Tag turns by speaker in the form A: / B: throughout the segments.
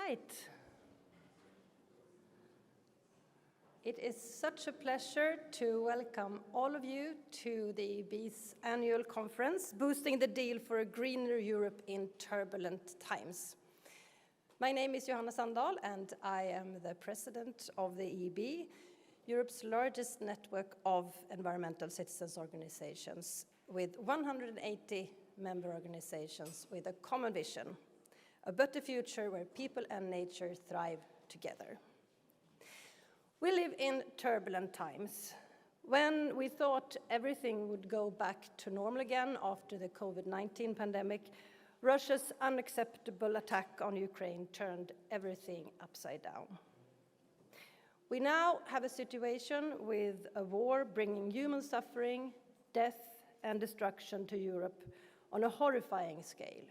A: right. It is such a pleasure to welcome all of you to the EEB's annual conference, Boosting the Deal for a Greener Europe in Turbulent Times. My name is Johanna Sandahl, and I am the president of the EEB, Europe's largest network of environmental citizens organizations, with 180 member organizations with a common vision, a better future where people and nature thrive together. We live in turbulent times. When we thought everything would go back to normal again after the COVID-19 pandemic, Russia's unacceptable attack on Ukraine turned everything upside down. We now have a situation with a war bringing human suffering, death, and destruction to Europe on a horrifying scale.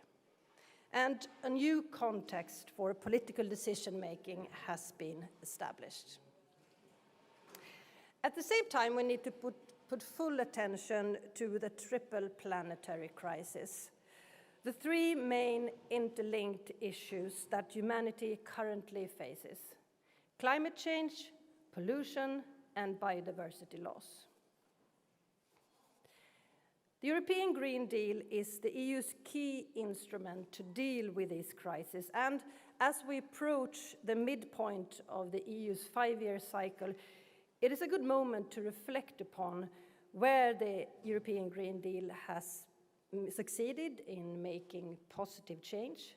A: And a new context for political decision-making has been established. At the same time, we need to put full attention to the triple planetary crisis, the three main interlinked issues that humanity currently faces: climate change, pollution, and biodiversity loss. The European Green Deal is the EU's key instrument to deal with this crisis, and as we approach the midpoint of the EU's five-year cycle, it is a good moment to reflect upon where the European Green Deal has succeeded in making positive change,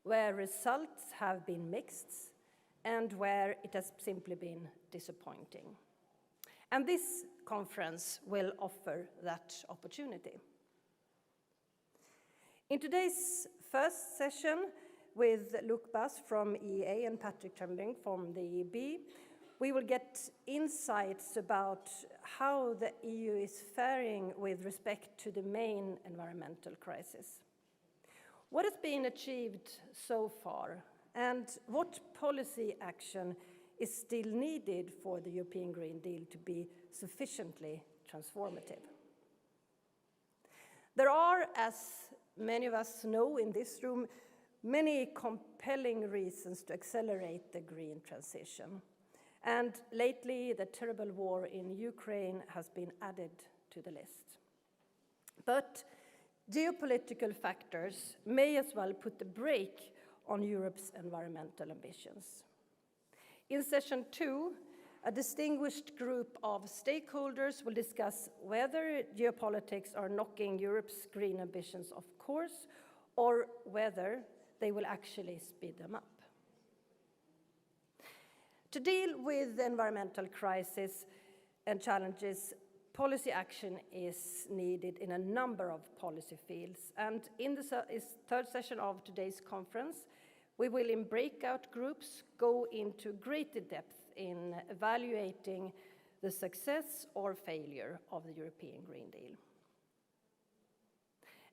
A: where results have been mixed, and where it has simply been disappointing. And this conference will offer that opportunity. In today's first session with Luc Bass from EEA and Patrick Trembling from the EEB, we will get insights about how the EU is faring with respect to the main environmental crisis. What has been achieved so far, and what policy action is still needed for the European Green Deal to be sufficiently transformative? There are, as many of us know in this room, many compelling reasons to accelerate the green transition. And lately, the terrible war in Ukraine has been added to the list. But geopolitical factors may as well put the brake on Europe's environmental ambitions. In session 2, a distinguished group of stakeholders will discuss whether geopolitics are knocking Europe's green ambitions off course, or whether they will actually speed them up. To deal with the environmental crisis and challenges, policy action is needed in a number of policy fields. And in the third session of today's conference, we will, in breakout groups, go into greater depth in evaluating the success or failure of the European Green Deal.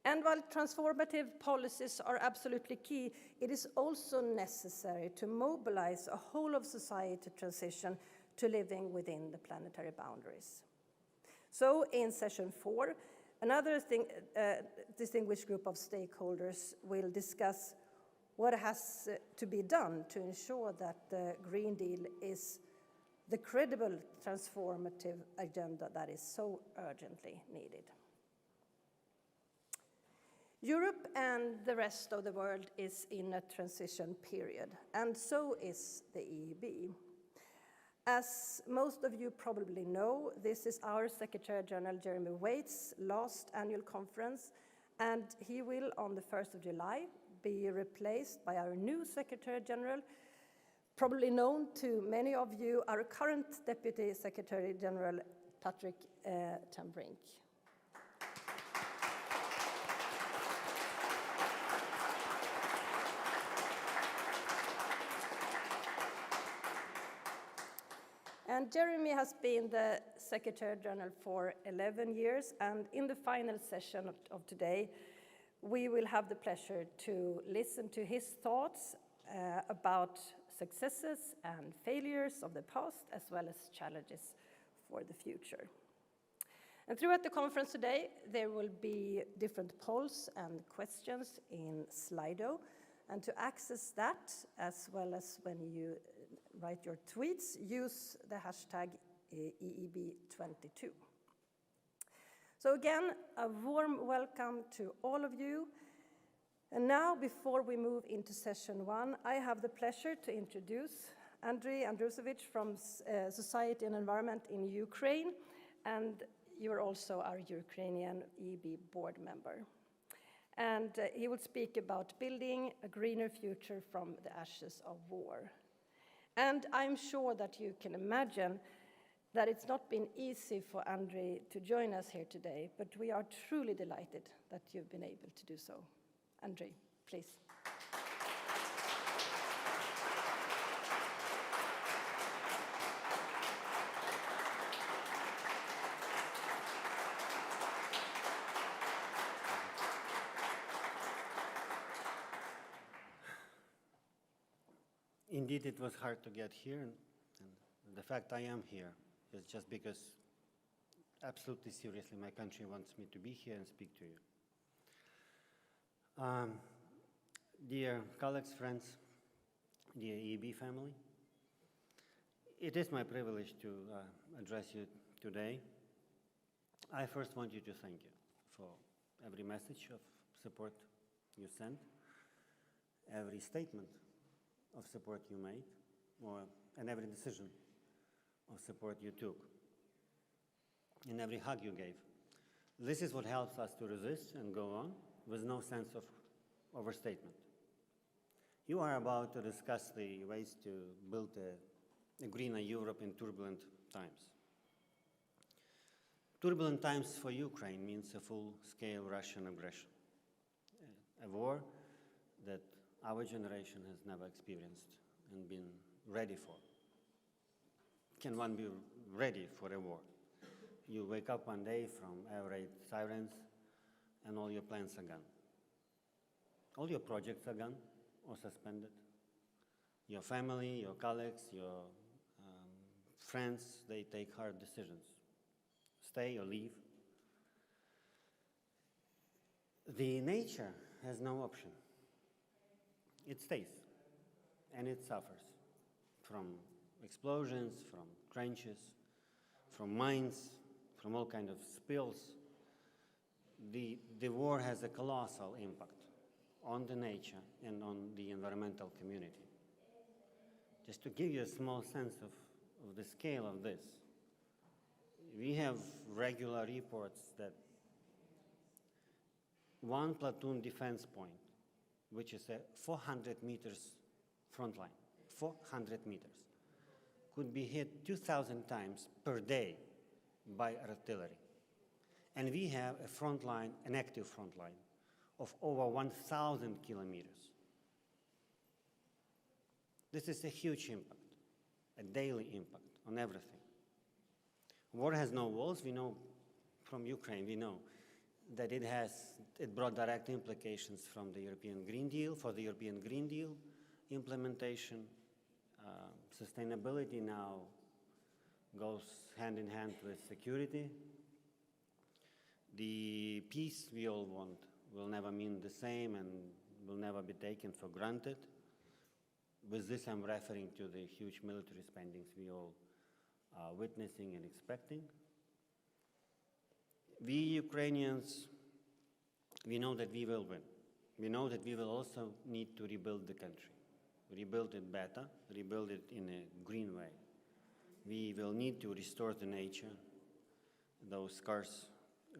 A: And while transformative policies are absolutely key, it is also necessary to mobilize a whole of society transition to living within the planetary boundaries. So in session 4, another distinguished group of stakeholders will discuss what has to be done to ensure that the Green Deal is the credible transformative agenda that is so urgently needed. Europe and the rest of the world is in a transition period, and so is the EEB. As most of you probably know, this is our Secretary General Jeremy Waite's last annual conference, and he will, on the 1st of July, be replaced by our new Secretary General, probably known to many of you, our current Deputy Secretary General, Patrick Trembling. And Jeremy has been the Secretary General for 11 years, and in the final session of today, we will have the pleasure to listen to his thoughts about successes and failures of the past, as well as challenges for the future. And throughout the conference today, there will be different polls and questions in Slido, And to access that, as well as when you write your tweets, use the hashtag EEB22. So again, a warm welcome to all of you. And now, before we move into session one, I have the pleasure to introduce Andrei Andrusevich from Society and Environment in Ukraine, and you're also our Ukrainian EEB board member. And he will speak about building a greener future from the ashes of war. And I'm sure that you can imagine that it's not been easy for Andrei to join us here today, but we are truly delighted that you've been able to do so. Andrei, please.
B: Indeed, it was hard to get here, and the fact I am here is just because, absolutely seriously, my country wants me to be here and speak to you. Dear colleagues, friends, dear EEB family, it is my privilege to address you today. I first want you to thank you for every message of support you sent, every statement of support you made, and every decision of support you took, and every hug you gave. This is what helps us to resist and go on with no sense of overstatement. You are about to discuss the ways to build a greener Europe in turbulent times. Turbulent times for Ukraine means a full-scale Russian aggression, a war that our generation has never experienced and been ready for. Can one be ready for a war? You wake up one day from air raid sirens and all your plans are gone. All your projects are gone or suspended. Your family, your colleagues, your friends, they take hard decisions. Stay or leave. The nature has no option. It stays, and it suffers from explosions, from trenches, from mines, from all kinds of spills. The war has a colossal impact on the nature and on the environmental community. Just to give you a small sense of the scale of this, we have regular reports that one platoon defense point, which is a 400 meters front line, 400 meters, could be hit 2,000 times per day by artillery. And we have a front line, an active front line, of over 1,000 kilometers. This is a huge impact, a daily impact on everything. War has no walls. We know from Ukraine, we know that it brought direct implications from the European Green Deal, for the European Green Deal implementation. Sustainability now goes hand in hand with security. The peace we all want will never mean the same and will never be taken for granted. With this, I'm referring to the huge military spendings we all are witnessing and expecting. We Ukrainians, we know that we will win. We know that we will also need to rebuild the country, rebuild it better, rebuild it in a green way. We will need to restore the nature. Those scars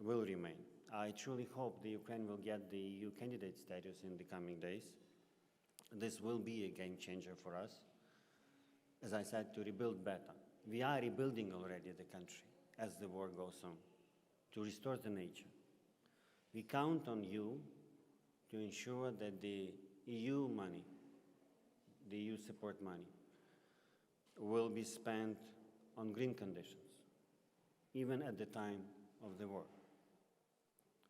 B: will remain. I truly hope the Ukraine will get the EU candidate status in the coming days. This will be a game changer for us. As I said, to rebuild better. We are rebuilding already the country as the war goes on, to restore the nature. We count on you to ensure that the EU money, the EU support money, will be spent on green conditions, even at the time of the war.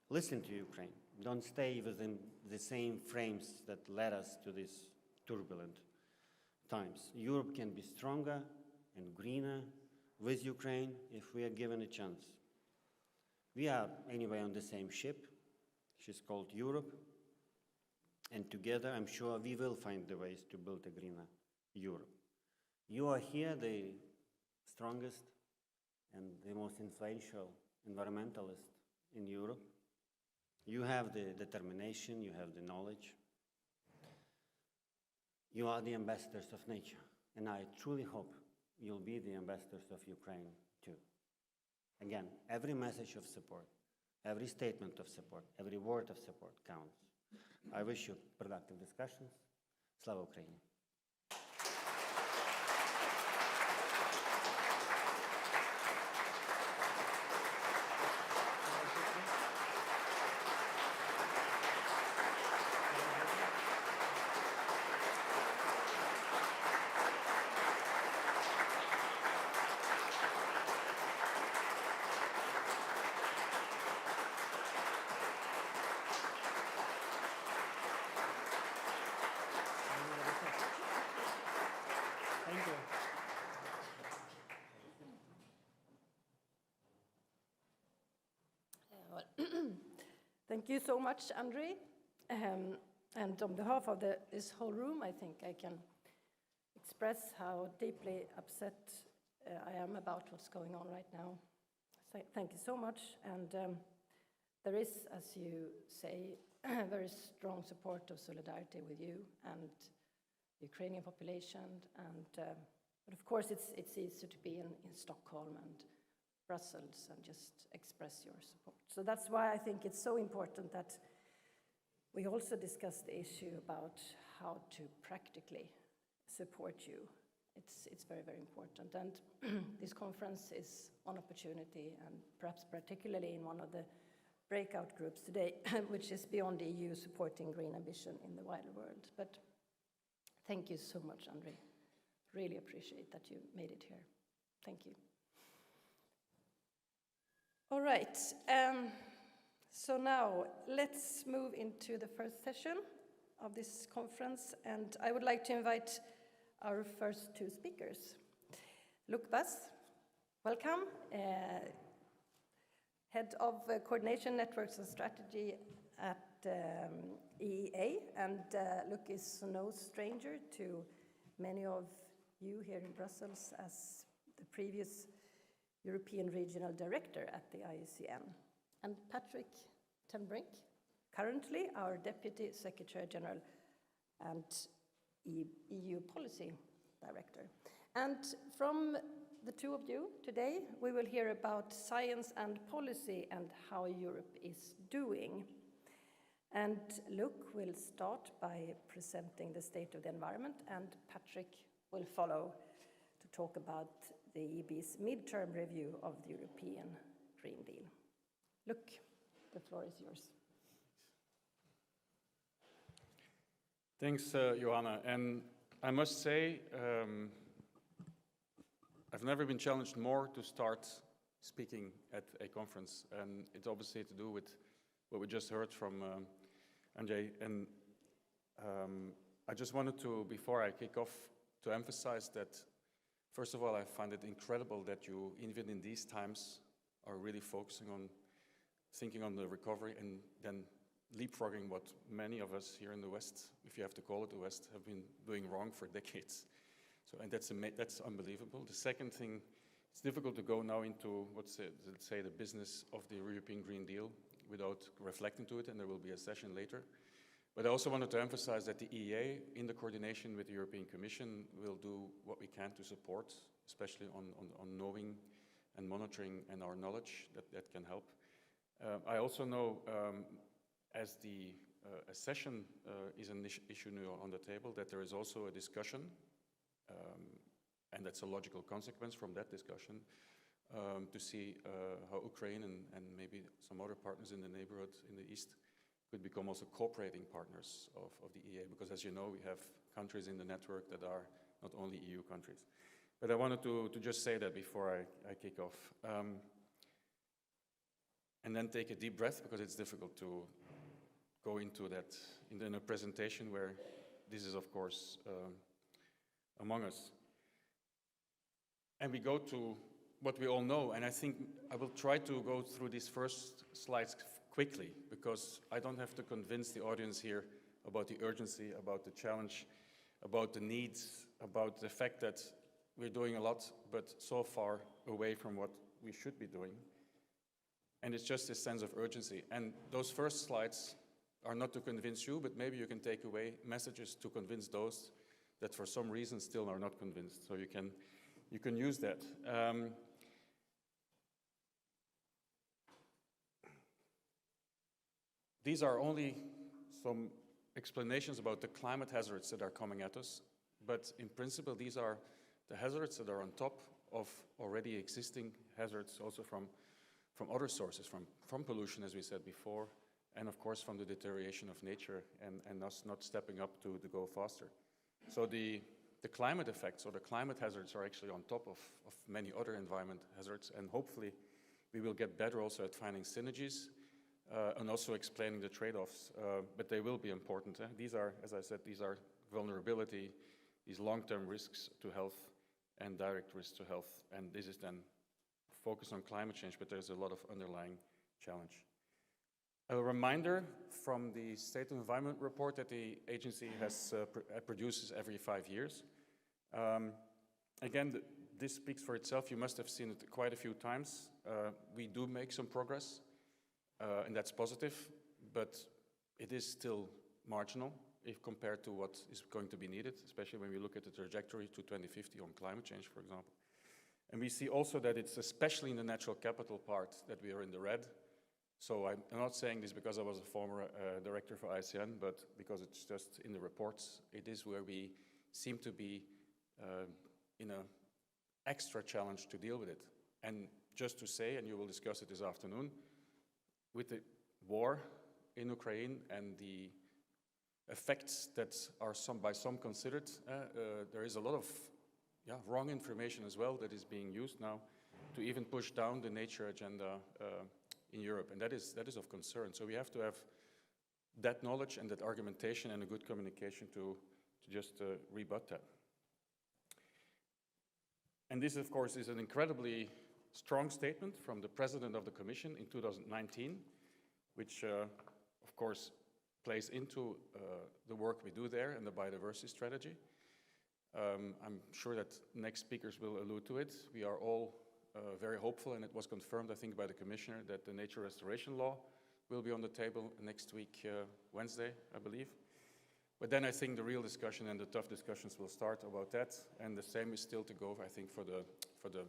B: Listen to Ukraine. Don't stay within the same frames that led us to these turbulent times. Europe can be stronger and greener with Ukraine if we are given a chance. We are anyway on the same ship. She's called Europe. And together, I'm sure we will find the ways to build a greener Europe. You are here the strongest and the most influential environmentalist in Europe. You have the determination, you have the knowledge. You are the ambassadors of nature, and I truly hope you'll be the ambassadors of Ukraine too. Again, every message of support, every statement of support, every word of support counts. I wish you productive discussions. Slava Ukraini! Thank you.
A: Thank you so much, Andrei. And on behalf of this whole room, I think I can express how deeply upset I am about what's going on right now. So thank you so much. And there is, as you say, very strong support of solidarity with you and the Ukrainian population. And but of course, it's easier to be in Stockholm and Brussels and just express your support. So that's why I think it's so important that we also discuss the issue about how to practically support you. It's very, very important. And this conference is one opportunity, and perhaps particularly in one of the breakout groups today, which is beyond the EU supporting green ambition in the wider world. But thank you so much, Andrei. Really appreciate that you made it here. Thank you. All right. So now let's move into the first session of this conference, and I would like to invite our first two speakers. Luc Bas, welcome, Head of Coordination Networks and Strategy at EEA, and Luc is no stranger to many of you here in Brussels as the previous European Regional Director at the IUCN. And Patrick ten Brink, currently our Deputy Secretary General and EU Policy Director. And from the two of you today, we will hear about science and policy and how Europe is doing. And Luc will start by presenting the state of the environment, and Patrick will follow to talk about the EEB's midterm review of the European Green Deal. Luc, the floor is yours.
C: Thanks, Johanna. And I must say, I've never been challenged more to start speaking at a conference. And it's obviously to do with what we just heard from Andrei. And I just wanted to, before I kick off, to emphasize that, first of all, I find it incredible that you, even in these times, are really focusing on thinking on the recovery and then leapfrogging what many of us here in the West, if you have to call it the West, have been doing wrong for decades. So, and that's unbelievable. The second thing, it's difficult to go now into let's say the business of the European Green Deal without reflecting to it, and there will be a session later. But I also wanted to emphasize that the EEA, in the coordination with the European Commission, will do what we can to support, especially on knowing and monitoring and our knowledge that can help. I also know, as the a session is an issue now on the table, that there is also a discussion, and that's a logical consequence from that discussion, to see how Ukraine and maybe some other partners in the neighborhood in the East could become also cooperating partners of the EEA, because as you know, we have countries in the network that are not only EU countries. But I wanted to just say that before I kick off. And then take a deep breath, because it's difficult to go into that in a presentation where this is, of course, among us. And we go to what we all know, and I think I will try to go through these first slides quickly, because I don't have to convince the audience here about the urgency, about the challenge, about the needs, about the fact that we're doing a lot, but so far away from what we should be doing. And it's just this sense of urgency. And those first slides are not to convince you, but maybe you can take away messages to convince those that for some reason still are not convinced. So you can use that. These are only some explanations about the climate hazards that are coming at us, but in principle these are the hazards that are on top of already existing hazards, also from other sources, from pollution, as we said before, and of course from the deterioration of nature and us not stepping up to go faster. So the climate effects or the climate hazards are actually on top of many other environment hazards, and hopefully we will get better also at finding synergies and also explaining the trade-offs, but they will be important. These are, as I said, these are vulnerability, these long-term risks to health and direct risks to health, and this is then focused on climate change, but there's a lot of underlying challenge. A reminder from the State of Environment report that the agency has produces every 5 years. Again, this speaks for itself. You must have seen it quite a few times. We do make some progress, and that's positive, but it is still marginal if compared to what is going to be needed, especially when we look at the trajectory to 2050 on climate change, for example. And we see also that it's especially in the natural capital part that we are in the red. So I'm not saying this because I was a former director for ICN, but because it's just in the reports, it is where we seem to be in an extra challenge to deal with it. And just to say, and you will discuss it this afternoon, with the war in Ukraine and the effects that are by some considered, there is a lot of wrong information as well that is being used now to even push down the nature agenda in Europe, and that is of concern. So we have to have that knowledge and that argumentation and a good communication to just rebut that. And this, of course, is an incredibly strong statement from the President of the Commission in 2019, which, of course, plays into the work we do there and the biodiversity strategy. I'm sure that next speakers will allude to it. We are all very hopeful, and it was confirmed, I think, by the Commissioner that the nature restoration law will be on the table next week, Wednesday, I believe. But then I think the real discussion and the tough discussions will start about that, and the same is still to go, I think, for the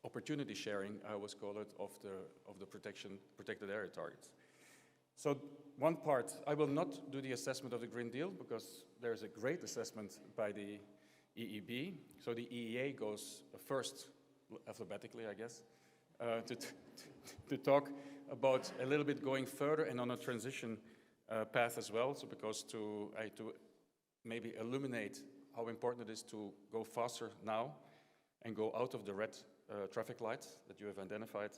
C: opportunity sharing, I always call it, of the protected area targets. So one part, I will not do the assessment of the Green Deal because there's a great assessment by the EEB. So the EEA goes first, alphabetically, I guess, to talk about a little bit going further and on a transition path as well. So because to maybe illuminate how important it is to go faster now and go out of the red traffic lights that you have identified,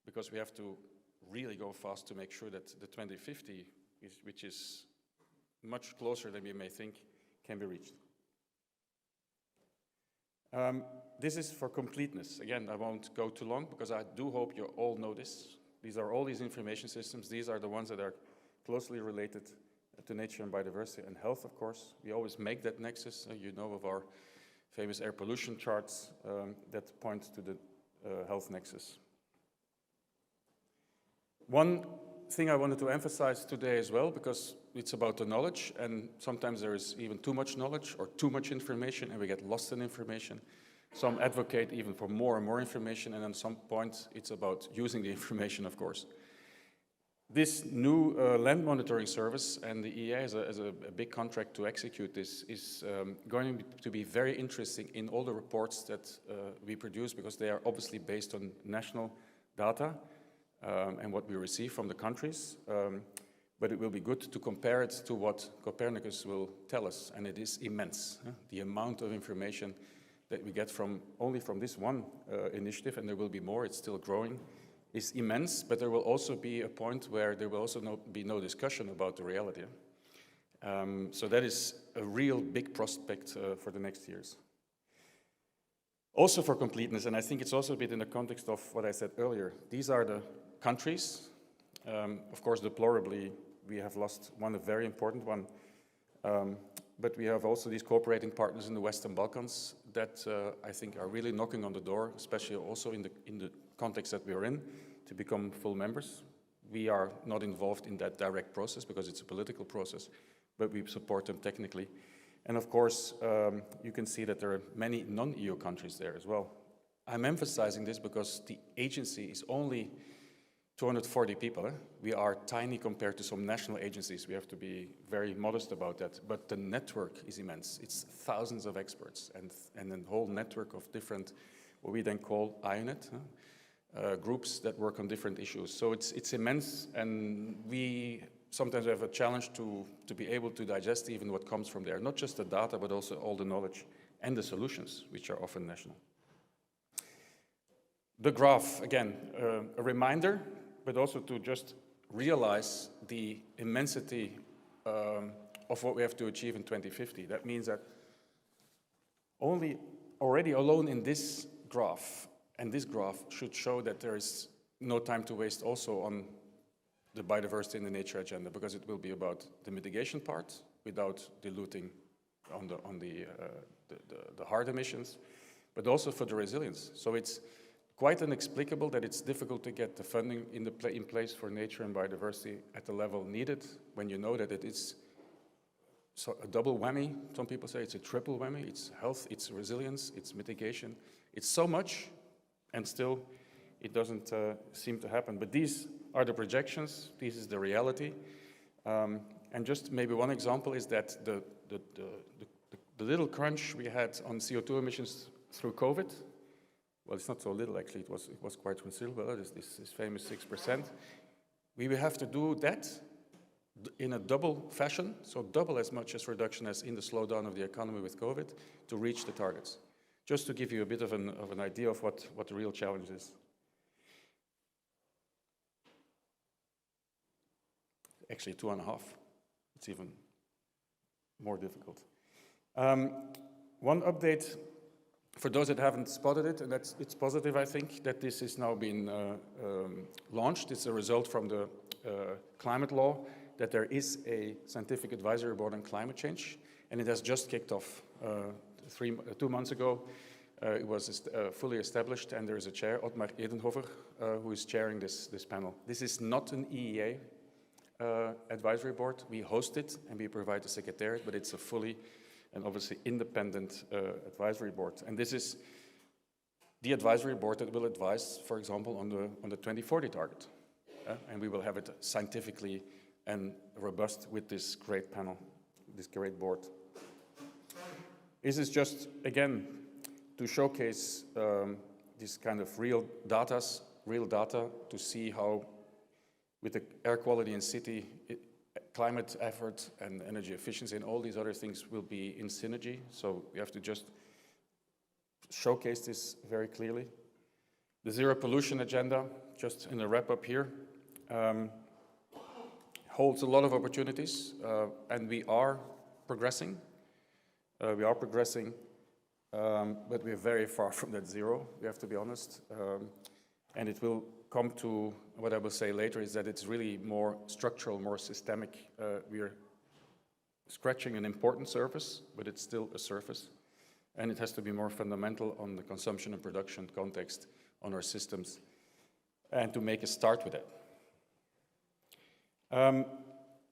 C: because we have to really go fast to make sure that the 2050, which is much closer than we may think, can be reached. This is for completeness. Again, I won't go too long because I do hope you all know this. These are all these information systems. These are the ones that are closely related to nature and biodiversity and health, of course. We always make that nexus. You know of our famous air pollution charts that point to the health nexus. One thing I wanted to emphasize today as well, because it's about the knowledge, and sometimes there is even too much knowledge or too much information, and we get lost in information. Some advocate even for more and more information, and at some point it's about using the information, of course. This new land monitoring service, and the EEA has a big contract to execute this, is going to be very interesting in all the reports that we produce, because they are obviously based on national data and what we receive from the countries. But it will be good to compare it to what Copernicus will tell us, and it is immense. The amount of information that we get only from this one initiative, and there will be more, it's still growing, is immense, but there will also be a point where there will also be no discussion about the reality. So that is a real big prospect for the next years. Also for completeness, and I think it's also a bit in the context of what I said earlier, these are the countries, of course deplorably we have lost one, a very important one. But we have also these cooperating partners in the Western Balkans that I think are really knocking on the door, especially also in the context that we are in, to become full members. We are not involved in that direct process because it's a political process, but we support them technically. And of course, you can see that there are many non-EU countries there as well. I'm emphasizing this because the agency is only 240 people. We are tiny compared to some national agencies. We have to be very modest about that. But the network is immense. It's thousands of experts and a whole network of different, what we then call IONET, groups that work on different issues. So it's immense, and we sometimes have a challenge to be able to digest even what comes from there. Not just the data, but also all the knowledge and the solutions, which are often national. The graph, again, a reminder, but also to just realize the immensity of what we have to achieve in 2050. That means that already alone in this graph, and this graph should show that there is no time to waste also on the biodiversity and the nature agenda, because it will be about the mitigation part without diluting on the hard emissions, but also for the resilience. So it's quite inexplicable that it's difficult to get the funding in place for nature and biodiversity at the level needed when you know that it is a double whammy. Some people say it's a triple whammy. It's health, it's resilience, it's mitigation. It's so much, and still it doesn't seem to happen. But these are the projections. This is the reality. And just maybe one example is that the little crunch we had on CO2 emissions through COVID, well, it's not so little actually, it was quite considerable, this famous 6%. We will have to do that in a double fashion, so double as much as reduction as in the slowdown of the economy with COVID to reach the targets. Just to give you a bit of an idea of what the real challenge is. Actually 2.5, it's even more difficult. One update for those that haven't spotted it, and it's positive, I think, that this is now been launched. It's a result from the climate law that there is a scientific advisory board on climate change, and it has just kicked off 2 months ago. It was fully established, and there is a chair, Ottmar Edenhofer, who is chairing this panel. This is not an EEA advisory board. We host it and we provide the secretariat, but it's a fully and obviously independent advisory board. And this is the advisory board that will advise, for example, on the 2040 target. And we will have it scientifically and robust with this great panel, this great board. This is just, again, to showcase this kind of real data to see how, with the air quality in city, climate effort and energy efficiency and all these other things will be in synergy. So we have to just showcase this very clearly. The zero pollution agenda, just in a wrap up here, holds a lot of opportunities, and we are progressing. But we're very far from that zero, we have to be honest. And it will come to what I will say later is that it's really more structural, more systemic. We are scratching an important surface, but it's still a surface. And it has to be more fundamental on the consumption and production context on our systems, and to make a start with it.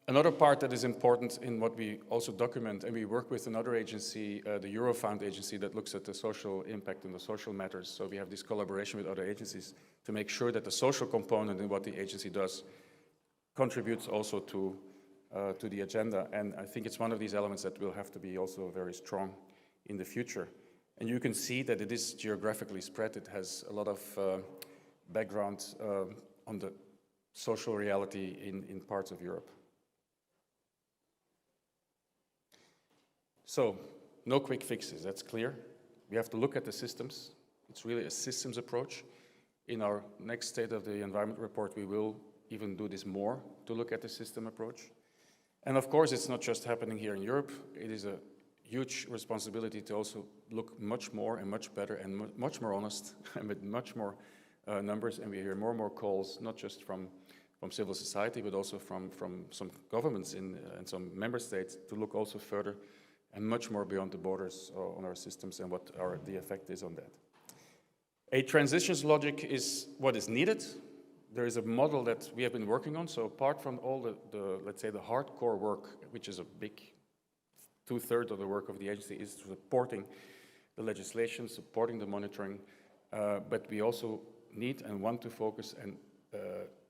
C: Another part that is important in what we also document, and we work with another agency, the Eurofound agency, that looks at the social impact and the social matters. So we have this collaboration with other agencies to make sure that the social component in what the agency does contributes also to the agenda. And I think it's one of these elements that will have to be also very strong in the future. And you can see that it is geographically spread. It has a lot of background on the social reality in parts of Europe. So, no quick fixes, that's clear. We have to look at the systems. It's really a systems approach. In our next State of the Environment report, we will even do this more to look at the system approach. And of course, it's not just happening here in Europe. It is a huge responsibility to also look much more and much better and much more honest and with much more numbers. And we hear more and more calls, not just from civil society, but also from some governments in some member states to look also further and much more beyond the borders on our systems and what the effect is on that. A transitions logic is what is needed. There is a model that we have been working on. So apart from all the let's say, the hardcore work, which is a big 2/3 of the work of the agency, is supporting the legislation, supporting the monitoring, but we also need and want to focus and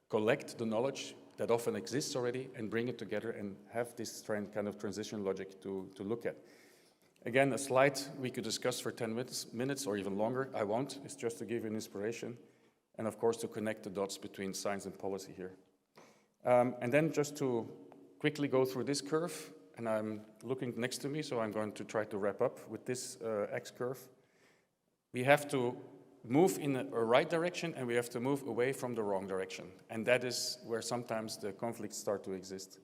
C: collect the knowledge that often exists already and bring it together and have this kind of transition logic to look at. Again, a slide we could discuss for 10 minutes or even longer. I won't. It's just to give you an inspiration and, of course, to connect the dots between science and policy here. And then just to quickly go through this curve, and I'm looking next to me, so I'm going to try to wrap up with this X curve. We have to move in a right direction and we have to move away from the wrong direction. And that is where sometimes the conflicts start to exist.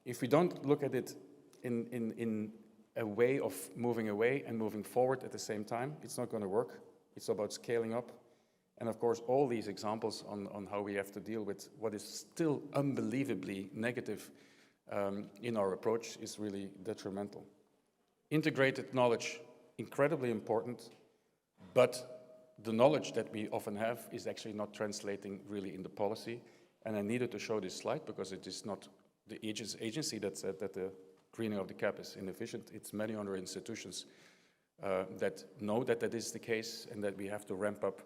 C: If we don't look at it in a way of moving away and moving forward at the same time, it's not going to work. It's about scaling up. And of course, all these examples on how we have to deal with what is still unbelievably negative in our approach is really detrimental. Integrated knowledge, incredibly important, but the knowledge that we often have is actually not translating really in the policy. And I needed to show this slide because it is not the agency that said that the greening of the cap is inefficient. It's many other institutions that know that that is the case and that we have to ramp up,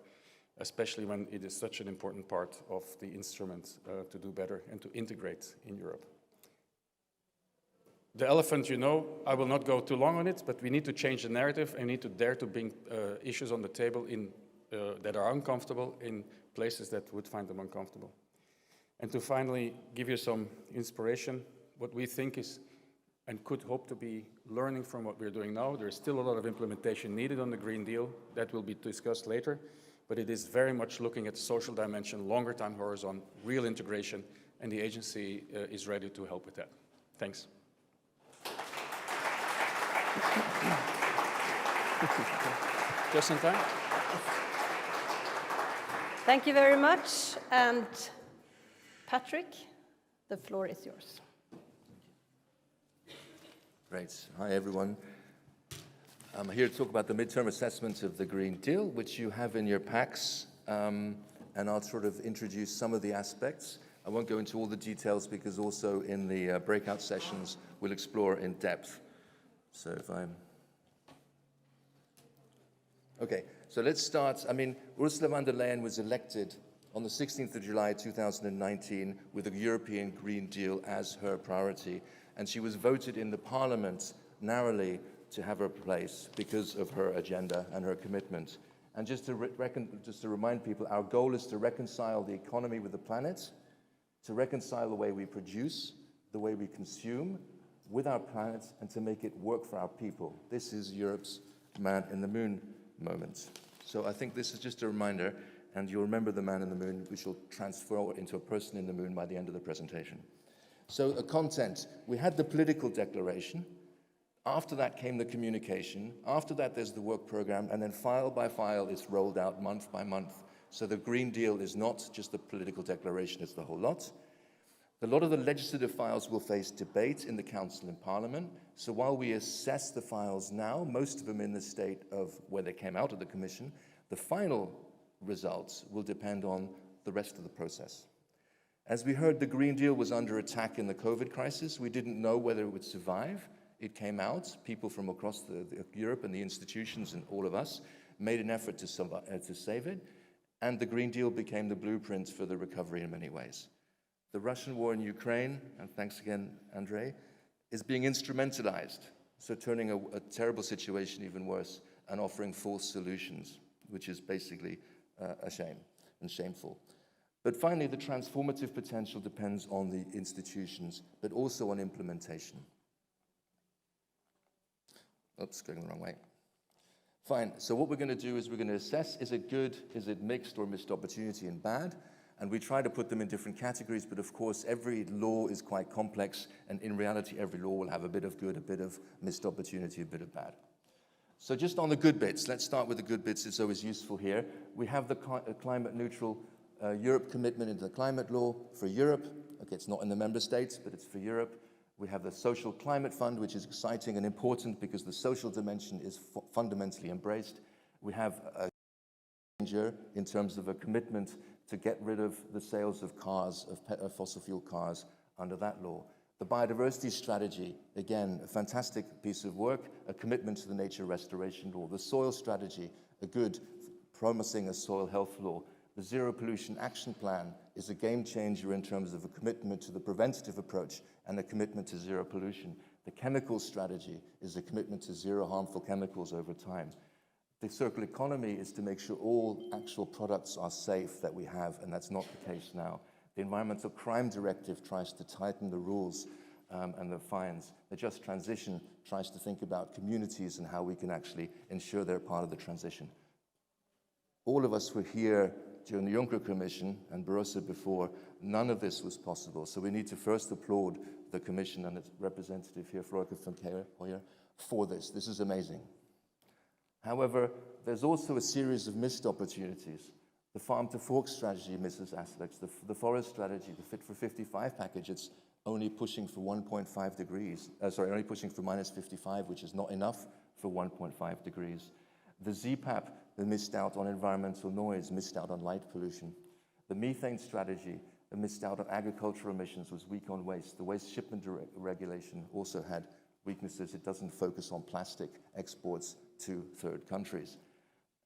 C: especially when it is such an important part of the instrument to do better and to integrate in Europe. The elephant, you know, I will not go too long on it, but we need to change the narrative and need to dare to bring issues on the table that are uncomfortable in places that would find them uncomfortable. And to finally give you some inspiration, what we think is and could hope to be learning from what we're doing now. There's still a lot of implementation needed on the Green Deal. That will be discussed later, but it is very much looking at the social dimension, longer time horizon, real integration, and the agency is ready to help with that. Thanks. Just in time.
A: Thank you very much. And Patrick, the floor is yours.
D: Great. Hi, everyone. I'm here to talk about the midterm assessment of the Green Deal, which you have in your packs, and I'll sort of introduce some of the aspects. I won't go into all the details because also in the breakout sessions, we'll explore in depth. So if I'm... Okay, so let's start. I mean, Ursula von der Leyen was elected on the 16th of July 2019 with the European Green Deal as her priority. And she was voted in the parliament narrowly to have her place because of her agenda and her commitment. And just to remind people, our goal is to reconcile the economy with the planet, to reconcile the way we produce, the way we consume with our planet, and to make it work for our people. This is Europe's man in the moon moment. So I think this is just a reminder, and you'll remember the man in the moon, which will transfer into a person in the moon by the end of the presentation. So content, we had the political declaration. After that came the communication. After that, there's the work program. And then file by file, it's rolled out month by month. So the Green Deal is not just the political declaration, it's the whole lot. A lot of the legislative files will face debate in the Council and Parliament. So while we assess the files now, most of them in the state of where they came out of the Commission, the final results will depend on the rest of the process. As we heard, the Green Deal was under attack in the COVID crisis. We didn't know whether it would survive. It came out. People from across Europe and the institutions and all of us made an effort to save it. And the Green Deal became the blueprint for the recovery in many ways. The Russian war in Ukraine, and thanks again, Andrei, is being instrumentalized. So turning a terrible situation even worse and offering false solutions, which is basically a shame and shameful. But finally, the transformative potential depends on the institutions, but also on implementation. Oops, going the wrong way. Fine, so what we're going to do is we're going to assess, is it good, is it mixed or missed opportunity and bad? And we try to put them in different categories, but of course, every law is quite complex, and in reality, every law will have a bit of good, a bit of missed opportunity, a bit of bad. So just on the good bits, let's start with the good bits, it's always useful here. We have the climate neutral Europe commitment into the climate law for Europe. Okay, it's not in the member states, but it's for Europe. We have the Social Climate Fund, which is exciting and important because the social dimension is fundamentally embraced. We have a danger in terms of a commitment to get rid of the sales of cars, of fossil fuel cars under that law. The biodiversity strategy, again, a fantastic piece of work, a commitment to the nature restoration law. The soil strategy, a good, promising a soil health law. The Zero Pollution Action Plan is a game changer in terms of a commitment to the preventative approach and a commitment to zero pollution. The chemical strategy is a commitment to zero harmful chemicals over time. The circular economy is to make sure all actual products are safe that we have, and that's not the case now. The Environmental Crime Directive tries to tighten the rules and the fines. The Just Transition tries to think about communities and how we can actually ensure they're part of the transition. All of us were here during the Juncker Commission and Barroso before. None of this was possible. So we need to first applaud the Commission and its representative here, Florke van Hoyer, for this. This is amazing. However, there's also a series of missed opportunities. The farm-to-fork strategy misses aspects. The forest strategy, the Fit for 55 package, it's only pushing for 1.5 degrees. Only pushing for minus 55, which is not enough for 1.5 degrees. The ZPAP, they missed out on environmental noise, missed out on light pollution. The methane strategy, they missed out on agricultural emissions, was weak on waste. The waste shipment regulation also had weaknesses. It doesn't focus on plastic exports to third countries.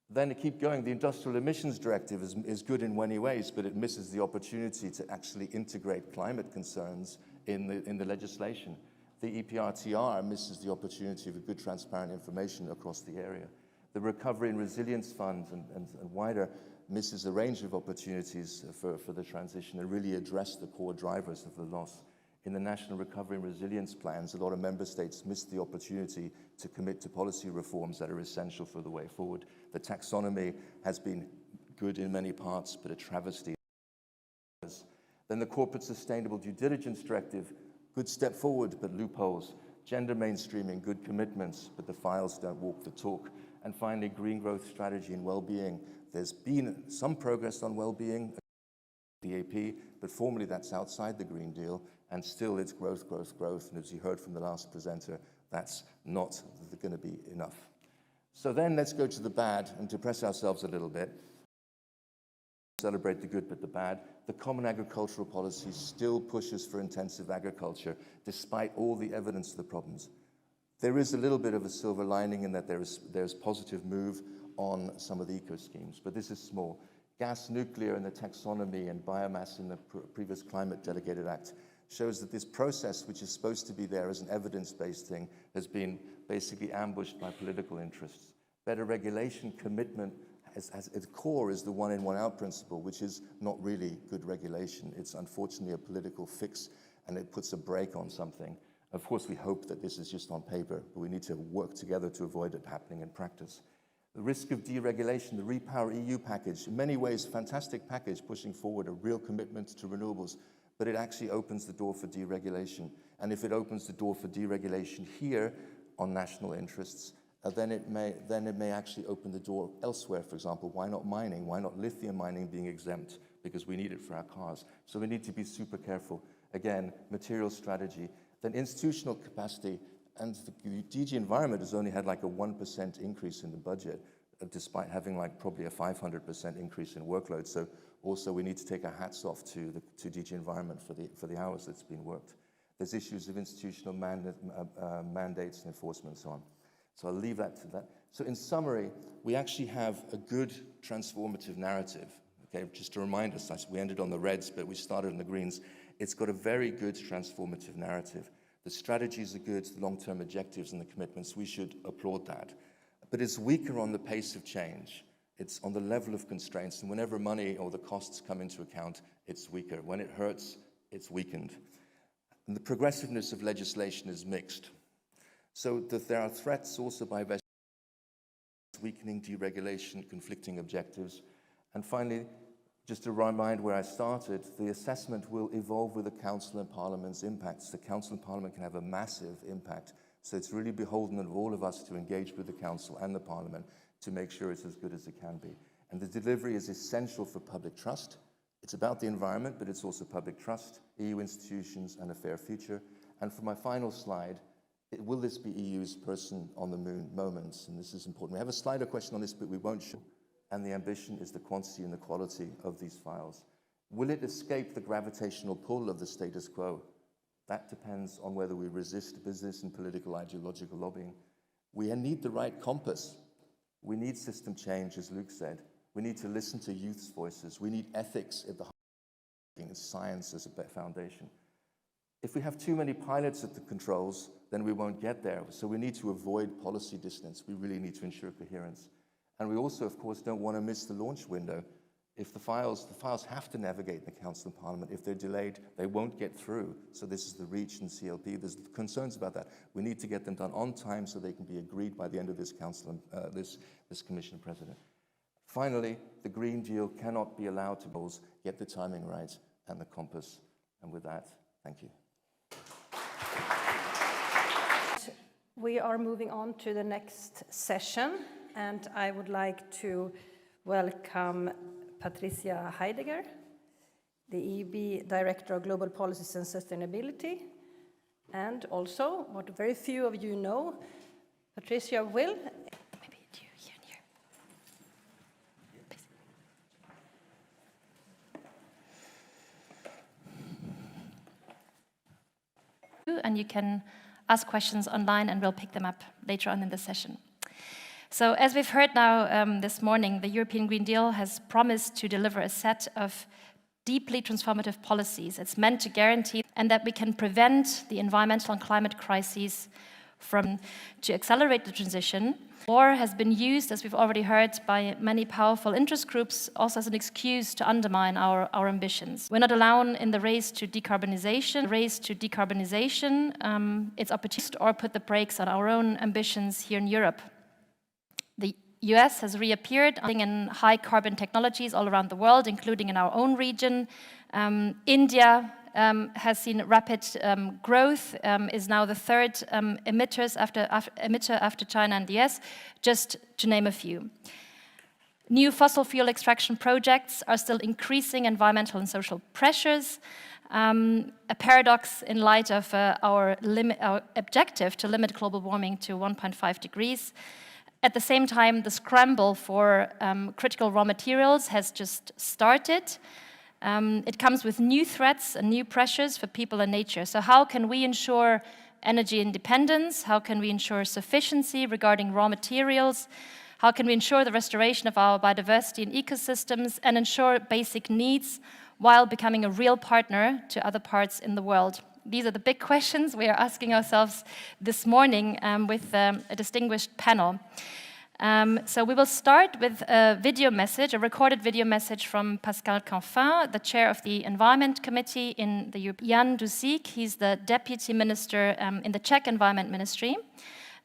D: Then to keep going, the Industrial Emissions Directive is good in many ways, but it misses the opportunity to actually integrate climate concerns in the legislation. The EPRTR misses the opportunity of a good transparent information across the area. The Recovery and Resilience Fund and wider misses a range of opportunities for the transition and really address the core drivers of the loss. In the National Recovery and Resilience Plans, a lot of member states missed the opportunity to commit to policy reforms that are essential for the way forward. The taxonomy has been good in many parts, but a travesty. Then the Corporate Sustainable Due Diligence Directive, good step forward, but loopholes. Gender mainstreaming, good commitments, but the files don't walk the talk. And finally, green growth strategy and well-being. There's been some progress on well-being, the AP, but formally that's outside the Green Deal, and still it's growth, growth, growth. And as you heard from the last presenter, that's not going to be enough. So then let's go to the bad and depress ourselves a little bit. Celebrate the good but the bad. The Common Agricultural Policy still pushes for intensive agriculture, despite all the evidence of the problems. There is a little bit of a silver lining in that there's positive move on some of the eco schemes, but this is small. Gas, nuclear, and the taxonomy and biomass in the previous Climate Delegated Act shows that this process, which is supposed to be there as an evidence-based thing, has been basically ambushed by political interests. Better regulation commitment at its core is the one-in, one-out principle, which is not really good regulation. It's unfortunately a political fix, and it puts a brake on something. Of course, we hope that this is just on paper, but we need to work together to avoid it happening in practice. The risk of deregulation, the Repower EU package, in many ways, fantastic package pushing forward a real commitment to renewables, but it actually opens the door for deregulation. And if it opens the door for deregulation here on national interests, then it may actually open the door elsewhere. For example, why not mining? Why not lithium mining being exempt? Because we need it for our cars. So we need to be super careful. Again, material strategy. Then institutional capacity, and the DG Environment has only had like a 1% increase in the budget, despite having like probably a 500% increase in workload. So also we need to take our hats off to DG Environment for the hours that's been worked. There's issues of institutional mandates and enforcement and so on. So I'll leave that to that. So in summary, we actually have a good transformative narrative. Okay, just to remind us, we ended on the reds, but we started on the greens. It's got a very good transformative narrative. The strategies are good, the long-term objectives and the commitments, we should applaud that. But it's weaker on the pace of change. It's on the level of constraints, and whenever money or the costs come into account, it's weaker. When it hurts, it's weakened. And the progressiveness of legislation is mixed. So that there are threats also by weakening, deregulation, conflicting objectives. And finally, just to remind where I started, the assessment will evolve with the Council and Parliament's impacts. The Council and Parliament can have a massive impact. So it's really beholden of all of us to engage with the Council and the Parliament to make sure it's as good as it can be. And the delivery is essential for public trust, It's about the environment, but it's also public trust, EU institutions, and a fair future. And for my final slide, will this be EU's person on the moon moments? And this is important. We have a Slido question on this, but we won't show. And the ambition is the quantity and the quality of these files. Will it escape the gravitational pull of the status quo? That depends on whether we resist business and political ideological lobbying. We need the right compass. We need system change, as Luc said. We need to listen to youth's voices. We need ethics at the heart and science as a foundation. If we have too many pilots at the controls, then we won't get there. So we need to avoid policy dissonance. We really need to ensure coherence. And we also, of course, don't want to miss the launch window. If the files have to navigate the Council and Parliament. If they're delayed, they won't get through. So this is the REACH and CLP. There's concerns about that. We need to get them done on time so they can be agreed by the end of this Council and this Commission President. Finally, the Green Deal cannot be allowed to get the timing right and the compass. And with that, thank you.
A: We are moving on to the next session, and I would like to welcome Patricia Heidegger, the EEB Director of Global Policies and Sustainability. And also, what very few of you know, Patricia will... Maybe you here and here.
E: And you can ask questions online and we'll pick them up later on in the session. So as we've heard now this morning, the European Green Deal has promised to deliver a set of deeply transformative policies. It's meant to guarantee and that we can prevent the environmental and climate crises to accelerate the transition. War has been used, as we've already heard, by many powerful interest groups also as an excuse to undermine our ambitions. We're not alone in the race to decarbonization. It's opportunity or put the brakes on our own ambitions here in Europe. The US has reappeared in high carbon technologies all around the world, including in our own region. India has seen rapid growth, is now the third emitter after China and the US, just to name a few. New fossil fuel extraction projects are still increasing environmental and social pressures, a paradox in light of our objective to limit global warming to 1.5 degrees. At the same time, the scramble for critical raw materials has just started. It comes with new threats and new pressures for people and nature. So how can we ensure energy independence? How can we ensure sufficiency regarding raw materials? How can we ensure the restoration of our biodiversity and ecosystems and ensure basic needs while becoming a real partner to other parts in the world? These are the big questions we are asking ourselves this morning with a distinguished panel. So we will start with a video message, a recorded video message from Pascal Canfin, the chair of the Environment Committee in the Europe. Jan Dusík, he's the deputy minister in the Czech Environment Ministry.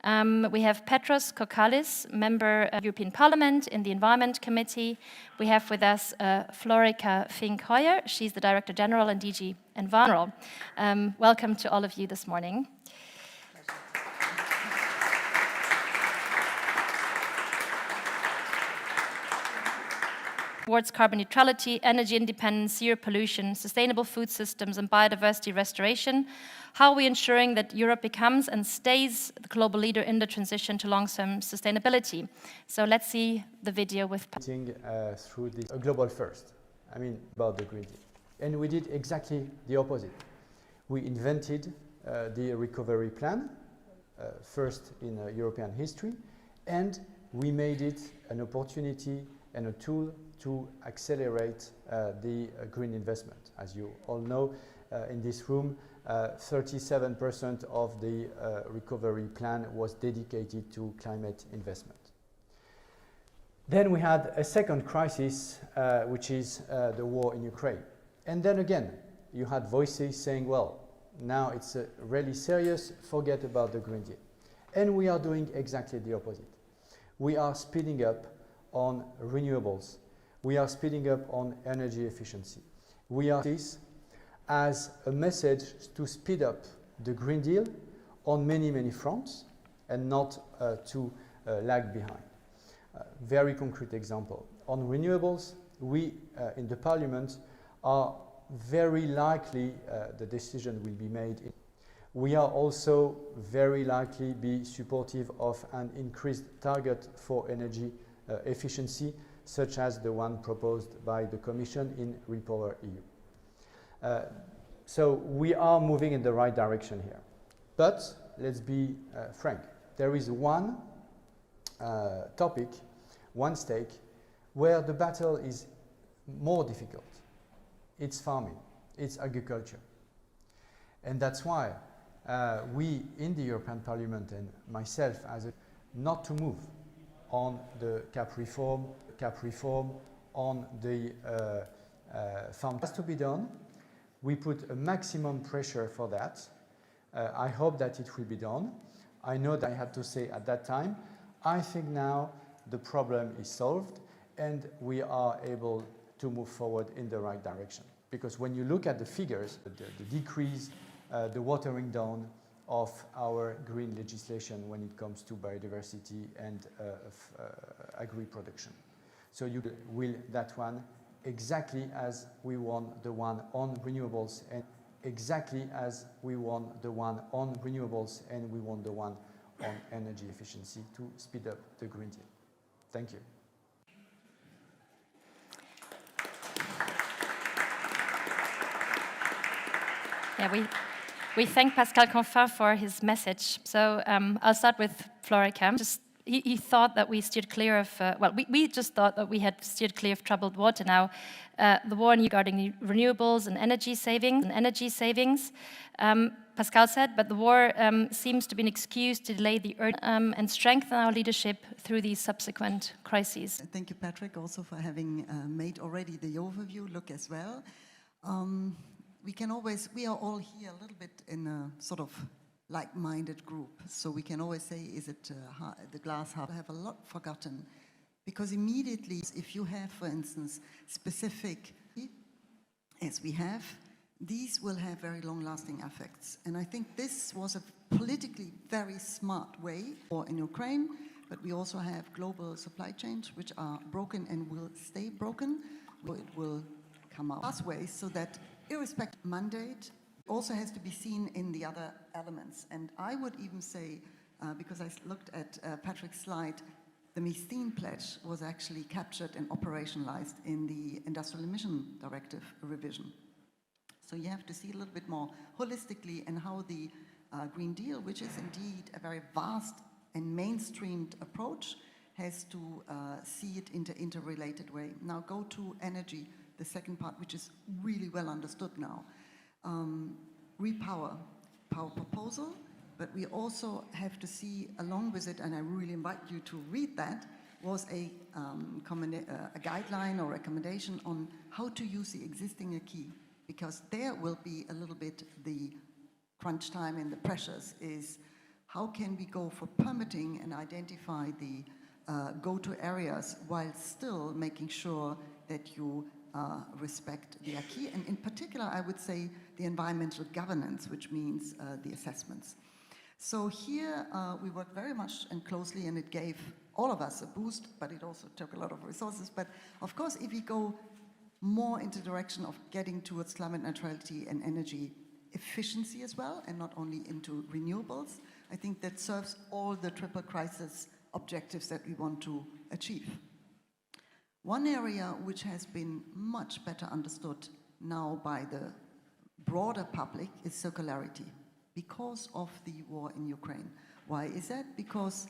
E: We have Petros Kokalis, member of the European Parliament in the Environment Committee. We have with us Florica Fink-Hoyer. She's the Director General in DG Environment. Welcome to all of you this morning. Towards carbon neutrality, energy independence, zero pollution, sustainable food systems, and biodiversity restoration. How are we ensuring that Europe becomes and stays the global leader in the transition to long-term sustainability? So let's see the video with
F: through this global first, about the Green Deal. And we did exactly the opposite. We invented the recovery plan, first in European history, and we made it an opportunity and a tool to accelerate the green investment. As you all know, in this room, 37% of the recovery plan was dedicated to climate investment. Then we had a second crisis, which is the war in Ukraine. And then again, you had voices saying, well, now it's really serious, forget about the Green Deal. And we are doing exactly the opposite. We are speeding up on renewables. We are speeding up on energy efficiency. We are this as a message to speed up the Green Deal on many, many fronts and not to lag behind. Very concrete example. On renewables, we in the Parliament are very likely the decision will be made. We are also very likely be supportive of an increased target for energy efficiency, such as the one proposed by the Commission in Repower EU. So we are moving in the right direction here. But let's be frank, there is one topic, one stake, where the battle is more difficult. It's farming, it's agriculture. And that's why we in the European Parliament and myself not to move on the CAP reform, on the farm has to be done. We put a maximum pressure for that. I hope that it will be done. I know that I had to say at that time, I think now the problem is solved and we are able to move forward in the right direction. Because when you look at the figures, the decrease, the watering down of our green legislation when it comes to biodiversity and agri-production. So you will that one exactly as we won the one on renewables and exactly as we won the one on renewables and we won the one on energy efficiency to speed up the Green Deal. Thank you.
E: Yeah, we thank Pascal Canfin for his message. So I'll start with Florica. He thought that we steered clear of, we just thought that we had steered clear of troubled water now. The war regarding renewables and energy savings. Pascal said, but the war seems to be an excuse to delay the and strengthen our leadership through these subsequent crises.
G: Thank you, Patrick, also for having made already the overview look as well. We are all here a little bit in a sort of like-minded group. So we can always say, is it the glass half? I have a lot forgotten. Because immediately, if you have, for instance, specific, as we have, these will have very long-lasting effects. And I think this was a politically very smart way for in Ukraine, but we also have global supply chains which are broken and will stay broken. It will come out last ways so that irrespective mandate also has to be seen in the other elements. And I would even say, because I looked at Patrick's slide, the Methane Pledge was actually captured and operationalized in the Industrial Emission Directive revision. So you have to see a little bit more holistically in how the Green Deal, which is indeed a very vast and mainstreamed approach, has to see it in an interrelated way. Now go to energy, the second part, which is really well understood now. Power proposal, but we also have to see along with it, and I really invite you to read that, was a guideline or recommendation on how to use the existing acquis, because there will be a little bit the crunch time and the pressures is how can we go for permitting and identify the go-to areas while still making sure that you respect the acquis, and in particular, I would say the environmental governance, which means the assessments. So here we worked very much and closely, and it gave all of us a boost, but it also took a lot of resources. But of course, if we go more into the direction of getting towards climate neutrality and energy efficiency as well, and not only into renewables, I think that serves all the triple crisis objectives that we want to achieve. One area which has been much better understood now by the broader public is circularity because of the war in Ukraine. Why is that? Because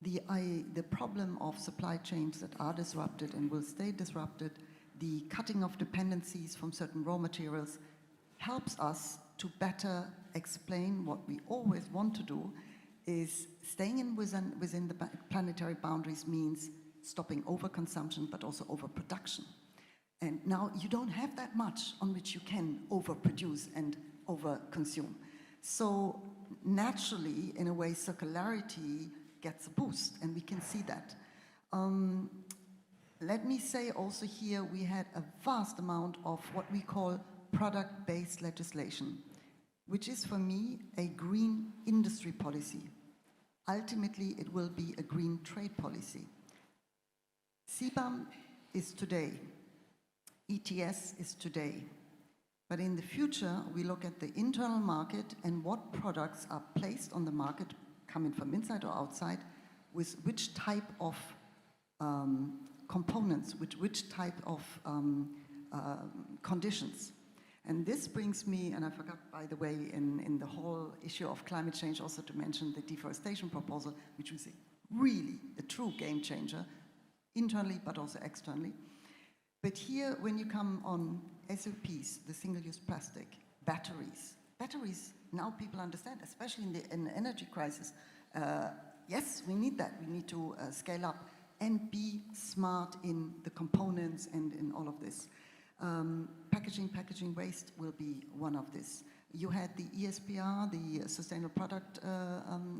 G: the problem of supply chains that are disrupted and will stay disrupted, the cutting of dependencies from certain raw materials helps us to better explain what we always want to do is staying within the planetary boundaries means stopping overconsumption, but also overproduction. And now you don't have that much on which you can overproduce and overconsume. So naturally, in a way, circularity gets a boost, and we can see that. Let me say also here, we had a vast amount of what we call product-based legislation, which is for me a green industry policy. Ultimately, it will be a green trade policy. CBAM is today ETS is today. But in the future, we look at the internal market and what products are placed on the market, coming from inside or outside, with which type of components, which type of conditions. And this brings me, and I forgot, by the way, in the whole issue of climate change, also to mention the deforestation proposal, which was really a true game changer, internally but also externally. But here, when you come on SOPs, the single-use plastic, batteries, now people understand, especially in the energy crisis, yes, we need that. We need to scale up and be smart in the components and in all of this. Packaging waste will be one of this. You had the ESPR, the Sustainable Product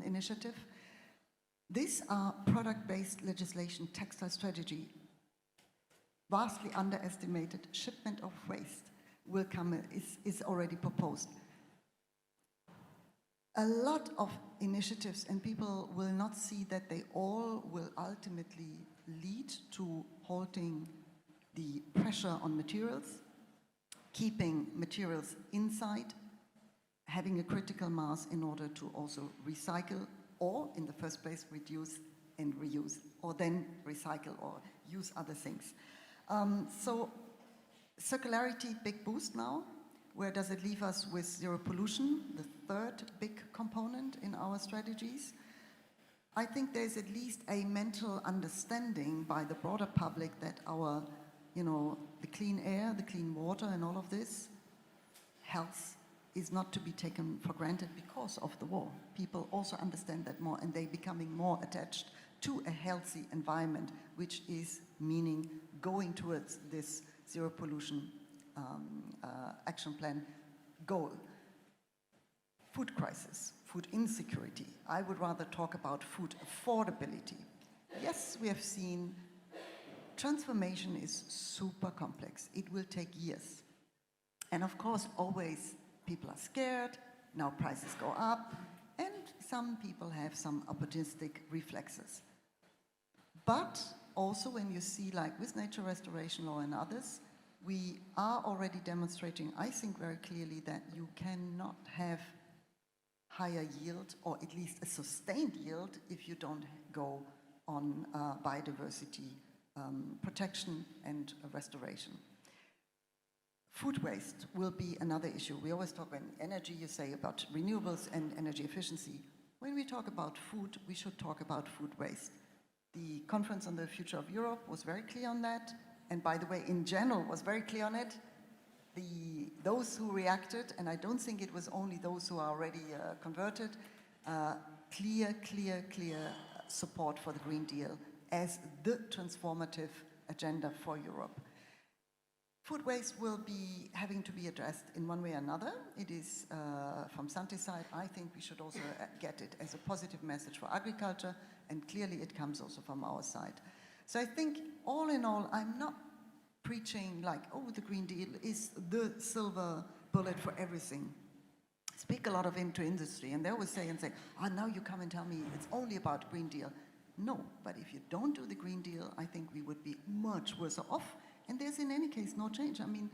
G: Initiative. These are product-based legislation, textile strategy, vastly underestimated. Shipment of waste will come, is already proposed. A lot of initiatives, and people will not see that they all will ultimately lead to halting the pressure on materials, keeping materials inside, having a critical mass in order to also recycle, or in the first place reduce and reuse, or then recycle or use other things. So circularity, big boost now. Where does it leave us with zero pollution, the third big component in our strategies? I think there's at least a mental understanding by the broader public that our, the clean air, the clean water and all of this, health is not to be taken for granted because of the war. People also understand that more, and they're becoming more attached to a healthy environment, which is meaning going towards this zero pollution action plan goal. Food crisis, food insecurity. I would rather talk about food affordability. Yes, we have seen transformation is super complex. It will take years. And of course, always people are scared, now prices go up, and some people have some opportunistic reflexes. But also when you see, like with nature restoration law and others, we are already demonstrating, I think very clearly, that you cannot have higher yield, or at least a sustained yield, if you don't go on biodiversity protection and restoration. Food waste will be another issue. We always talk about energy, you say about renewables and energy efficiency. When we talk about food, we should talk about food waste. The conference on the future of Europe was very clear on that. And by the way, in general, was very clear on it. Those who reacted, and I don't think it was only those who are already converted, clear support for the Green Deal as the transformative agenda for Europe. Food waste will be having to be addressed in one way or another. It is, from Santi's side, I think we should also get it as a positive message for agriculture, and clearly it comes also from our side. So I think, all in all, I'm not preaching like, oh, the Green Deal is the silver bullet for everything. I speak a lot into industry, and they always say, oh, now you come and tell me it's only about Green Deal. No, but if you don't do the Green Deal, I think we would be much worse off. And there's, in any case, no change. I mean,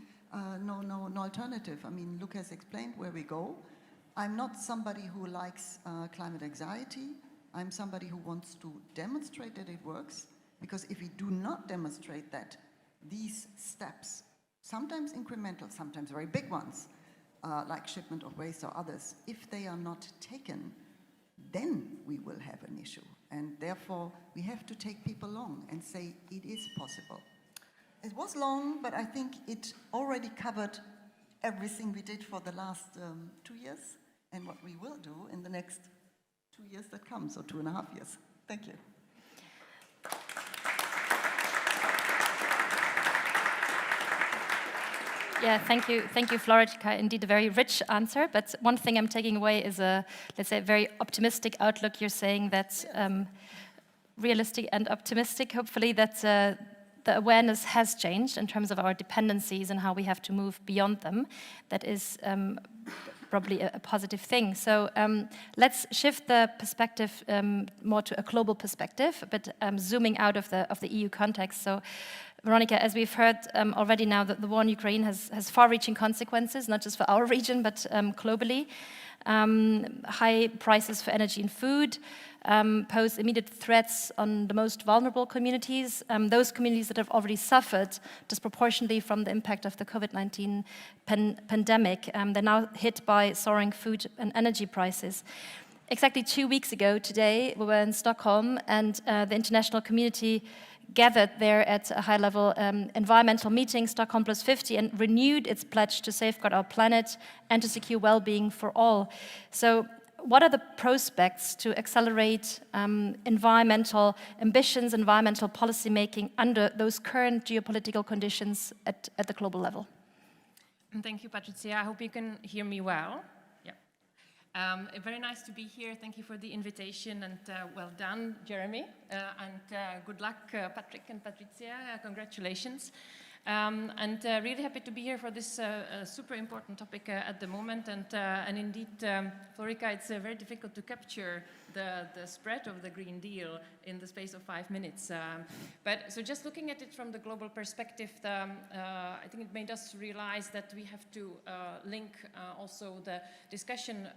G: no alternative. I mean, Luke has explained where we go. I'm not somebody who likes climate anxiety. I'm somebody who wants to demonstrate that it works. Because if we do not demonstrate that, these steps, sometimes incremental, sometimes very big ones, like shipment of waste or others, if they are not taken, then we will have an issue. And therefore, we have to take people along and say it is possible. It was long, but I think it already covered everything we did for the last 2 years and what we will do in the next 2 years that come, so 2.5 years. Thank you.
E: Yeah, thank you, Florica. Indeed, a very rich answer. But one thing I'm taking away is a, let's say, very optimistic outlook. You're saying that realistic and optimistic. Hopefully, that the awareness has changed in terms of our dependencies and how we have to move beyond them. That is probably a positive thing. So let's shift the perspective more to a global perspective, but zooming out of the EU context. So, Veronica, as we've heard already now, that the war in Ukraine has far-reaching consequences, not just for our region, but globally. High prices for energy and food pose immediate threats on the most vulnerable communities, those communities that have already suffered disproportionately from the impact of the COVID-19 pandemic. They're now hit by soaring food and energy prices. Exactly 2 weeks ago today, we were in Stockholm, and the international community gathered there at a high-level environmental meeting, Stockholm Plus 50, and renewed its pledge to safeguard our planet and to secure well-being for all. So what are the prospects to accelerate environmental ambitions, environmental policy making under those current geopolitical conditions at the global level?
H: Thank you, Patricia. I hope you can hear me well. Very nice to be here. Thank you for the invitation, and well done, Jeremy. And good luck, Patrick and Patricia. Congratulations. And really happy to be here for this super important topic at the moment. And indeed, Florica, it's very difficult to capture the spread of the Green Deal in the space of 5 minutes. But so just looking at it from the global perspective, I think it made us realize that we have to link also the discussion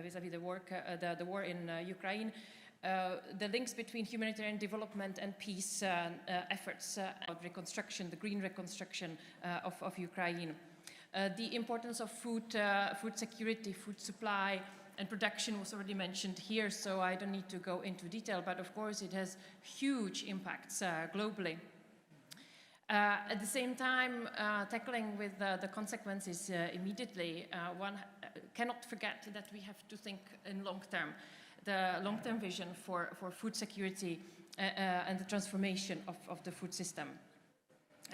H: vis-à-vis the war in Ukraine, the links between humanitarian development and peace efforts, reconstruction, the green reconstruction of Ukraine. The importance of food security, food supply, and production was already mentioned here, so I don't need to go into detail, but of course it has huge impacts globally. At the same time, tackling with the consequences immediately, one cannot forget that we have to think in long term, the long-term vision for food security and the transformation of the food system.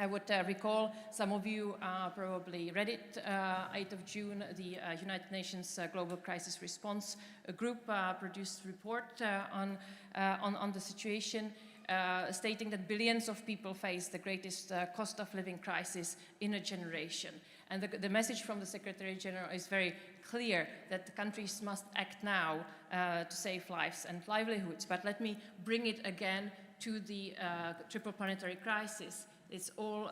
H: I would recall, some of you probably read it, 8th of June, the United Nations Global Crisis Response Group produced a report on the situation, stating that billions of people face the greatest cost of living crisis in a generation. And the message from the Secretary General is very clear, that the countries must act now to save lives and livelihoods. But let me bring it again to the triple planetary crisis. It's all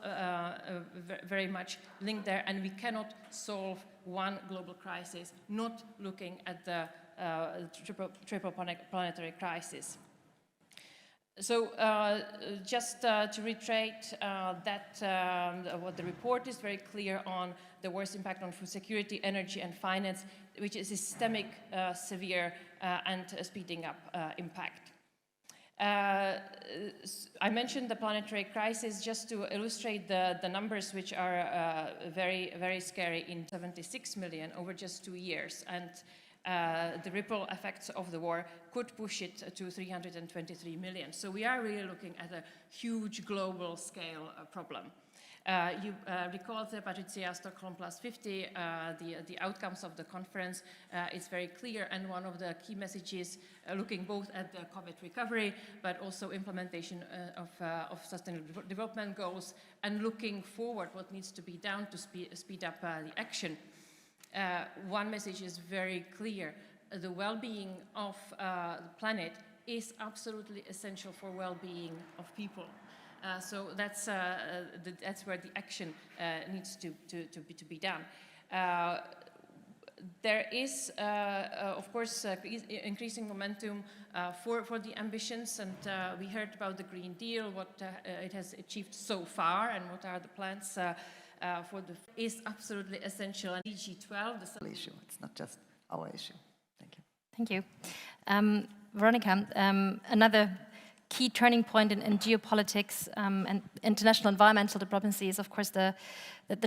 H: very much linked there, and we cannot solve one global crisis not looking at the triple planetary crisis. So just to reiterate what the report is very clear on the worst impact on food security, energy and finance, which is systemic, severe and speeding up impact. I mentioned the planetary crisis just to illustrate the numbers, which are very, very scary, in 76 million over just 2 years. And the ripple effects of the war could push it to 323 million. So we are really looking at a huge global scale problem. You recall, Patricia, Stockholm Plus 50, the outcomes of the conference is very clear, and one of the key messages looking both at the COVID recovery, but also implementation of sustainable development goals, and looking forward what needs to be done to speed up the action. One message is very clear. The well-being of the planet is absolutely essential for well-being of people. So that's where the action needs to be done. There is, of course, increasing momentum for the ambitions, and we heard about the Green Deal, what it has achieved so far, and what are the plans for the is absolutely essential. And DG12, the
G: issue. It's not just our issue. Thank you.
E: Thank you. Veronica, another key turning point in geopolitics and international environmental diplomacy is, of course, the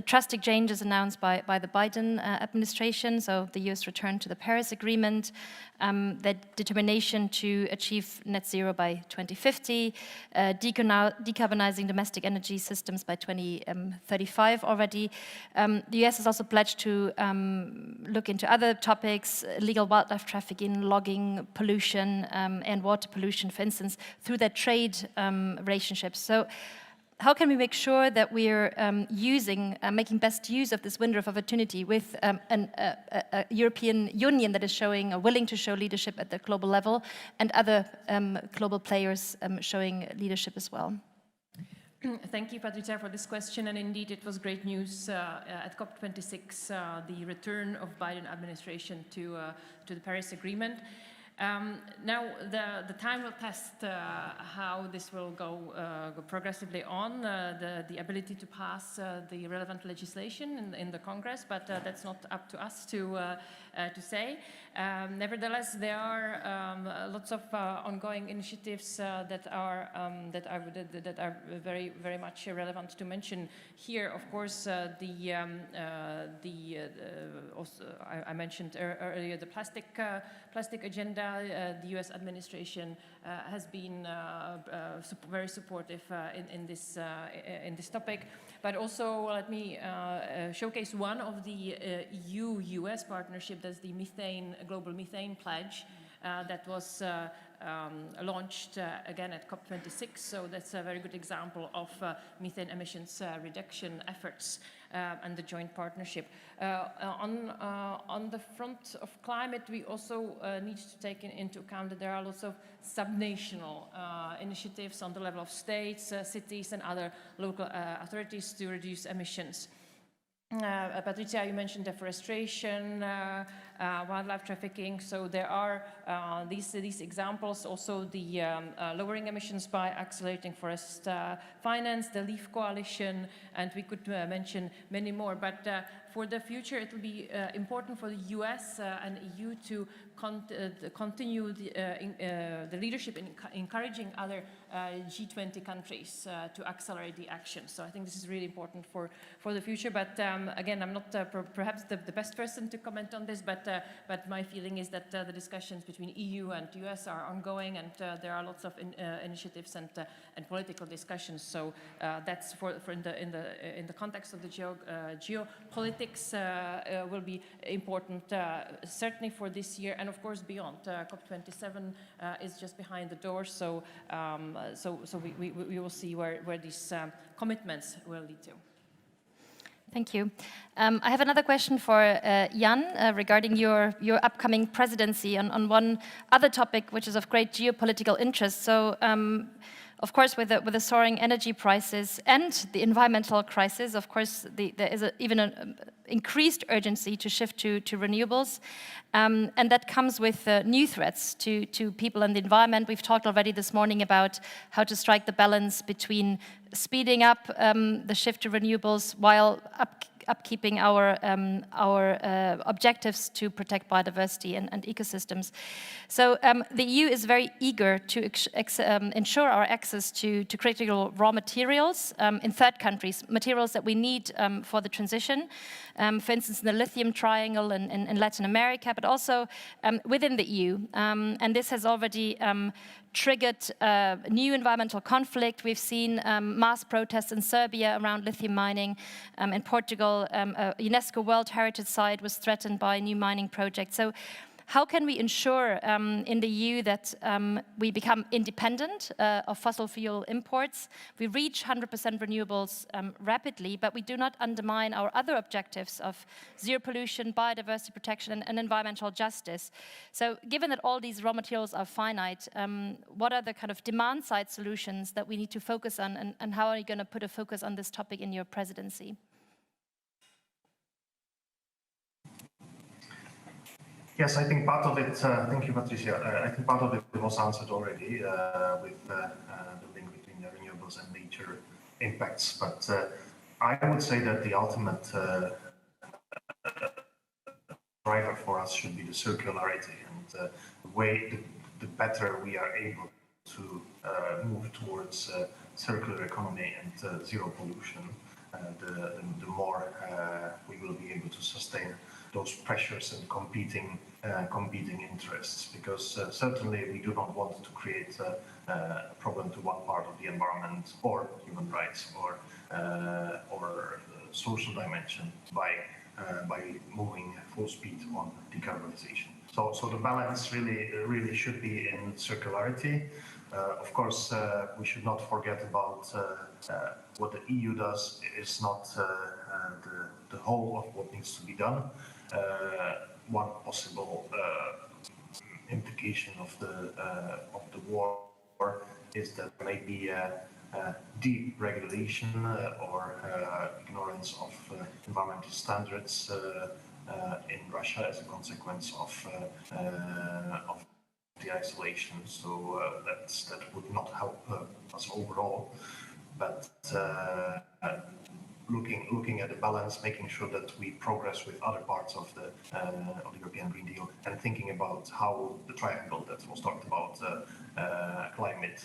E: drastic changes announced by the Biden administration. So the US return to the Paris Agreement, their determination to achieve net zero by 2050, decarbonizing domestic energy systems by 2035 already. The US has also pledged to look into other topics, illegal wildlife trafficking, logging, pollution, and water pollution, for instance, through their trade relationships. So how can we make sure that we're making best use of this window of opportunity with a European Union that is showing or willing to show leadership at the global level, and other global players showing leadership as well?
H: Thank you, Patricia, for this question. And indeed, it was great news at COP26, the return of Biden administration to the Paris Agreement. Now, the time will test how this will go progressively on, the ability to pass the relevant legislation in the Congress, but that's not up to us to say. Nevertheless, there are lots of ongoing initiatives that are very, very much relevant to mention here. Of course, I mentioned earlier the plastic agenda. The US administration has been very supportive in this topic. But also, let me showcase one of the EU-US partnership. That's the Global Methane Pledge that was launched again at COP26. So that's a very good example of methane emissions reduction efforts and the joint partnership. On the front of climate, we also need to take into account that there are lots of subnational initiatives on the level of states, cities, and other local authorities to reduce emissions. Patricia, you mentioned deforestation, wildlife trafficking. So there are these examples. Also, the lowering emissions by accelerating forest finance, the LEAF Coalition, and we could mention many more. But for the future, it will be important for the US and EU to continue the leadership in encouraging other G20 countries to accelerate the action. So I think this is really important for the future. But again, I'm not perhaps the best person to comment on this, but my feeling is that the discussions between EU and US are ongoing, and there are lots of initiatives and political discussions. So that's for in the context of the geopolitics will be important certainly for this year, and of course beyond. COP27 is just behind the door, so we will see where these commitments will lead to.
E: Thank you. I have another question for Jan regarding your upcoming presidency on one other topic, which is of great geopolitical interest. So, of course, with the soaring energy prices and the environmental crisis, of course, there is even an increased urgency to shift to renewables, and that comes with new threats to people and the environment. We've talked already this morning about how to strike the balance between speeding up the shift to renewables while upkeeping our objectives to protect biodiversity and ecosystems. So the EU is very eager to ensure our access to critical raw materials in third countries, materials that we need for the transition, for instance, in the lithium triangle in Latin America, but also within the EU. And this has already triggered new environmental conflict. We've seen mass protests in Serbia around lithium mining. In Portugal, a UNESCO World Heritage Site was threatened by a new mining project. So how can we ensure in the EU that we become independent of fossil fuel imports? We reach 100% renewables rapidly, but we do not undermine our other objectives of zero pollution, biodiversity protection, and environmental justice. So given that all these raw materials are finite, what are the kind of demand-side solutions that we need to focus on, and how are you going to put a focus on this topic in your presidency?
I: Yes, I think part of it, thank you, Patricia. I think part of it was answered already with the link between the renewables and nature impacts. But I would say that the ultimate driver for us should be the circularity, and the better we are able to move towards circular economy and zero pollution, the more we will be able to sustain those pressures and competing interests, because certainly we do not want to create a problem to one part of the environment or human rights or social dimension by moving full speed on decarbonization. So the balance really should be in circularity. Of course, we should not forget about what the EU does is not the whole of what needs to be done. One possible implication of the war is that there may be deregulation or ignorance of environmental standards in Russia as a consequence of the isolation. So that would not help us overall. But looking at the balance, making sure that we progress with other parts of the European Green Deal, and thinking about how the triangle that was talked about, climate,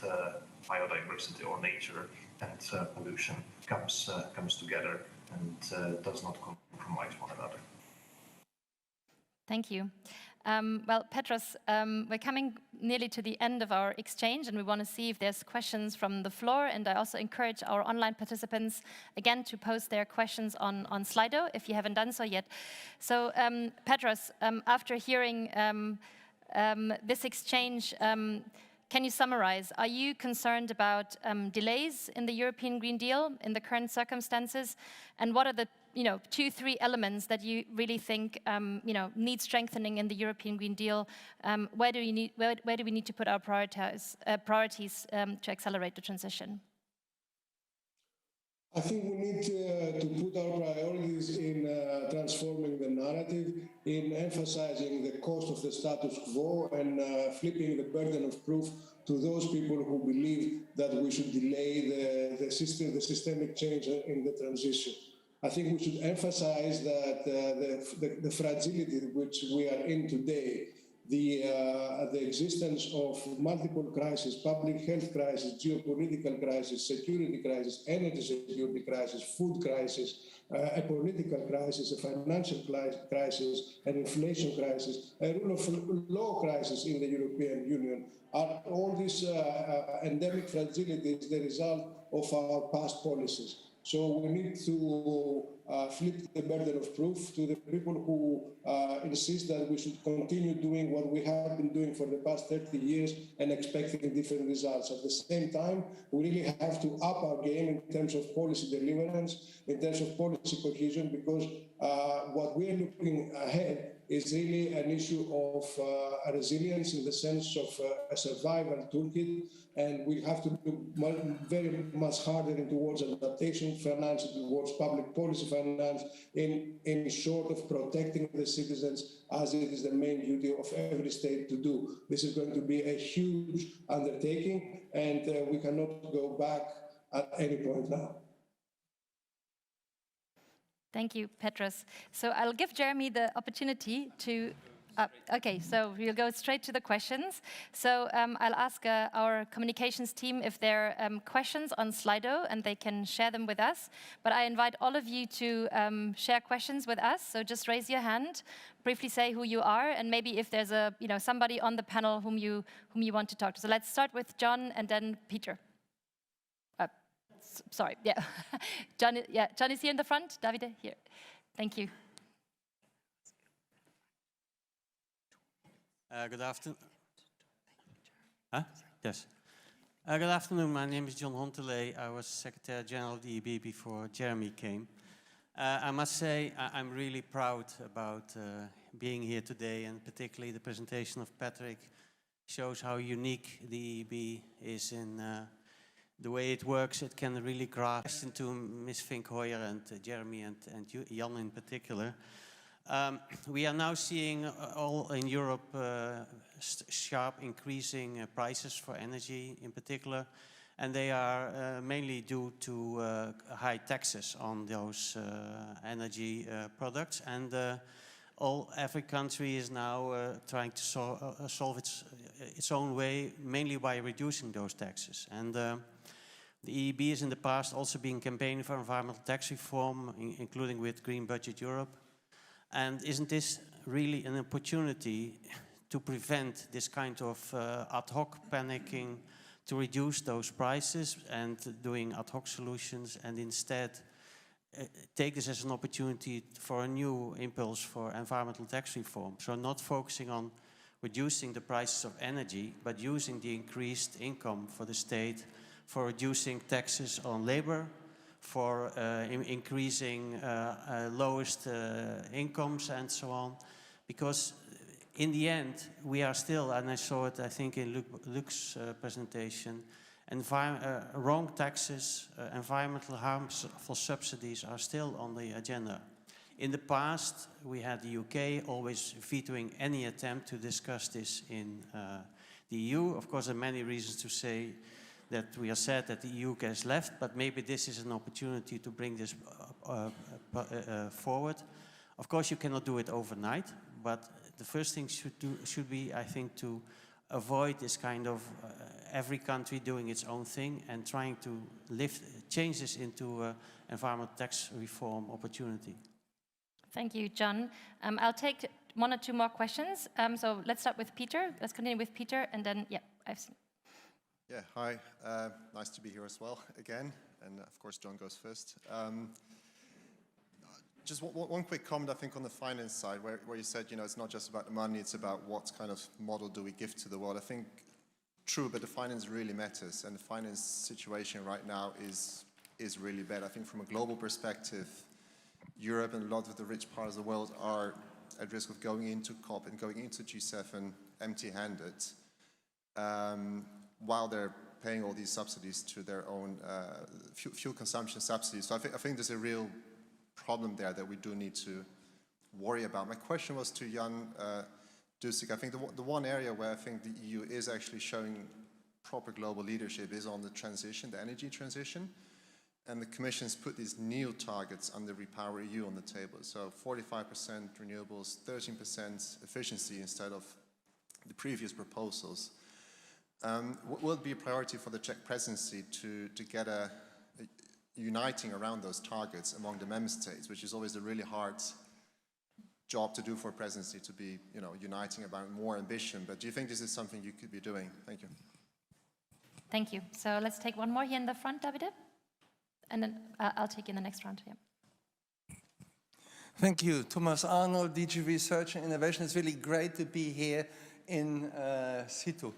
I: biodiversity or nature, and pollution comes together and does not compromise one another.
E: Thank you. Well, Petros, we're coming nearly to the end of our exchange, and we want to see if there's questions from the floor. And I also encourage our online participants, again, to post their questions on Slido, if you haven't done so yet. So, Petros, after hearing this exchange, can you summarize? Are you concerned about delays in the European Green Deal in the current circumstances? And what are the 2-3 elements that you really think need strengthening in the European Green Deal? Where do we need to put our priorities to accelerate the transition?
J: I think we need to put our priorities in transforming the narrative, in emphasizing the cost of the status quo, and flipping the burden of proof to those people who believe that we should delay the systemic change in the transition. I think we should emphasize that the fragility which we are in today, the existence of multiple crises, public health crisis, geopolitical crisis, security crisis, energy security crisis, food crisis, a political crisis, a financial crisis, an inflation crisis, a rule of law crisis in the European Union, are all these endemic fragilities the result of our past policies. So we need to flip the burden of proof to the people who insist that we should continue doing what we have been doing for the past 30 years and expecting different results. At the same time, we really have to up our game in terms of policy deliverance, in terms of policy cohesion, because what we're looking ahead is really an issue of resilience in the sense of a survival toolkit, and we have to look very much harder towards adaptation finance, towards public policy finance, in short of protecting the citizens, as it is the main duty of every state to do. This is going to be a huge undertaking, and we cannot go back at any point now.
E: Thank you, Petros. So I'll give Jeremy the opportunity to... okay, so we'll go straight to the questions. So I'll ask our communications team if there are questions on Slido, and they can share them with us. But I invite all of you to share questions with us. So just raise your hand, briefly say who you are, and maybe if there's somebody on the panel whom you want to talk to. So let's start with John and then Peter. Sorry, yeah. John is here in the front. Davide, here. Thank you.
K: Good afternoon. Yes. Good afternoon. My name is John Honteley. I was Secretary General of the EEB before Jeremy came. I must say I'm really proud about being here today, and particularly the presentation of Patrick shows how unique the EEB is in the way it works. It can really grasp into Ms. Finkhoyer and Jeremy and Jan in particular. We are now seeing all in Europe sharp increasing prices for energy in particular, and they are mainly due to high taxes on those energy products. And every country is now trying to solve its own way, mainly by reducing those taxes. And the EEB has in the past also been campaigning for environmental tax reform, including with Green Budget Europe. And isn't this really an opportunity to prevent this kind of ad hoc panicking, to reduce those prices and doing ad hoc solutions, and instead take this as an opportunity for a new impulse for environmental tax reform? So not focusing on reducing the prices of energy, but using the increased income for the state for reducing taxes on labor, for increasing lowest incomes and so on. Because in the end, we are still, and I saw it, I think, in Luc's presentation, wrong taxes, environmental harmful subsidies are still on the agenda. In the past, we had the UK always vetoing any attempt to discuss this in the EU. Of course, there are many reasons to say that we are sad that the EU has left, but maybe this is an opportunity to bring this forward. Of course, you cannot do it overnight, but the first thing should be, I think, to avoid this kind of every country doing its own thing and trying to change this into an environmental tax reform opportunity.
E: Thank you, John. I'll take 1 or 2 more questions. So let's start with Peter. Let's continue with Peter, and then, yeah, I've seen.
L: Yeah, hi. Nice to be here as well again. And of course, John goes first. Just one quick comment, I think, on the finance side, where you said, it's not just about the money, it's about what kind of model do we give to the world. I think, true, but the finance really matters. And the finance situation right now is really bad. I think from a global perspective, Europe and a lot of the rich parts of the world are at risk of going into COP and going into G7 empty-handed, while they're paying all these subsidies to their own fuel consumption subsidies. So I think there's a real problem there that we do need to worry about. My question was to Jan Dusik. I think the one area where I think the EU is actually showing proper global leadership is on the transition, the energy transition. And the Commission's put these new targets under Repower EU on the table. So 45% renewables, 13% efficiency instead of the previous proposals. Will it be a priority for the Czech presidency to get a uniting around those targets among the member states, which is always a really hard job to do for a presidency, to be uniting about more ambition. But do you think this is something you could be doing? Thank you.
E: Thank you. So let's take one more here in the front, Davide. And then I'll take you in the next round. Yeah.
M: Thank you. Thomas Arnold, DG Research and Innovation. It's really great to be here in situ.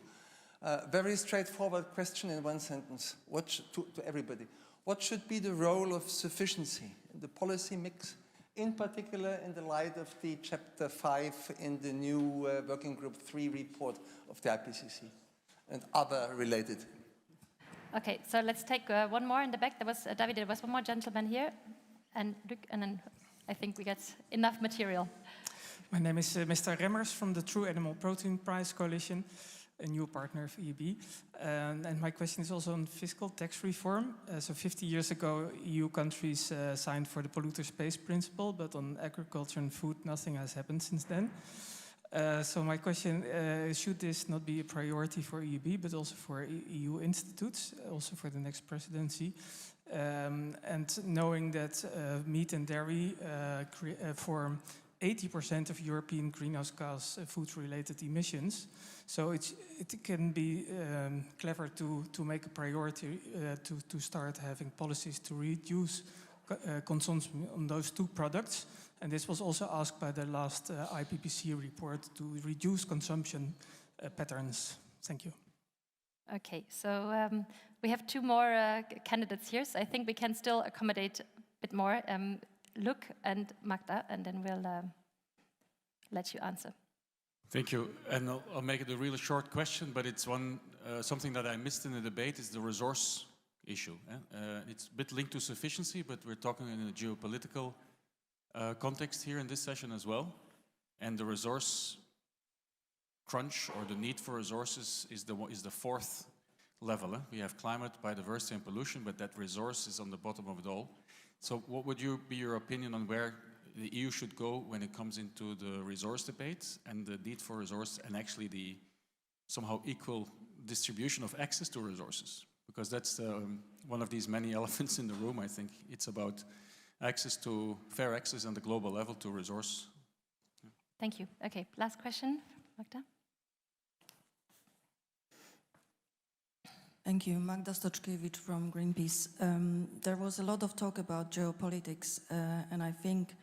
M: Very straightforward question in one sentence. To everybody. What should be the role of sufficiency in the policy mix, in particular in the light of the Chapter 5 in the new Working Group 3 report of the IPCC and other related?
E: Okay, so let's take one more in the back. There was, David, there was one more gentleman here, and Luc, and then I think we got enough material.
N: My name is Mr. Remmers from the True Animal Protein Price Coalition, a new partner of EEB. And my question is also on fiscal tax reform. So 50 years ago, EU countries signed for the polluter pays principle, but on agriculture and food, nothing has happened since then. So my question, should this not be a priority for EEB, but also for EU institutes, also for the next presidency? And knowing that meat and dairy form 80% of European greenhouse gas food-related emissions, so it can be clever to make a priority to start having policies to reduce consumption on those 2 products. And this was also asked by the last IPCC report to reduce consumption patterns. Thank you.
E: Okay, so we have 2 more candidates here, so I think we can still accommodate a bit more. Luc and Magda, and then we'll let you answer.
C: Thank you, and I'll make it a really short question, but it's something that I missed in the debate is the resource issue. It's a bit linked to sufficiency, but we're talking in a geopolitical context here in this session as well. And the resource crunch, or the need for resources, is the 4th level. We have climate, biodiversity and pollution, but that resource is on the bottom of it all. So what would be your opinion on where the EU should go when it comes into the resource debate and the need for resource, and actually the somehow equal distribution of access to resources? Because that's one of these many elephants in the room. I think it's about fair access on the global level to resource.
E: Thank you. Okay, last question, Magda.
O: Thank you. Magda Stoczkiewicz from Greenpeace. There was a lot of talk about geopolitics, and I think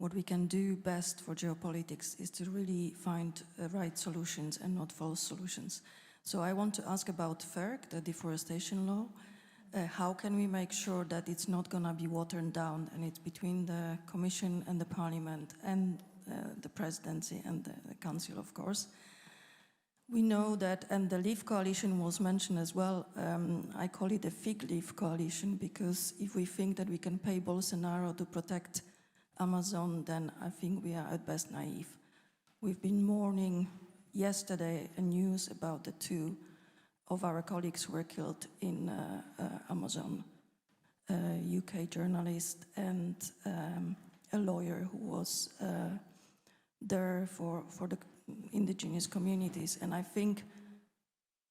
O: what we can do best for geopolitics is to really find right solutions and not false solutions. So I want to ask about FERC, the deforestation law. How can we make sure that it's not going to be watered down, and it's between the Commission and the Parliament and the Presidency and the Council, of course. We know that, and the Leaf Coalition was mentioned as well, I call it a fig leaf coalition, because if we think that we can pay Bolsonaro to protect Amazon, then I think we are at best naive. We've been mourning yesterday a news about the two of our colleagues who were killed in Amazon, a UK journalist and a lawyer who was there for the indigenous communities. And I think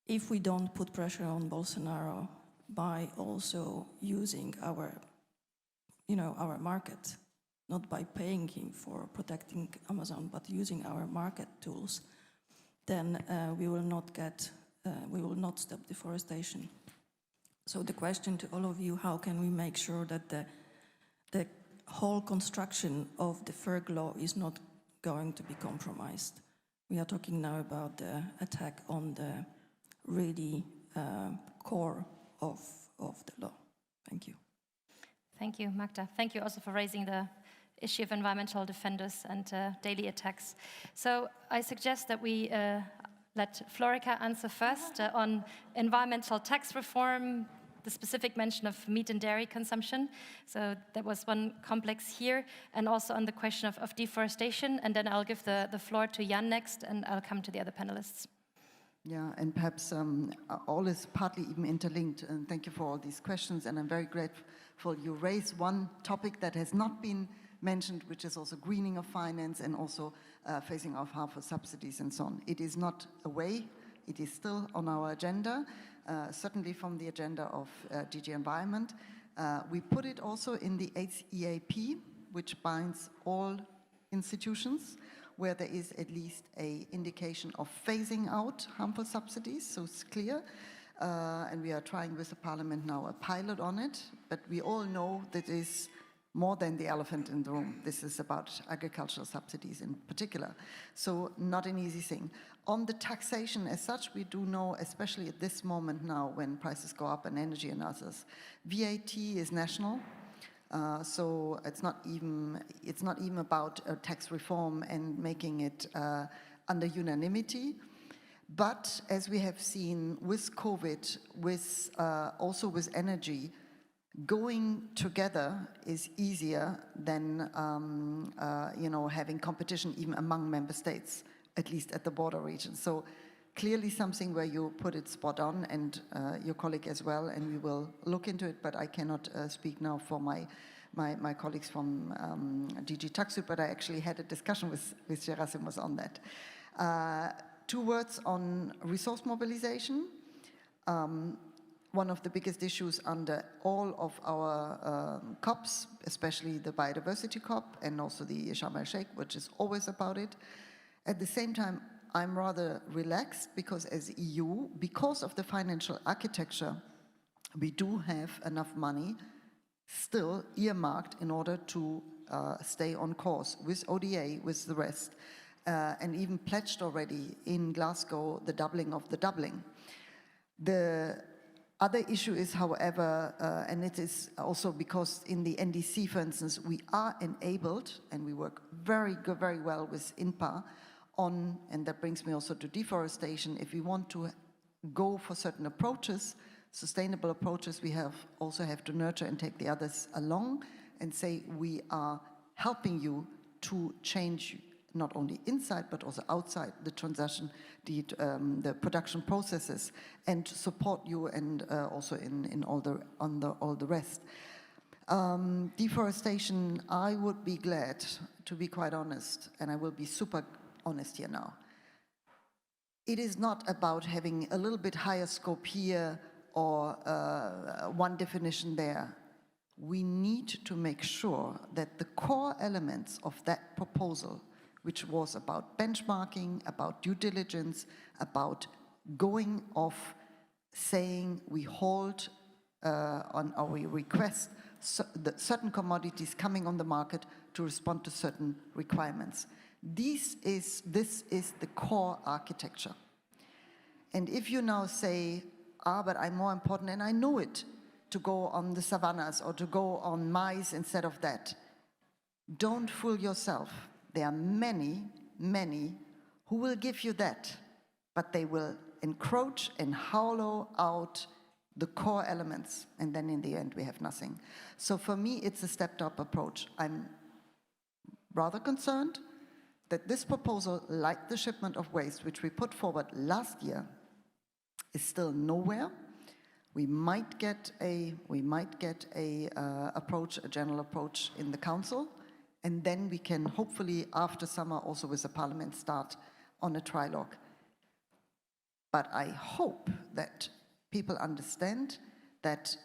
O: if we don't put pressure on Bolsonaro by also using our, our market, not by paying him for protecting Amazon, but using our market tools, then we will not stop deforestation. So the question to all of you, how can we make sure that the whole construction of the FERC law is not going to be compromised? We are talking now about the attack on the really core of the law. Thank you.
E: Thank you, Magda. Thank you also for raising the issue of environmental defenders and daily attacks. So I suggest that we let Florica answer first on environmental tax reform, the specific mention of meat and dairy consumption. So that was one complex here, and also on the question of deforestation. And then I'll give the floor to Jan next, and I'll come to the other panelists.
G: Yeah, and perhaps all is partly even interlinked, and thank you for all these questions, and I'm very grateful you raised one topic that has not been mentioned, which is also greening of finance and also phasing off harmful subsidies and so on. It is not away, it is still on our agenda, certainly from the agenda of DG Environment. We put it also in the 8th EAP, which binds all institutions, where there is at least an indication of phasing out harmful subsidies, so it's clear. And we are trying with the Parliament now a pilot on it, but we all know that is more than the elephant in the room. This is about agricultural subsidies in particular. So not an easy thing. On the taxation as such, we do know, especially at this moment now when prices go up in energy and others, VAT is national. So it's not even about tax reform and making it under unanimity. But as we have seen with COVID, with also with energy, going together is easier than having competition even among member states, at least at the border region. So clearly something where you put it spot on, and your colleague as well, and we will look into it, but I cannot speak now for my colleagues from DG Taxud, but I actually had a discussion with Gerasimus on that. 2 words on resource mobilization. One of the biggest issues under all of our COPs, especially the biodiversity COP and also the Sharm el-Sheikh, which is always about it. At the same time, I'm rather relaxed because as EU, because of the financial architecture, we do have enough money still earmarked in order to stay on course with ODA, with the rest, and even pledged already in Glasgow the doubling of the doubling. The other issue is, however, and it is also because in the NDC, for instance, we are enabled, and we work very well with INPA on, and that brings me also to deforestation. If we want to go for certain approaches, sustainable approaches, we also have to nurture and take the others along and say we are helping you to change not only inside but also outside the transition, the production processes, and to support you, and also in all the rest. Deforestation, I would be glad, to be quite honest, and I will be super honest here now. It is not about having a little bit higher scope here or one definition there. We need to make sure that the core elements of that proposal, which was about benchmarking, about due diligence, about going off, saying we hold on our request certain commodities coming on the market to respond to certain requirements. This is the core architecture. And if you now say, but I'm more important, and I know it, to go on the savannas or to go on maize instead of that, don't fool yourself. There are many, many who will give you that, but they will encroach and hollow out the core elements, and then in the end we have nothing. So for me, it's a stepped-up approach. I'm rather concerned that this proposal, like the shipment of waste, which we put forward last year, is still nowhere. We might get a general approach in the Council, and then we can hopefully, after summer, also with the Parliament, start on a trilogue. But I hope that people understand that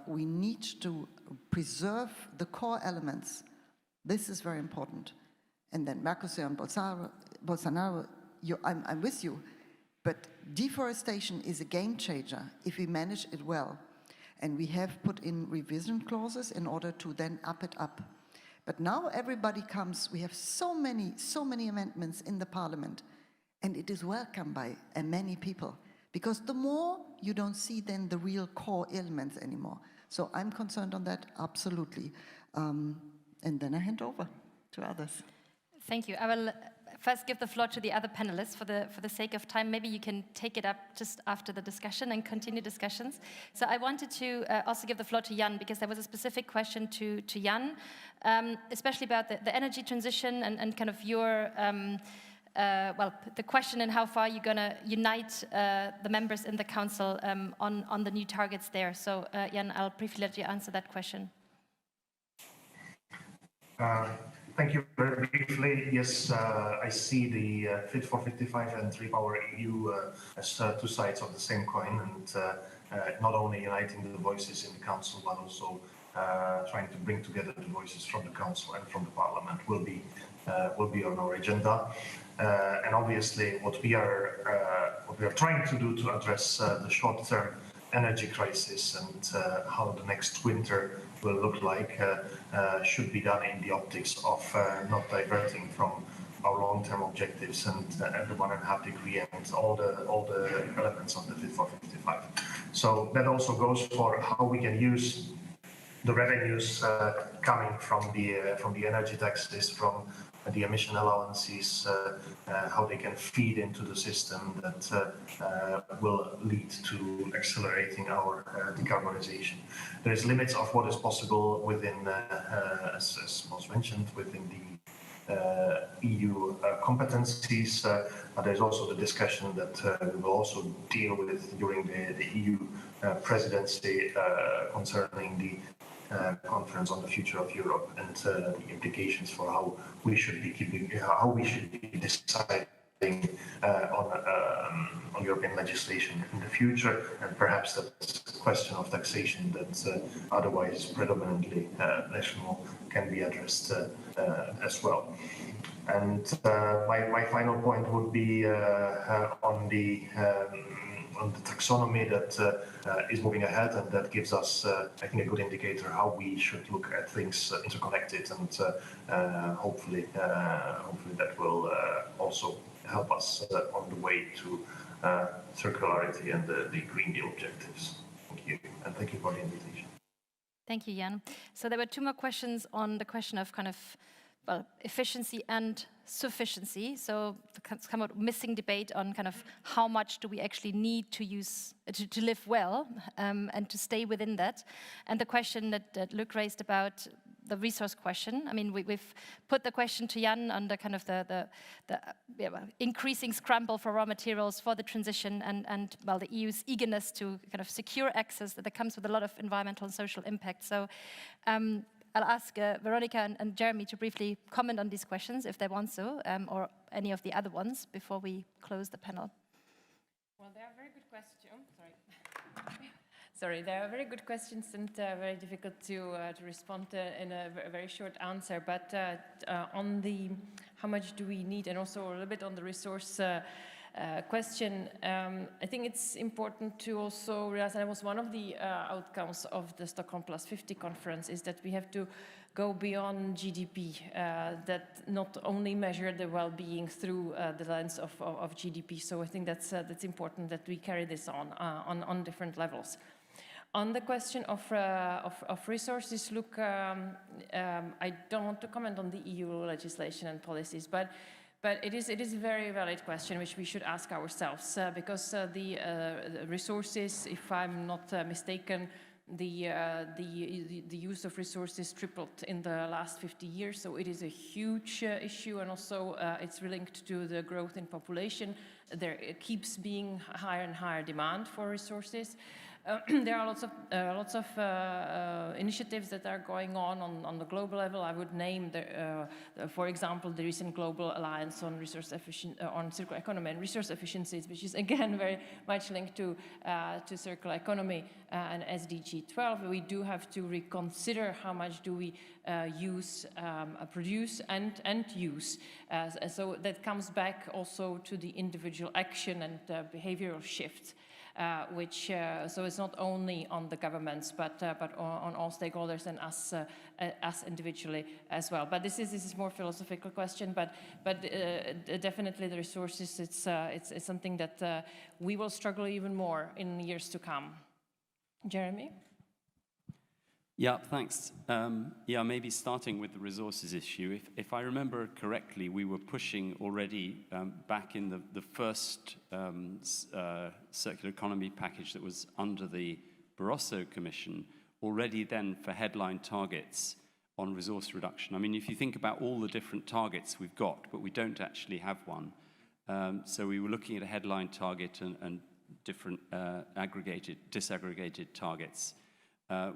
G: we need to preserve the core elements. This is very important. And then Mercosur and Bolsonaro, I'm with you, but deforestation is a game changer if we manage it well. And we have put in revision clauses in order to then up it up. But now everybody comes, we have so many amendments in the Parliament, and it is welcomed by many people, because the more you don't see then the real core elements anymore. So I'm concerned on that, absolutely. And then I hand over to others.
E: Thank you. I will first give the floor to the other panelists for the sake of time. Maybe you can take it up just after the discussion and continue discussions. So I wanted to also give the floor to Jan, because there was a specific question to Jan, especially about the energy transition and kind of your, the question and how far you're going to unite the members in the Council on the new targets there. So Jan, I'll briefly let you answer that question.
I: Thank you. Very briefly, yes, I see the Fit for 55 and REPowerEU as two sides of the same coin, and not only uniting the voices in the Council, but also trying to bring together the voices from the Council and from the Parliament will be on our agenda. And obviously, what we are trying to do to address the short-term energy crisis and how the next winter will look like should be done in the optics of not diverting from our long-term objectives and the 1.5 degree and all the elements of the Fit for 55. So that also goes for how we can use the revenues coming from the energy taxes, from the emission allowances, how they can feed into the system that will lead to accelerating our decarbonization. There's limits of what is possible within, as was mentioned, within the EU competencies, but there's also the discussion that we will also deal with during the EU presidency concerning the conference on the future of Europe and the implications for how we should be deciding on European legislation in the future, and perhaps the question of taxation that otherwise predominantly national can be addressed as well. And my final point would be on the taxonomy that is moving ahead, and that gives us, I think, a good indicator how we should look at things interconnected, and hopefully that will also help us on the way to circularity and the Green Deal objectives. Thank you, and thank you for the invitation.
E: Thank you, Jan. So there were two more questions on the question of kind of, well, efficiency and sufficiency. So it's kind of missing debate on kind of how much do we actually need to use to live well and to stay within that. And the question that Luc raised about the resource question. I mean, we've put the question to Jan on the kind of the increasing scramble for raw materials for the transition and well, the EU's eagerness to kind of secure access that comes with a lot of environmental and social impact. So I'll ask Veronica and Jeremy to briefly comment on these questions if they want so, or any of the other ones before we close the panel.
H: Well, they are very good questions. Sorry, they are very good questions and very difficult to respond in a very short answer. But on the how much do we need, and also a little bit on the resource question. I think it's important to also realize, and it was one of the outcomes of the Stockholm Plus 50 conference, is that we have to go beyond GDP, that not only measure the well-being through the lens of GDP. So I think that's important that we carry this on different levels. On the question of resources, look, I don't want to comment on the EU legislation and policies, but it is a very valid question which we should ask ourselves, because the resources, if I'm not mistaken, the use of resources tripled in the last 50 years, so it is a huge issue, and also it's linked to the growth in population. There keeps being higher and higher demand for resources. There are lots of initiatives that are going on the global level. I would name, for example, the recent Global Alliance on on Circular Economy and Resource Efficiencies, which is again very much linked to circular economy and SDG 12. We do have to reconsider how much do we produce and use. So that comes back also to the individual action and behavioral shift. So it's not only on the governments, but on all stakeholders and us individually as well. But this is more philosophical question. But definitely the resources. It's something that we will struggle even more in years to come. Jeremy.
P: Yeah, thanks. Maybe starting with the resources issue. If I remember correctly, we were pushing already back in the first circular economy package that was under the Barroso Commission, already then for headline targets on resource reduction. I mean, if you think about all the different targets we've got, but we don't actually have one. So we were looking at a headline target and different disaggregated targets.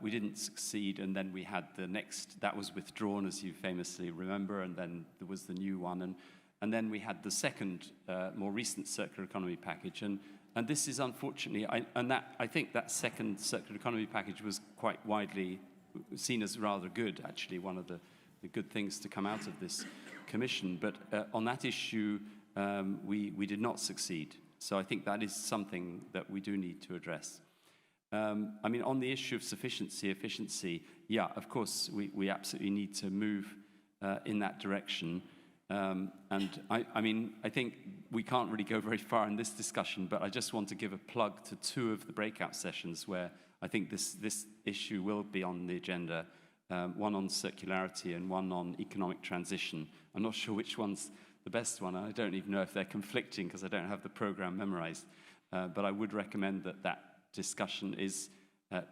P: We didn't succeed, and then we had the next, that was withdrawn, as you famously remember, and then there was the new one, and then we had the second, more recent circular economy package, and this is unfortunately, I think that second circular economy package was quite widely seen as rather good, actually, one of the good things to come out of this commission, but on that issue, we did not succeed, so I think that is something that we do need to address. I mean, on the issue of efficiency, yeah, of course, we absolutely need to move in that direction. And I mean, I think we can't really go very far in this discussion, but I just want to give a plug to two of the breakout sessions where I think this issue will be on the agenda, one on circularity and one on economic transition. I'm not sure which one's the best one. I don't even know if they're conflicting because I don't have the program memorized. But I would recommend that discussion is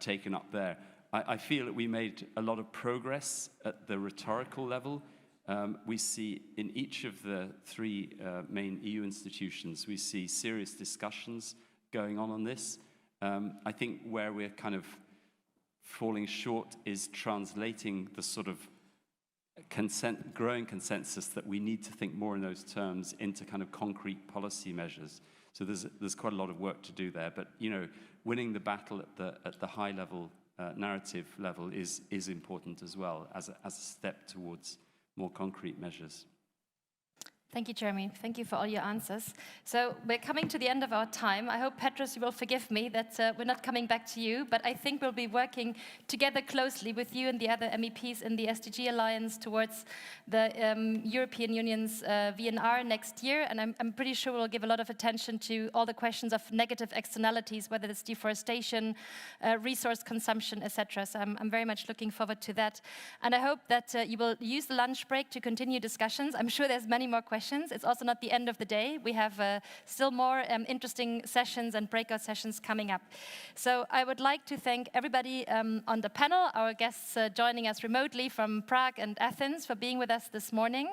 P: taken up there. I feel that we made a lot of progress at the rhetorical level. We see in each of the three main EU institutions, we see serious discussions going on this. I think where we're kind of falling short is translating the sort of growing consensus that we need to think more in those terms into kind of concrete policy measures. So there's quite a lot of work to do there, but you know, winning the battle at the high level narrative level is important as well as a step towards more concrete measures.
E: Thank you, Jeremy. Thank you for all your answers. So we're coming to the end of our time. I hope, Petros, you will forgive me that we're not coming back to you, but I think we'll be working together closely with you and the other MEPs in the SDG Alliance towards the European Union's VNR next year. And I'm pretty sure we'll give a lot of attention to all the questions of negative externalities, whether it's deforestation, resource consumption, etc. So I'm very much looking forward to that. And I hope that you will use the lunch break to continue discussions. I'm sure there's many more questions. It's also not the end of the day. We have still more interesting sessions and breakout sessions coming up. So I would like to thank everybody on the panel, our guests joining us remotely from Prague and Athens for being with us this morning.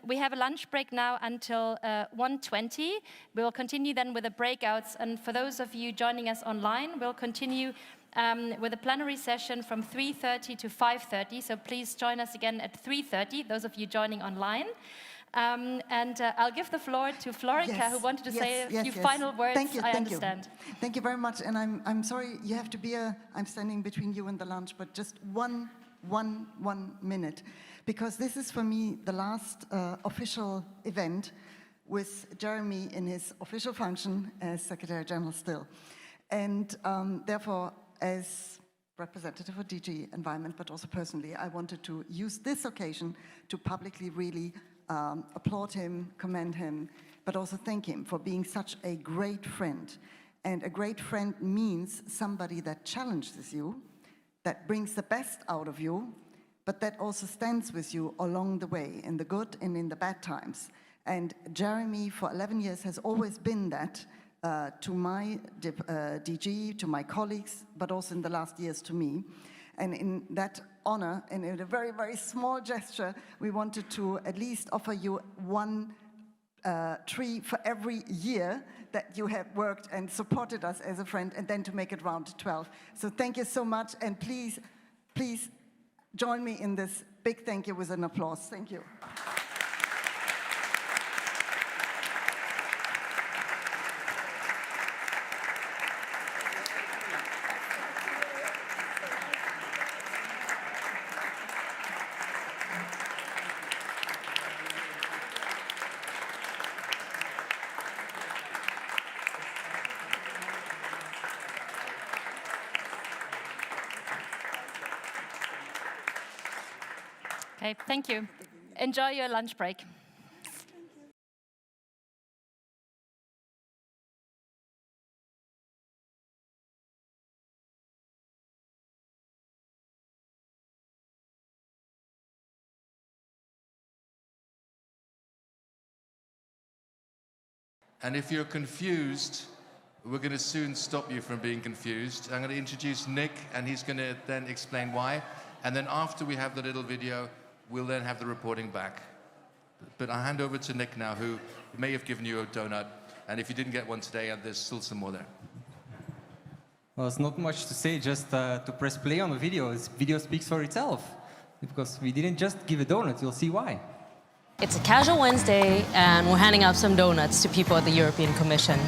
E: We have a lunch break now until 1:20. We'll continue then with the breakouts. And for those of you joining us online, we'll continue with a plenary session from 3:30 to 5:30. So please join us again at 3:30, those of you joining online. I'll give the floor to Florica, who wanted to say a few final words.
G: Thank you. Thank you very much. And I'm sorry you have to be I'm standing between you and the lunch, but just one minute, because this is for me the last official event with Jeremy in his official function as Secretary General still. And therefore, as representative of DG Environment, but also personally, I wanted to use this occasion to publicly really applaud him, commend him, but also thank him for being such a great friend. And a great friend means somebody that challenges you, that brings the best out of you, but that also stands with you along the way, in the good and in the bad times. And Jeremy, for 11 years, has always been that to my DG, to my colleagues, but also in the last years to me. And in that honor, and in a very, very small gesture, we wanted to at least offer you one tree for every year that you have worked and supported us as a friend, and then to make it round to 12. So thank you so much, and please, please join me in this big thank you with an applause. Thank you.
E: Okay, thank you. Enjoy your lunch break.
D: And if you're confused, we're going to soon stop you from being confused. I'm going to introduce Nick, and he's going to then explain why. And then after we have the little video, we'll then have the reporting back. But I'll hand over to Nick now, who may have given you a donut. And if you didn't get one today, there's still some more there.
Q: Well, it's not much to say, just to press play on the video. This video speaks for itself. Because we didn't just give a donut, you'll see why.
R: It's a casual Wednesday, and we're handing out some donuts to people at the European Commission.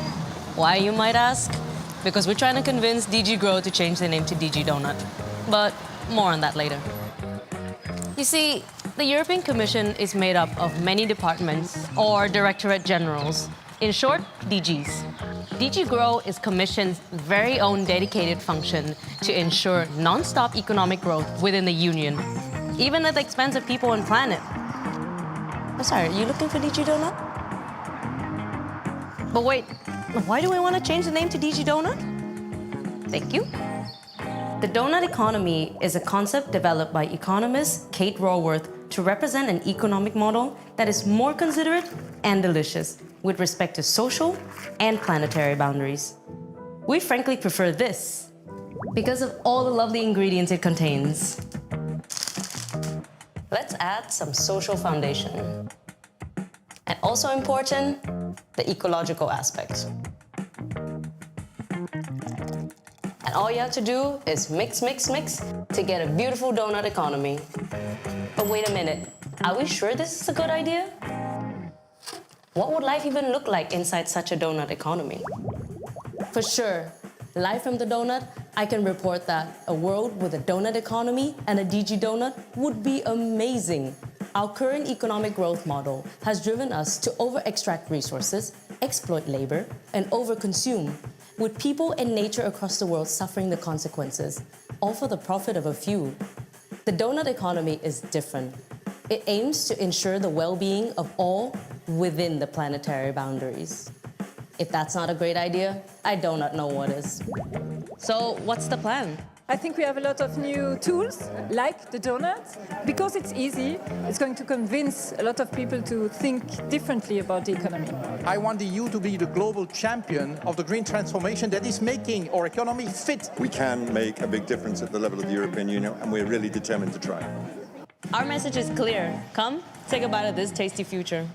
R: Why, you might ask? Because we're trying to convince DG Grow to change the name to DG Donut. But more on that later. You see, the European Commission is made up of many departments or directorate generals. In short, DGs. DG Grow is Commission's very own dedicated function to ensure non-stop economic growth within the Union, even at the expense of people and planet. Oh, sorry, are you looking for DG Donut? But wait, why do we want to change the name to DG Donut? Thank you. The donut economy is a concept developed by economist Kate Raworth to represent an economic model that is more considerate and delicious with respect to social and planetary boundaries. We frankly prefer this because of all the lovely ingredients it contains. Let's add some social foundation. And also important, the ecological aspect. And all you have to do is mix, mix, mix to get a beautiful donut economy. But wait a minute, are we sure this is a good idea? What would life even look like inside such a donut economy? For sure, live from the donut, I can report that a world with a donut economy and a DG donut would be amazing. Our current economic growth model has driven us to over-extract resources, exploit labor, and over-consume, with people and nature across the world suffering the consequences, all for the profit of a few. The donut economy is different. It aims to ensure the well-being of all within the planetary boundaries. If that's not a great idea, I do not know what is. So what's the plan?
S: I think we have a lot of new tools, like the donuts. Because it's easy, it's going to convince a lot of people to think differently about the economy.
T: I want the EU to be the global champion of the green transformation that is making our economy fit.
U: We can make a big difference at the level of the European Union, and we're really determined to try.
R: Our message is clear. Come, take a bite of this tasty future.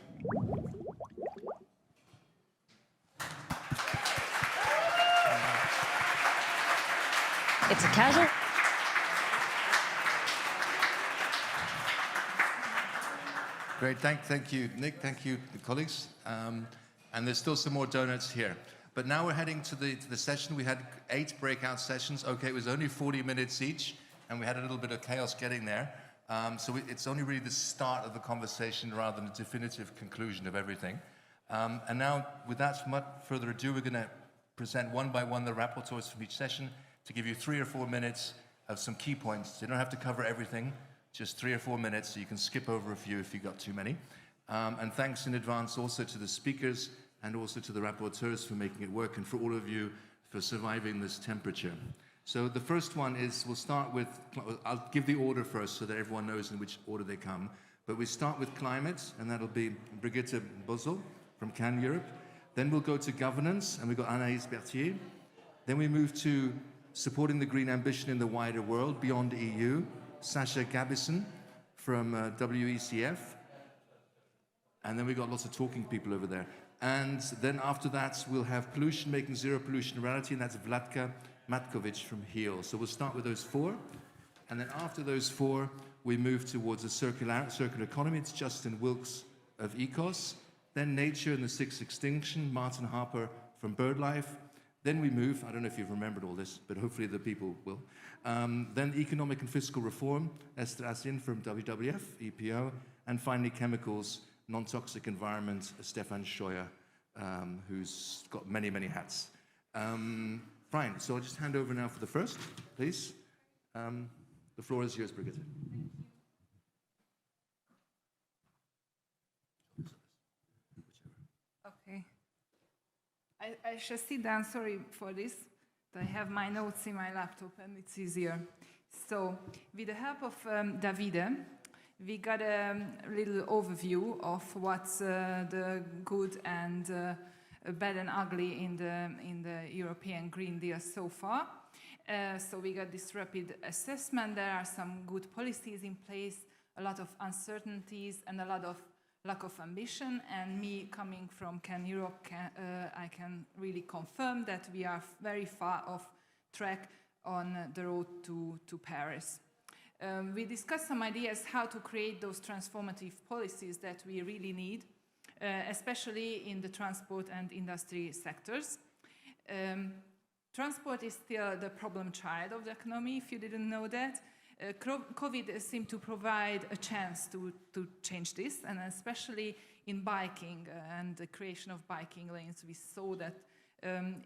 R: It's a casual...
D: Great, thank you, Nick. Thank you, colleagues. And there's still some more donuts here. But now we're heading to the session. We had 8 breakout sessions. Okay, it was only 40 minutes each, and we had a little bit of chaos getting there. So it's only really the start of the conversation rather than a definitive conclusion of everything. And now, without further ado, we're going to present one by one the rapporteurs from each session to give you 3 or 4 minutes of some key points. You don't have to cover everything, just 3 or 4 minutes, so you can skip over a few if you've got too many. And thanks in advance also to the speakers and also to the rapporteurs for making it work, and for all of you for surviving this temperature. So the first one is, we'll start with, I'll give the order first so that everyone knows in which order they come. But we start with climate, and that'll be Brigitte Bosel from Cannes Europe. Then we'll go to governance, and we've got Anaïs Berthier. Then we move to supporting the green ambition in the wider world, beyond EU, Sasha Gabison from WECF. And then we've got lots of talking people over there. And then after that, we'll have pollution, making zero pollution a reality, and that's Vlatka Matkovic from HEAL. So we'll start with those 4. And then after those 4, we move towards a circular economy. It's Justin Wilkes of ECOS. Then nature and the 6th extinction, Martin Harper from BirdLife. Then we move, I don't know if you've remembered all this, but hopefully the people will. Then economic and fiscal reform, Esther Asin from WWF, EPO. And finally chemicals, non-toxic environment, Stefan Scheuer, who's got many, many hats. Fine, so I'll just hand over now for the first, please. The floor is yours, Brigitte.
B: Okay. I shall sit down, sorry for this. I have my notes in my laptop and it's easier. So, with the help of Davide, we got a little overview of what's the good and bad and ugly in the European Green Deal so far. So we got this rapid assessment. There are some good policies in place, a lot of uncertainties and a lot of lack of ambition. And me coming from Cannes Europe, I can really confirm that we are very far off track on the road to Paris. We discussed some ideas how to create those transformative policies that we really need, especially in the transport and industry sectors. Transport is still the problem child of the economy, if you didn't know that. COVID seemed to provide a chance to change this, and especially in biking and the creation of biking lanes, we saw that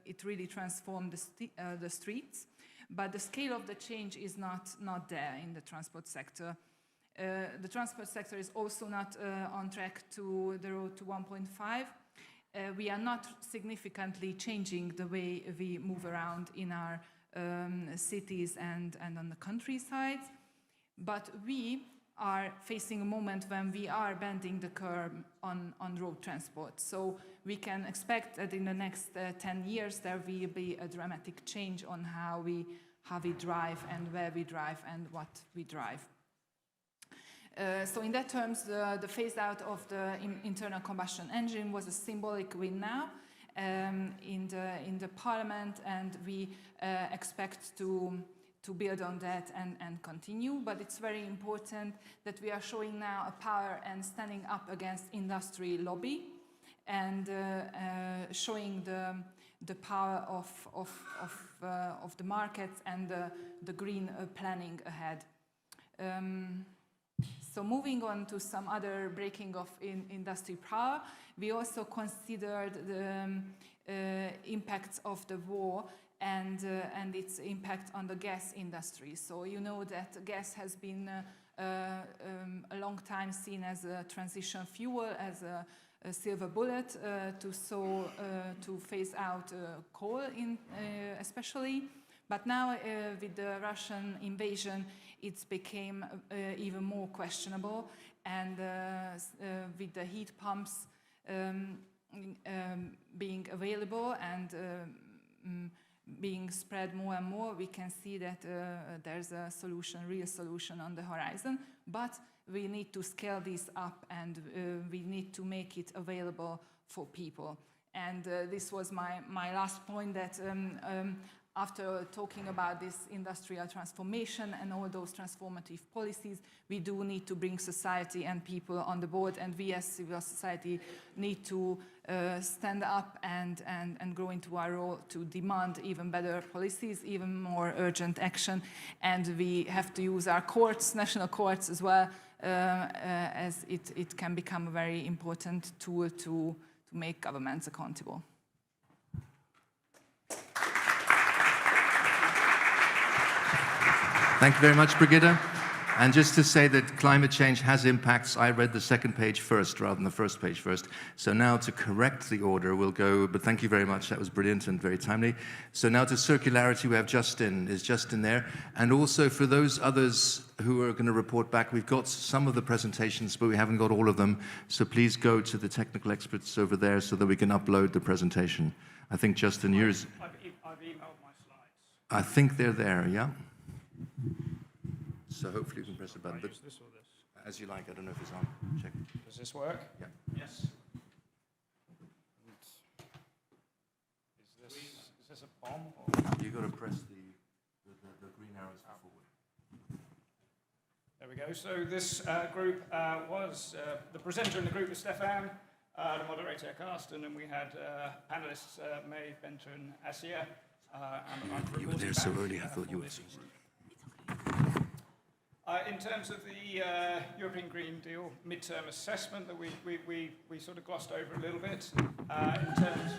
B: it really transformed the streets. But the scale of the change is not there in the transport sector. The transport sector is also not on track to the road to 1.5. We are not significantly changing the way we move around in our cities and on the countryside. But we are facing a moment when we are bending the curve on road transport. So we can expect that in the next 10 years there will be a dramatic change on how we drive and where we drive and what we drive. So in that terms, the phase out of the internal combustion engine was a symbolic win now in the Parliament, and we expect to build on that and continue. But it's very important that we are showing now a power and standing up against industry lobby and showing the power of the markets and the green planning ahead. So moving on to some other breaking of industry power, we also considered the impacts of the war and its impact on the gas industry. So you know that gas has been a long time seen as a transition fuel, as a silver bullet to phase out coal especially. But now with the Russian invasion, it's became even more questionable, and with the heat pumps being available and being spread more and more, we can see that there's a solution, real solution on the horizon. But we need to scale this up, and we need to make it available for people. And this was my last point, that after talking about this industrial transformation and all those transformative policies, we do need to bring society and people on the board, and we as civil society need to stand up and grow into our role to demand even better policies, even more urgent action. And we have to use our courts, national courts as well, as it can become a very important tool to make governments accountable.
D: Thank you very much, Brigitte. And just to say that climate change has impacts, I read the second page first rather than the first page first. So now to correct the order, we'll go, but thank you very much, that was brilliant and very timely. So now to circularity, we have Justin. Is Justin there? And also for those others who are going to report back, we've got some of the presentations, but we haven't got all of them. So please go to the technical experts over there so that we can upload the presentation. I think Justin, yours.
A: I've emailed my slides.
D: I think they're there, yeah? So hopefully you can press the button. But
A: This or this?
D: as you like, I don't know if it's on. Check.
A: Does this work?
D: Yeah.
A: Yes. Is this a bomb? Or?
D: You've got to press the green arrows for forward.
A: There we go. So this group was, the presenter in the group was Stefan, the moderator Carsten, and we had panelists May, Benter and Asia.
D: You were there so early, I thought you were.
A: In terms of the European Green Deal midterm assessment that we sort of glossed over a little bit, in terms...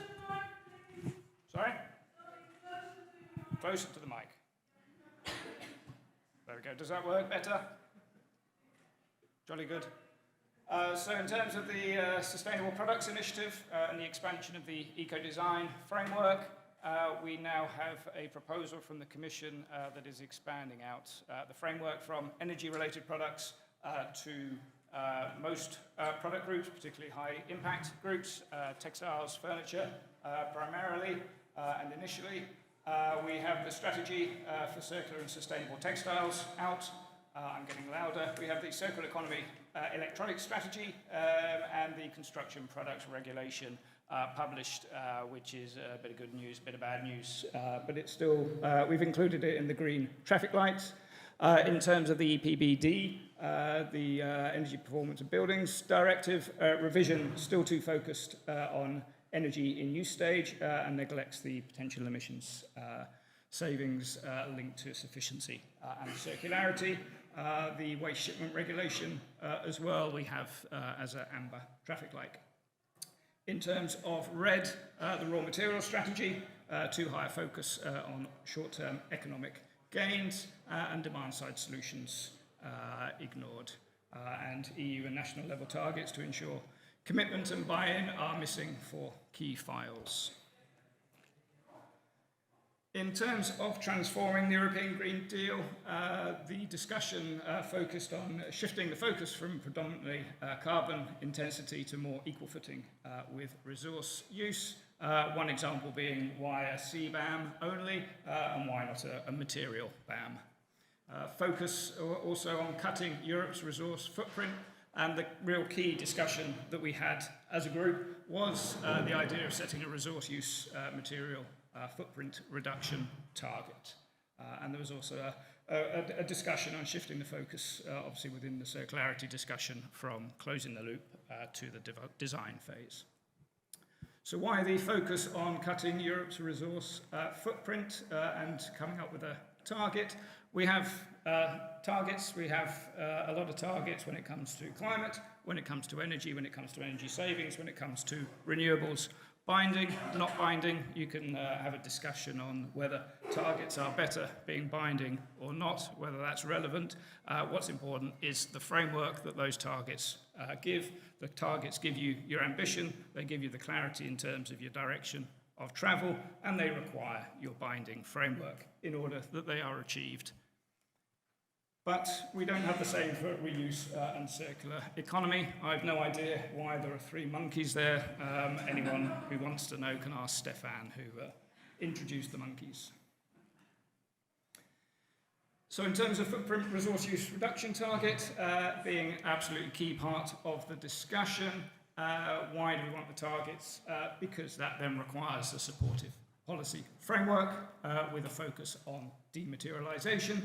A: Sorry? Closer to the mic. There we go. Does that work better? Jolly good. So in terms of the Sustainable Products Initiative and the expansion of the eco-design framework, we now have a proposal from the Commission that is expanding out the framework from energy-related products to most product groups, particularly high-impact groups, textiles, furniture primarily, and initially. We have the strategy for circular and sustainable textiles out. I'm getting louder. We have the circular economy electronics strategy and the construction products regulation published, which is a bit of good news, a bit of bad news, but it's still, we've included it in the green traffic lights. In terms of the EPBD, the Energy Performance of Buildings Directive, revision still too focused on energy in use stage and neglects the potential emissions savings linked to sufficiency and circularity. The waste shipment regulation as well, we have as an amber traffic light. In terms of red, the raw material strategy, too high a focus on short-term economic gains and demand-side solutions ignored. And EU and national level targets to ensure commitment and buy-in are missing for key files. In terms of transforming the European Green Deal, the discussion focused on shifting the focus from predominantly carbon intensity to more equal footing with resource use. One example being why a CBAM only and why not a material BAM. Focus also on cutting Europe's resource footprint, and the real key discussion that we had as a group was the idea of setting a resource use material footprint reduction target. And there was also a discussion on shifting the focus, obviously within the circularity discussion, from closing the loop to the design phase. So why the focus on cutting Europe's resource footprint and coming up with a target? We have targets, we have a lot of targets when it comes to climate, when it comes to energy, when it comes to energy savings, when it comes to renewables. Binding, not binding, you can have a discussion on whether targets are better being binding or not, whether that's relevant. What's important is the framework that those targets give. The targets give you your ambition, they give you the clarity in terms of your direction of travel, and they require your binding framework in order that they are achieved. But we don't have the same for reuse and circular economy. I have no idea why there are 3 monkeys there. Anyone who wants to know can ask Stefan, who introduced the monkeys. So in terms of footprint resource use reduction target, being absolutely key part of the discussion, why do we want the targets? Because that then requires a supportive policy framework with a focus on dematerialization.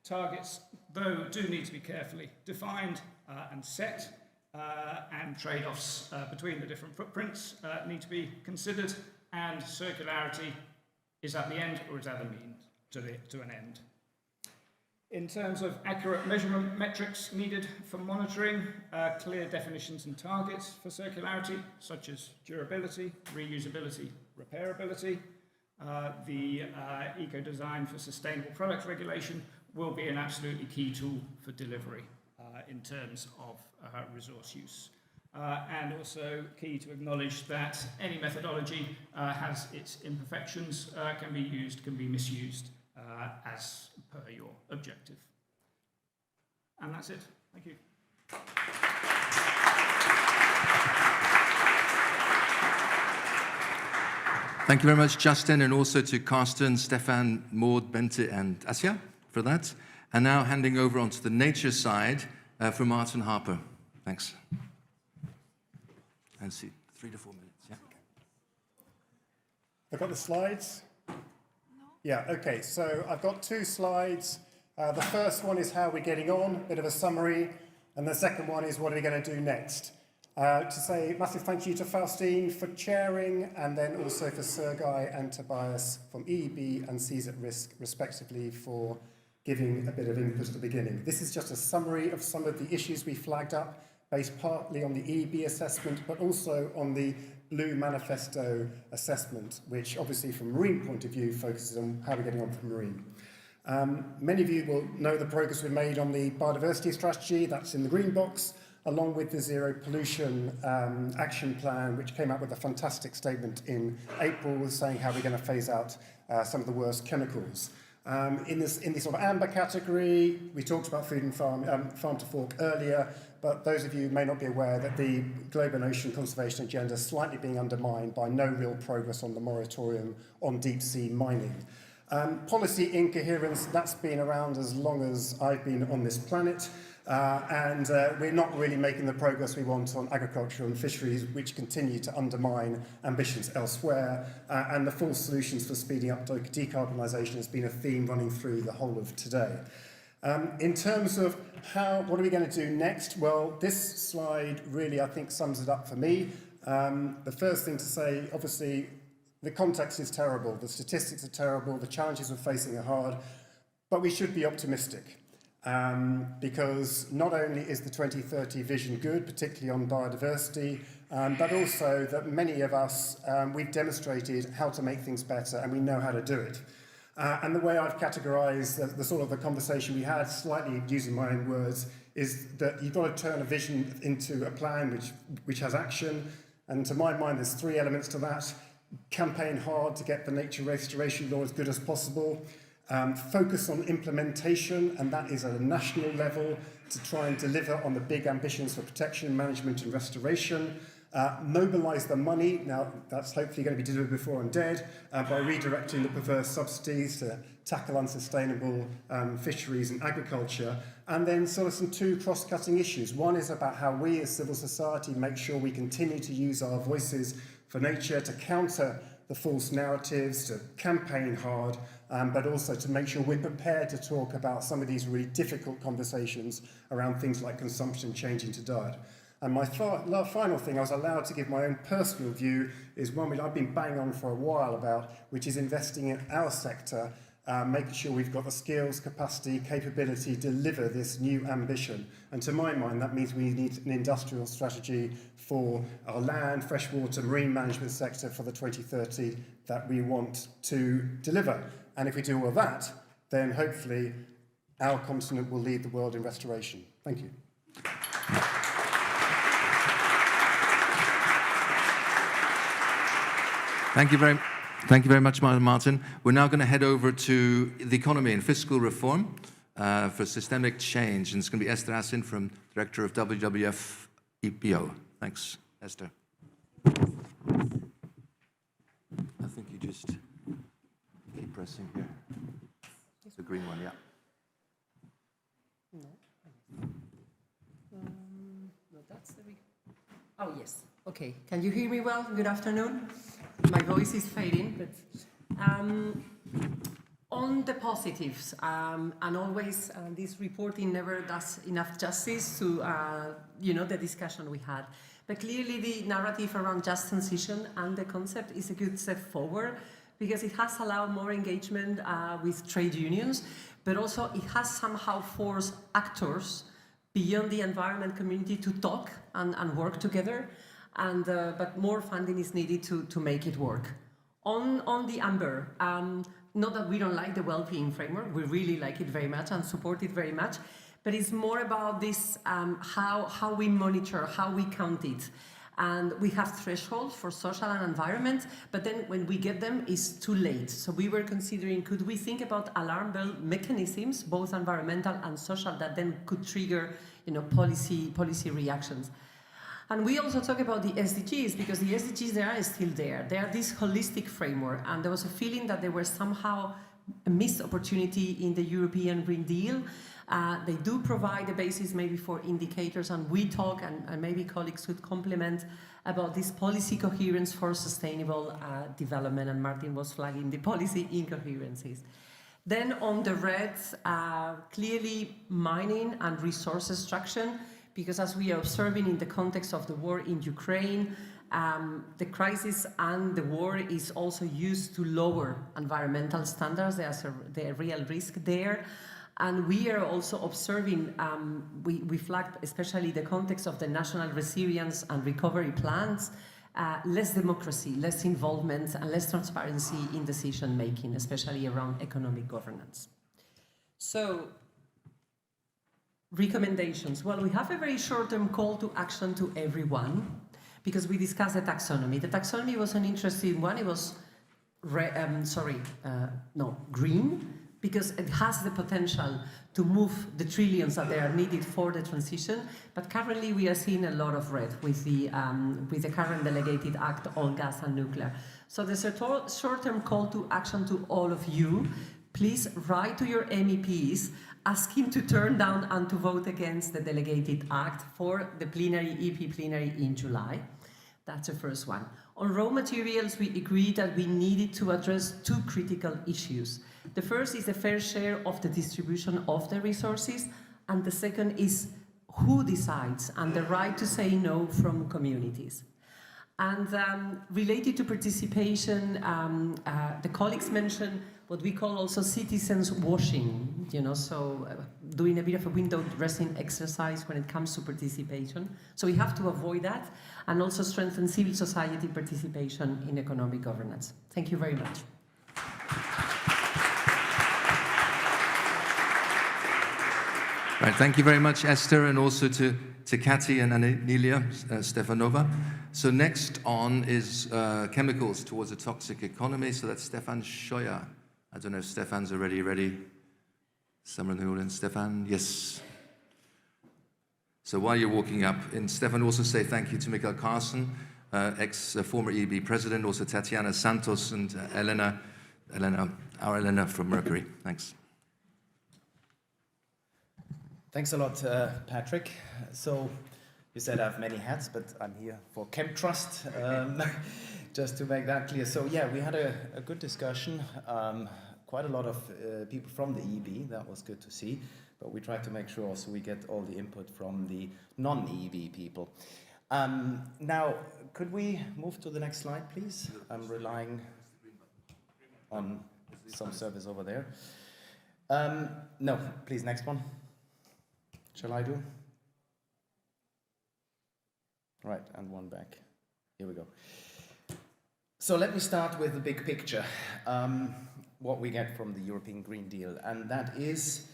A: Targets, though, do need to be carefully defined and set, and trade-offs between the different footprints need to be considered, and circularity is at the end or is at the means to an end. In terms of accurate measurement metrics needed for monitoring, clear definitions and targets for circularity, such as durability, reusability, repairability. The eco-design for sustainable product regulation will be an absolutely key tool for delivery in terms of resource use. And also key to acknowledge that any methodology has its imperfections, can be used, can be misused as per your objective. And that's it. Thank you.
D: Thank you very much, Justin, and also to Carsten, Stefan, Maud, Bente, and Asja for that. And now handing over onto the nature side for Martin Harper. Thanks. And see, 3 to 4 minutes. Yeah.
F: I've got the slides. Yeah, okay, so I've got 2 slides. The first one is how we're getting on, a bit of a summary, and the second one is what are we going to do next. To say a massive thank you to Faustine for chairing, and then also for Sergei and Tobias from EEB and Seas at Risk, respectively, for giving a bit of input at the beginning. This is just a summary of some of the issues we flagged up, based partly on the EEB assessment, but also on the Blue Manifesto assessment, which obviously from a marine point of view focuses on how we're getting on for marine. Many of you will know the progress we've made on the biodiversity strategy, that's in the green box, along with the Zero Pollution Action Plan, which came out with a fantastic statement in April saying how we're going to phase out some of the worst chemicals. In the sort of amber category, we talked about food and farm to fork earlier, but those of you who may not be aware that the global ocean conservation agenda is slightly being undermined by no real progress on the moratorium on deep sea mining. Policy incoherence, that's been around as long as I've been on this planet, and we're not really making the progress we want on agriculture and fisheries, which continue to undermine ambitions elsewhere, and the false solutions for speeding up decarbonisation has been a theme running through the whole of today. In terms of what are we going to do next? Well, this slide really, I think, sums it up for me. The first thing to say, obviously, the context is terrible, the statistics are terrible, the challenges we're facing are hard, but we should be optimistic. Because not only is the 2030 vision good, particularly on biodiversity, but also that many of us, we've demonstrated how to make things better and we know how to do it. And the way I've categorised the sort of the conversation we had, slightly using my own words, is that you've got to turn a vision into a plan which has action. And to my mind, there's 3 elements to that. Campaign hard to get the nature restoration law as good as possible. Focus on implementation, and that is at a national level to try and deliver on the big ambitions for protection, management and restoration. Mobilise the money, now that's hopefully going to be delivered before I'm dead, by redirecting the perverse subsidies to tackle unsustainable fisheries and agriculture. And then sort of some 2 cross-cutting issues. One is about how we as civil society make sure we continue to use our voices for nature to counter the false narratives, to campaign hard, but also to make sure we're prepared to talk about some of these really difficult conversations around things like consumption changing to diet. And my final thing I was allowed to give my own personal view is one which I've been banging on for a while about, which is investing in our sector, making sure we've got the skills, capacity, capability to deliver this new ambition. And to my mind, that means we need an industrial strategy for our land, freshwater, marine management sector for the 2030 that we want to deliver. And if we do all of that, then hopefully our continent will lead the world in restoration. Thank you.
D: Thank you very much, Martin. We're now going to head over to the economy and fiscal reform for systemic change. And it's going to be Esther Assin, Director of WWF EPO. Thanks, Esther. I think you just keep pressing here. The green one, yeah.
V: No, that's the week. Oh, yes. Okay. Can you hear me well? Good afternoon. My voice is fading, but on the positives, and always this reporting never does enough justice to the discussion we had. But clearly the narrative around just transition and the concept is a good step forward because it has allowed more engagement with trade unions. but also it has somehow forced actors beyond the environment community to talk and work together, but more funding is needed to make it work. On the Amber, not that we don't like the well-being framework, we really like it very much and support it very much, but it's more about this, how we monitor, how we count it. And we have thresholds for social and environment, but then when we get them, it's too late. So we were considering, could we think about alarm bell mechanisms, both environmental and social, that then could trigger, policy reactions. And we also talk about the SDGs, because the SDGs, they are still there. They are this holistic framework, and there was a feeling that they were somehow a missed opportunity in the European Green Deal. They do provide a basis maybe for indicators, and we talk, and maybe colleagues could complement about this policy coherence for sustainable development, and Martin was flagging the policy incoherencies. Then on the reds, clearly mining and resource extraction, because as we are observing in the context of the war in Ukraine, the crisis and the war is also used to lower environmental standards. There's a real risk there. And we are also observing, we flagged especially the context of the national resilience and recovery plans, less democracy, less involvement, and less transparency in decision-making, especially around economic governance. So, recommendations. Well, we have a very short-term call to action to everyone, because we discussed the taxonomy. The taxonomy was an interesting one. It was, green, because it has the potential to move the trillions that they are needed for the transition. But currently we are seeing a lot of red with the current delegated act on gas and nuclear. So there's a short-term call to action to all of you. Please write to your MEPs asking to turn down and to vote against the delegated act for the plenary, EP plenary in July. That's the first one. On raw materials, we agreed that we needed to address two critical issues. The first is the fair share of the distribution of the resources, and the second is who decides, and the right to say no from communities. And related to participation, the colleagues mentioned what we call also citizens washing, so doing a bit of a window dressing exercise when it comes to participation. So we have to avoid that, and also strengthen civil society participation in economic governance. Thank you very much.
D: Right, thank you very much, Esther, and also to Kati and Anelia Stefanova. So next on is chemicals towards a toxic economy. So that's Stefan Scheuer. I don't know if Stefan's already ready. Someone in the audience, Stefan? Yes. So while you're walking up, and Stefan, also say thank you to Michael Carson, former EEB president, also Tatiana Santos and Elena from Mercury. Thanks.
J: Thanks a lot, Patrick. So you said I have many hats, but I'm here for ChemTrust, just to make that clear. So yeah, we had a good discussion. Quite a lot of people from the EEB, that was good to see. But we tried to make sure also we get all the input from the non-EEB people. Now, could we move to the next slide, please? I'm relying on some service over there. No, please, next one. Shall I do? Right, and one back. Here we go. So let me start with the big picture, what we get from the European Green Deal. And that is,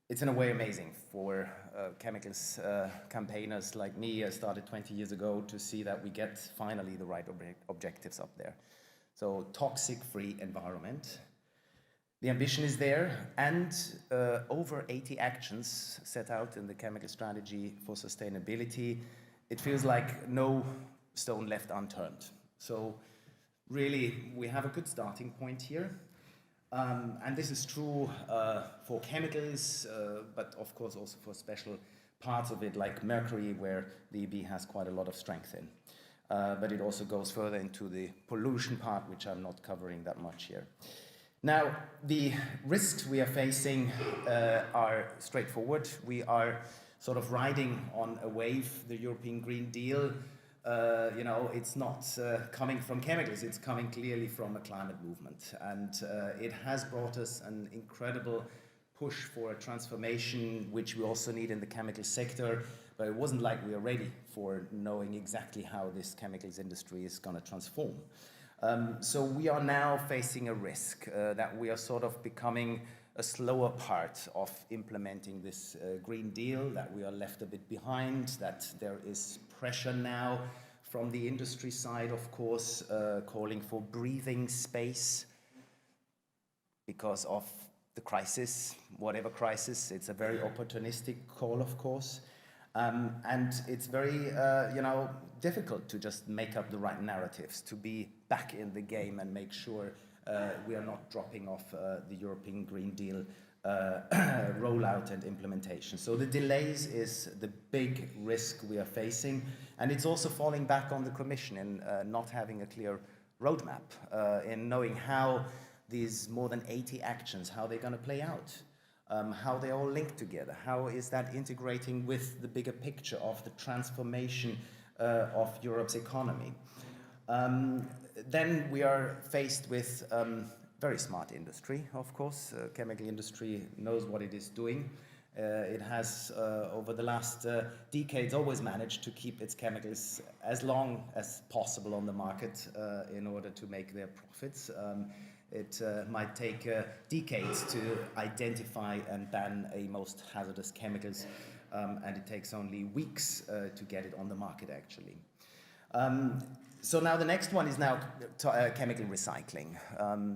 J: it's in a way amazing for chemicals campaigners like me. I started 20 years ago to see that we get finally the right objectives up there. So toxic-free environment. The ambition is there, and over 80 actions set out in the chemical strategy for sustainability. It feels like no stone left unturned. So really, we have a good starting point here. And this is true for chemicals, but of course also for special parts of it, like mercury, where the EB has quite a lot of strength in. But it also goes further into the pollution part, which I'm not covering that much here. Now, the risks we are facing are straightforward. We are sort of riding on a wave, the European Green Deal. It's not coming from chemicals, it's coming clearly from a climate movement. And it has brought us an incredible push for a transformation, which we also need in the chemical sector, but it wasn't like we were ready for knowing exactly how this chemicals industry is going to transform. So we are now facing a risk that we are sort of becoming a slower part of implementing this Green Deal, that we are left a bit behind, that there is pressure now from the industry side, of course, calling for breathing space because of the crisis, whatever crisis. It's a very opportunistic call, of course. And it's very, difficult to just make up the right narratives, to be back in the game and make sure we are not dropping off the European Green Deal rollout and implementation. So the delays is the big risk we are facing, and it's also falling back on the Commission in not having a clear roadmap, in knowing how these more than 80 actions, how they're going to play out. How they all link together, how is that integrating with the bigger picture of the transformation of Europe's economy. Then we are faced with very smart industry, of course. Chemical industry knows what it is doing. It has, over the last decades, always managed to keep its chemicals as long as possible on the market in order to make their profits. It might take decades to identify and ban a most hazardous chemicals, and it takes only weeks to get it on the market, actually. So now the next one is now chemical recycling.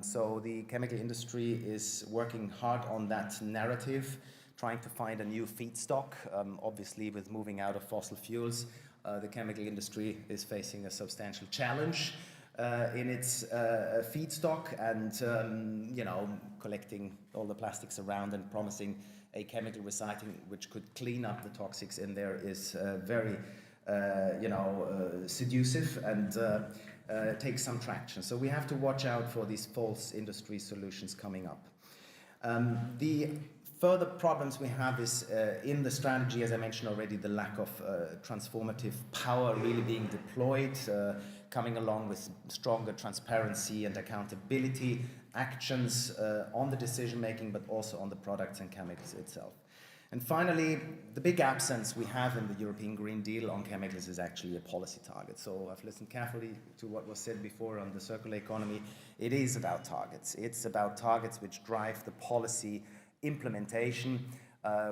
J: So the chemical industry is working hard on that narrative, trying to find a new feedstock. Obviously, with moving out of fossil fuels, the chemical industry is facing a substantial challenge in its feedstock, and collecting all the plastics around and promising a chemical recycling which could clean up the toxics in there is very seductive and takes some traction. So we have to watch out for these false industry solutions coming up. The further problems we have is in the strategy, as I mentioned already, the lack of transformative power really being deployed, coming along with stronger transparency and accountability actions on the decision making, but also on the products and chemicals itself. And finally, the big absence we have in the European Green Deal on chemicals is actually a policy target. So I've listened carefully to what was said before on the circular economy. It is about targets. It's about targets which drive the policy implementation,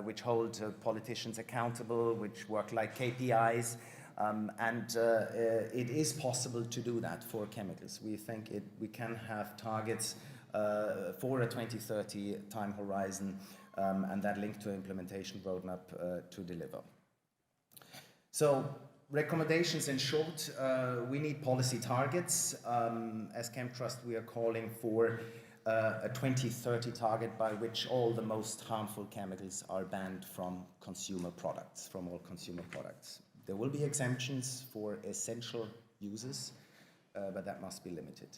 J: which hold politicians accountable, which work like KPIs. It is possible to do that for chemicals. We think we can have targets for a 2030 time horizon, and that link to implementation roadmap to deliver. So recommendations in short, we need policy targets. As ChemTrust, we are calling for a 2030 target by which all the most harmful chemicals are banned from consumer products, from all consumer products. There will be exemptions for essential uses, but that must be limited.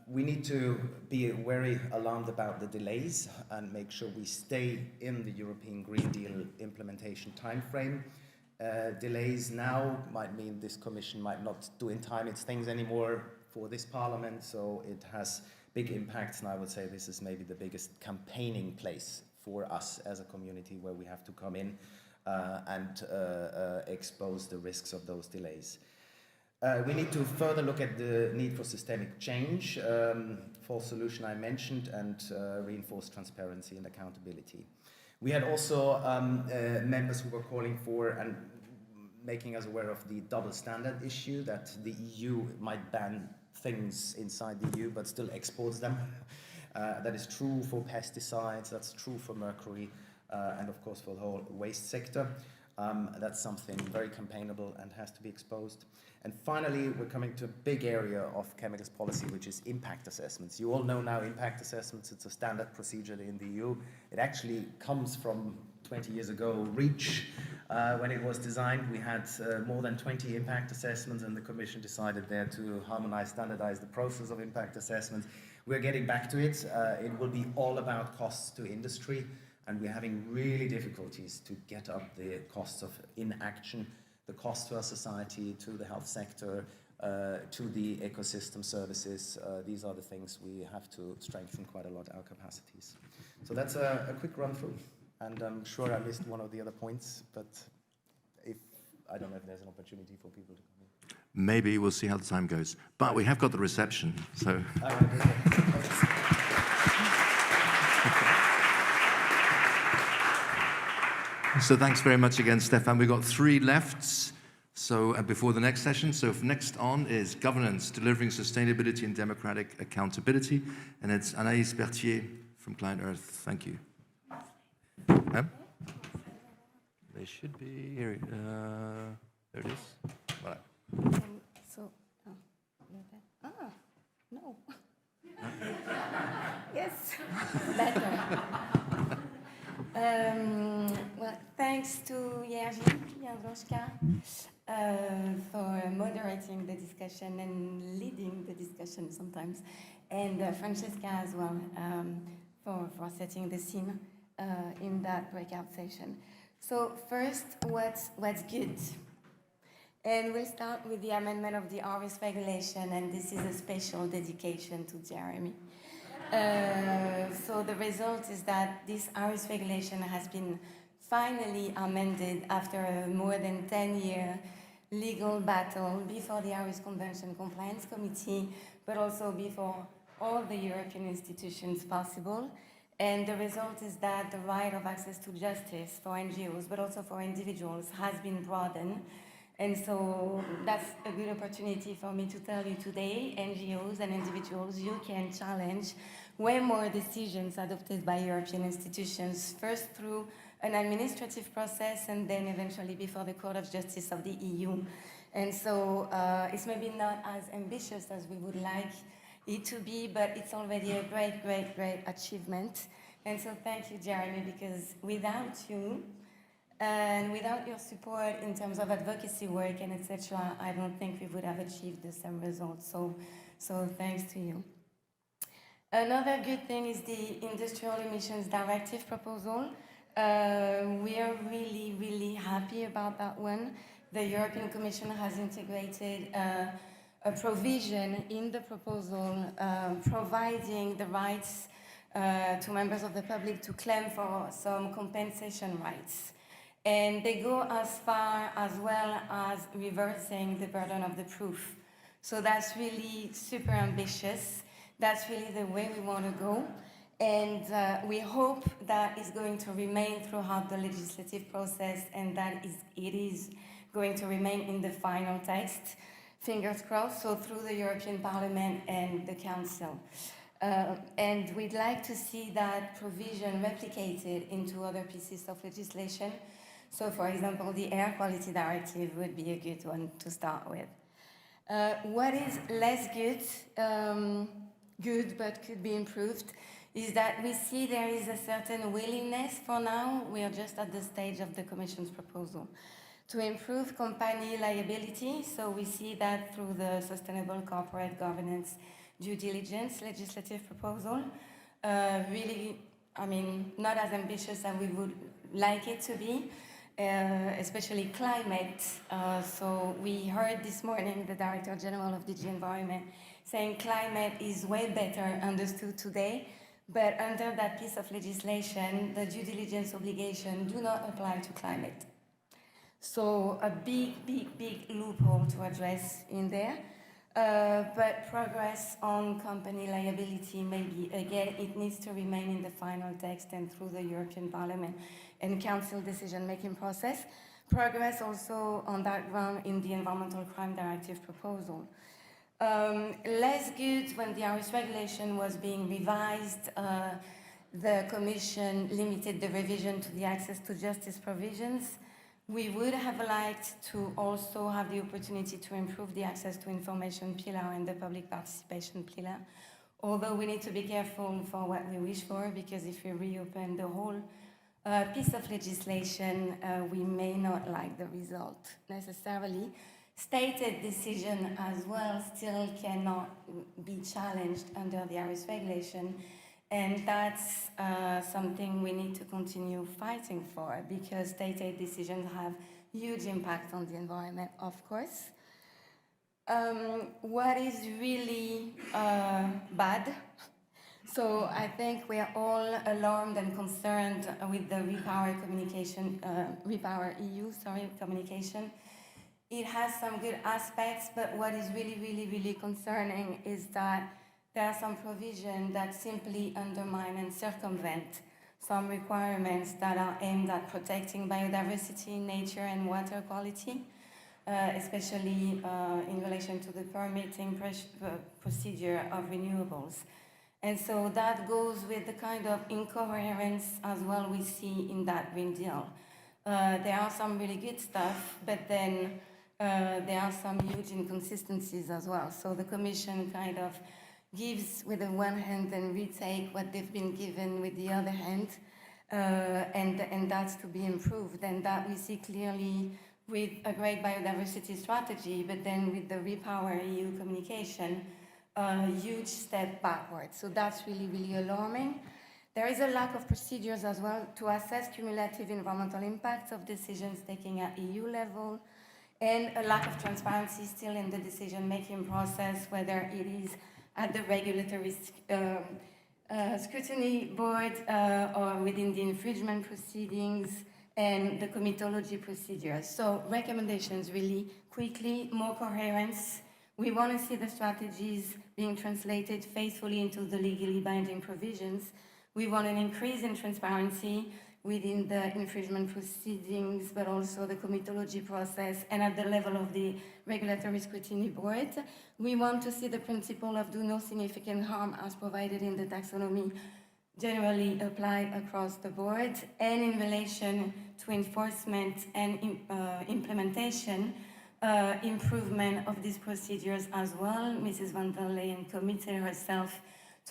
J: We need to be very alarmed about the delays and make sure we stay in the European Green Deal implementation timeframe. Delays now might mean this Commission might not do in time its things anymore for this Parliament, so it has big impacts, and I would say this is maybe the biggest campaigning place for us as a community where we have to come in and expose the risks of those delays. We need to further look at the need for systemic change, false solution I mentioned, and reinforce transparency and accountability. We had also members who were calling for and making us aware of the double standard issue, that the EU might ban things inside the EU but still exports them. That is true for pesticides, that's true for mercury, and of course for the whole waste sector. That's something very campaignable and has to be exposed. And finally, we're coming to a big area of chemicals policy, which is impact assessments. You all know now impact assessments, it's a standard procedure in the EU. It actually comes from 20 years ago, REACH. When it was designed, we had more than 20 impact assessments, and the Commission decided there to harmonize, standardize the process of impact assessments. We're getting back to it. It will be all about costs to industry, and we're having really difficulties to get up the costs of inaction, the cost to our society, to the health sector, to the ecosystem services. These are the things we have to strengthen quite a lot, our capacities. So that's a quick run through. And I'm sure I missed one of the other points, but I don't know if there's an opportunity for people to come in.
D: Maybe we'll see how the time goes. But we have got the reception, so. So thanks very much again, Stefan. We've got 3 left. So before the next session, so next on is governance, delivering sustainability and democratic accountability, and it's Anaïs Berthier from Client Earth. Thank you. They should be here. There it is. Voilà.
K: No. Yes, better. Well, thanks to Jerzy Jandroszka for moderating the discussion and leading the discussion sometimes, and Francesca as well for setting the scene in that breakout session. So first, what's good? And we'll start with the amendment of the ARIS regulation, and this is a special dedication to Jeremy. So the result is that this ARIS regulation has been finally amended after a more than 10-year legal battle before the ARIS Convention Compliance Committee, but also before all the European institutions possible. And the result is that the right of access to justice for NGOs, but also for individuals, has been broadened. And so that's a good opportunity for me to tell you today, NGOs and individuals, you can challenge way more decisions adopted by European institutions, first through an administrative process and then eventually before the Court of Justice of the EU. And so it's maybe not as ambitious as we would like it to be, but it's already a great, great, great achievement. And so thank you, Jeremy, because without you, and without your support in terms of advocacy work and etc., I don't think we would have achieved the same results. So thanks to you. Another good thing is the Industrial Emissions Directive proposal. We are really, really happy about that one. The European Commission has integrated a provision in the proposal providing the rights to members of the public to claim for some compensation rights. And they go as far as well as reversing the burden of the proof. So that's really super ambitious. That's really the way we want to go. And we hope that is going to remain throughout the legislative process and that it is going to remain in the final text. Fingers crossed, so through the European Parliament and the Council. And we'd like to see that provision replicated into other pieces of legislation. So, for example, the Air Quality Directive would be a good one to start with. What is less good but could be improved, is that we see there is a certain willingness for now, we are just at the stage of the Commission's proposal, to improve company liability. So we see that through the Sustainable Corporate Governance Due Diligence legislative proposal. Really, I mean, not as ambitious as we would like it to be. Especially climate. So we heard this morning the Director General of DG Environment saying climate is way better understood today, but under that piece of legislation, the due diligence obligation do not apply to climate. So a big, big, big loophole to address in there. But progress on company liability, maybe, again, it needs to remain in the final text and through the European Parliament and Council decision-making process. Progress also on that ground in the Environmental Crime Directive proposal. Less good when the ARIS regulation was being revised. The Commission limited the revision to the access to justice provisions. We would have liked to also have the opportunity to improve the access to information pillar and the public participation pillar, although we need to be careful for what we wish for, because if we reopen the whole piece of legislation, we may not like the result necessarily. Stated decision as well still cannot be challenged under the ARIS regulation. And that's something we need to continue fighting for, because state aid decisions have huge impact on the environment, of course. What is really bad? So I think we are all alarmed and concerned with the Repower EU communication. It has some good aspects, but what is really concerning is that there are some provisions that simply undermine and circumvent some requirements that are aimed at protecting biodiversity, nature, and water quality, especially in relation to the permitting procedure of renewables. And so that goes with the kind of incoherence as well we see in that Green Deal. There are some really good stuff, but then there are some huge inconsistencies as well. So the Commission kind of gives with the one hand and retake what they've been given with the other hand, and that's to be improved. And that we see clearly with a great biodiversity strategy, but then with the Repower EU communication, a huge step backwards. So that's really alarming. There is a lack of procedures as well to assess cumulative environmental impacts of decisions taken at EU level, and a lack of transparency still in the decision-making process, whether it is at the regulatory scrutiny board or within the infringement proceedings and the comitology procedures. So recommendations really quickly, more coherence. We want to see the strategies being translated faithfully into the legally binding provisions. We want an increase in transparency within the infringement proceedings, but also the comitology process and at the level of the regulatory scrutiny board. We want to see the principle of do no significant harm as provided in the taxonomy generally applied across the board, and in relation to enforcement and implementation, improvement of these procedures as well. Mrs. van der Leyen committed herself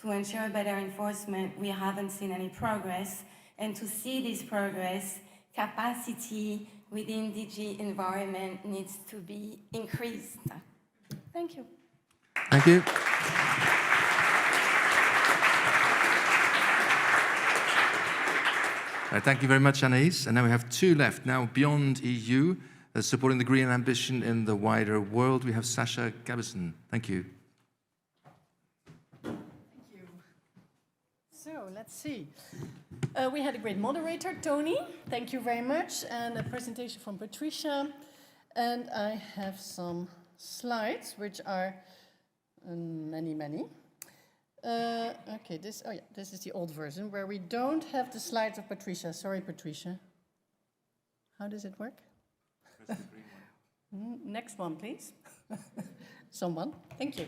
K: to ensure better enforcement. We haven't seen any progress, and to see this progress, capacity within DG Environment needs to be increased. Thank you.
D: Thank you. Thank you very much, Anaïs. And now we have two left. Now, beyond EU, supporting the green ambition in the wider world, we have Sasha Gabison. Thank you.
L: Thank you. So, let's see. We had a great moderator, Tony. Thank you very much. And a presentation from Patricia. And I have some slides, which are many. Okay, this is the old version where we don't have the slides of Patricia. Sorry, Patricia. How does it work? Next one, please. Someone. Thank you.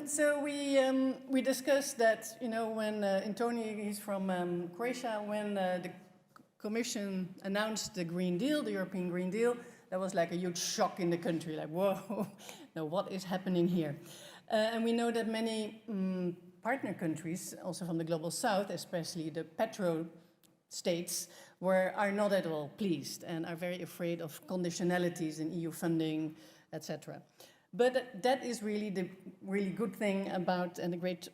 L: So we discussed that, you know, when Tony, he's from Croatia, when the Commission announced the Green Deal, the European Green Deal, that was like a huge shock in the country. Like, whoa, now what is happening here? And we know that many partner countries, also from the Global South, especially the petro states, are not at all pleased and are very afraid of conditionalities in EU funding, etc. But that is really the really good thing about, and the great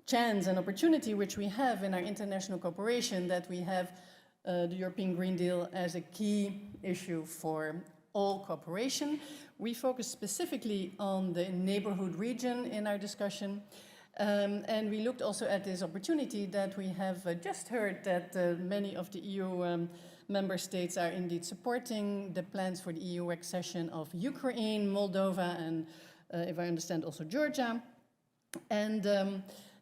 L: chance and opportunity which we have in our international cooperation, that we have the European Green Deal as a key issue for all cooperation. We focus specifically on the neighborhood region in our discussion. And we looked also at this opportunity that we have just heard that many of the EU member states are indeed supporting the plans for the EU accession of Ukraine, Moldova, and if I understand also Georgia. And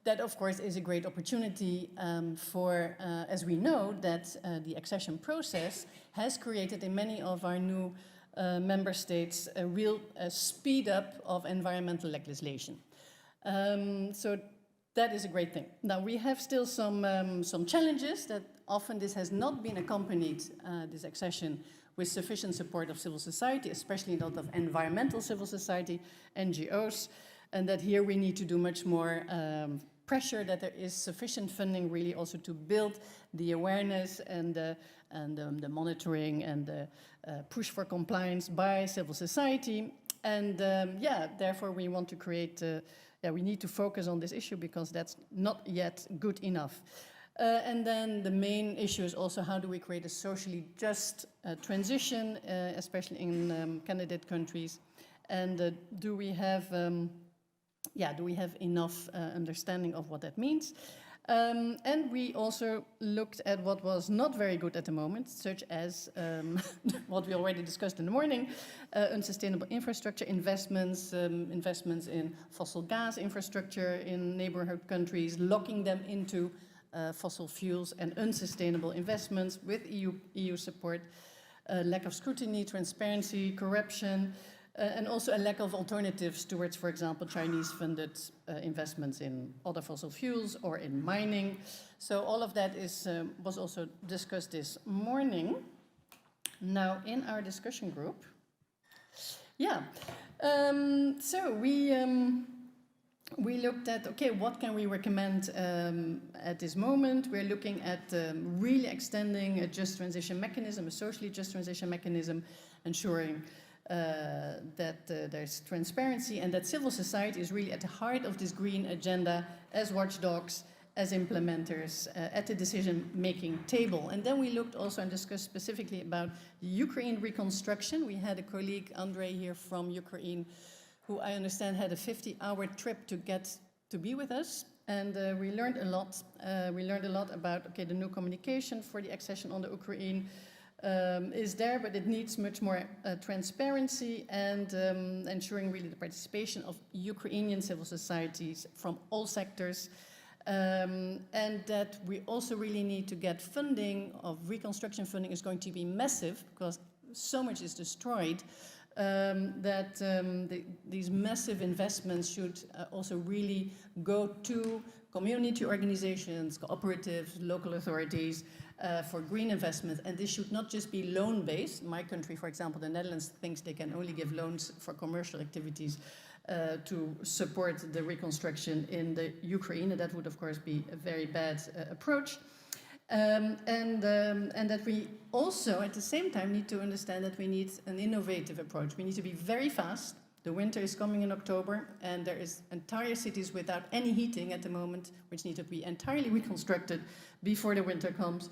L: that, of course, is a great opportunity for, as we know, that the accession process has created in many of our new member states a real speed up of environmental legislation. So that is a great thing. Now, we have still some challenges that often this has not been accompanied, this accession, with sufficient support of civil society, especially not of environmental civil society, NGOs, and that here we need to do much more pressure, that there is sufficient funding really also to build the awareness and the monitoring and the push for compliance by civil society. And therefore we want to create, we need to focus on this issue because that's not yet good enough. And then the main issue is also how do we create a socially just transition, especially in candidate countries, and do we have enough understanding of what that means? And we also looked at what was not very good at the moment, such as what we already discussed in the morning, unsustainable infrastructure investments, investments in fossil gas infrastructure in neighborhood countries, locking them into fossil fuels and unsustainable investments with EU support, lack of scrutiny, transparency, corruption, and also a lack of alternatives towards, for example, Chinese-funded investments in other fossil fuels or in mining. So all of that was also discussed this morning. Now, in our discussion group, so we looked at, okay, what can we recommend at this moment? We're looking at really extending a just transition mechanism, a socially just transition mechanism, ensuring that there's transparency and that civil society is really at the heart of this green agenda as watchdogs, as implementers at the decision-making table. And then we looked also and discussed specifically about Ukraine reconstruction. We had a colleague, Andrei, here from Ukraine, who I understand had a 50-hour trip to get to be with us. And we learned a lot. We learned a lot about, okay, the new communication for the accession on the Ukraine is there, but it needs much more transparency and ensuring really the participation of Ukrainian civil societies from all sectors. And that we also really need to get funding of reconstruction funding is going to be massive because so much is destroyed that these massive investments should also really go to community organizations, cooperatives, local authorities for green investment. And this should not just be loan-based. My country, for example, the Netherlands, thinks they can only give loans for commercial activities to support the reconstruction in the Ukraine. And that would, of course, be a very bad approach. And that we also, at the same time, need to understand that we need an innovative approach. We need to be very fast. The winter is coming in October, and there is entire cities without any heating at the moment, which need to be entirely reconstructed before the winter comes.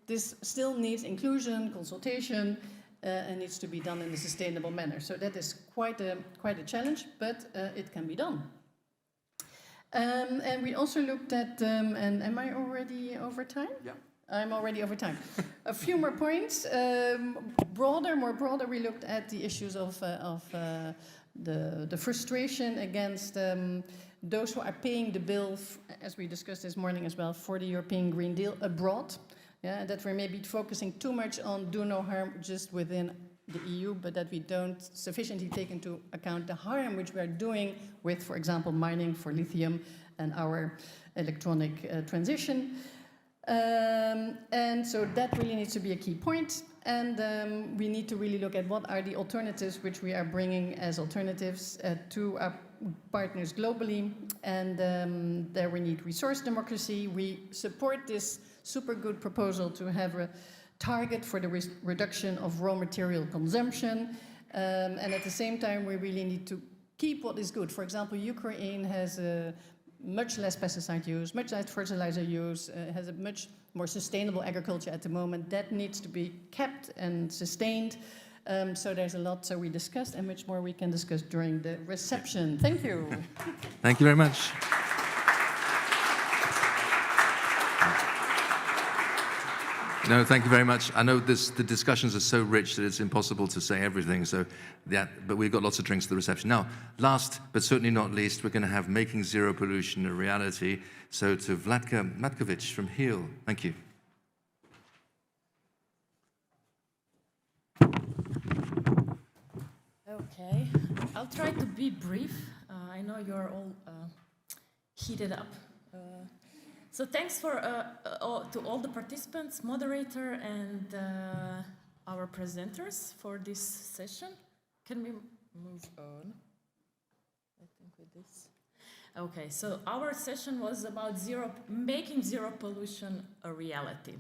L: This still needs inclusion, consultation, and needs to be done in a sustainable manner. So that is quite a challenge, but it can be done. And we also looked at, and am I already over time? Yeah. I'm already over time. A few more points. More broader, we looked at the issues of the frustration against those who are paying the bill, as we discussed this morning as well, for the European Green Deal abroad. Yeah, that we're maybe focusing too much on do no harm just within the EU, but that we don't sufficiently take into account the harm which we are doing with, for example, mining for lithium and our electronic transition. And so that really needs to be a key point. And we need to really look at what are the alternatives which we are bringing as alternatives to our partners globally. And there we need resource democracy. We support this super good proposal to have a target for the reduction of raw material consumption. And at the same time, we really need to keep what is good. For example, Ukraine has much less pesticide use, much less fertilizer use, has a much more sustainable agriculture at the moment. That needs to be kept and sustained. So there's a lot we discussed and much more we can discuss during the reception. Thank you.
D: Thank you very much. No, thank you very much. I know the discussions are so rich that it's impossible to say everything, so but we've got lots of drinks at the reception. Now, last but certainly not least, we're going to have Making Zero Pollution a Reality. So to Vladka Matkovic from HEAL. Thank you.
M: Okay, I'll try to be brief. I know you're all heated up. So thanks to all the participants, moderator, and our presenters for this session. Can we move on? I think with this. Okay, so our session was about making zero pollution a reality.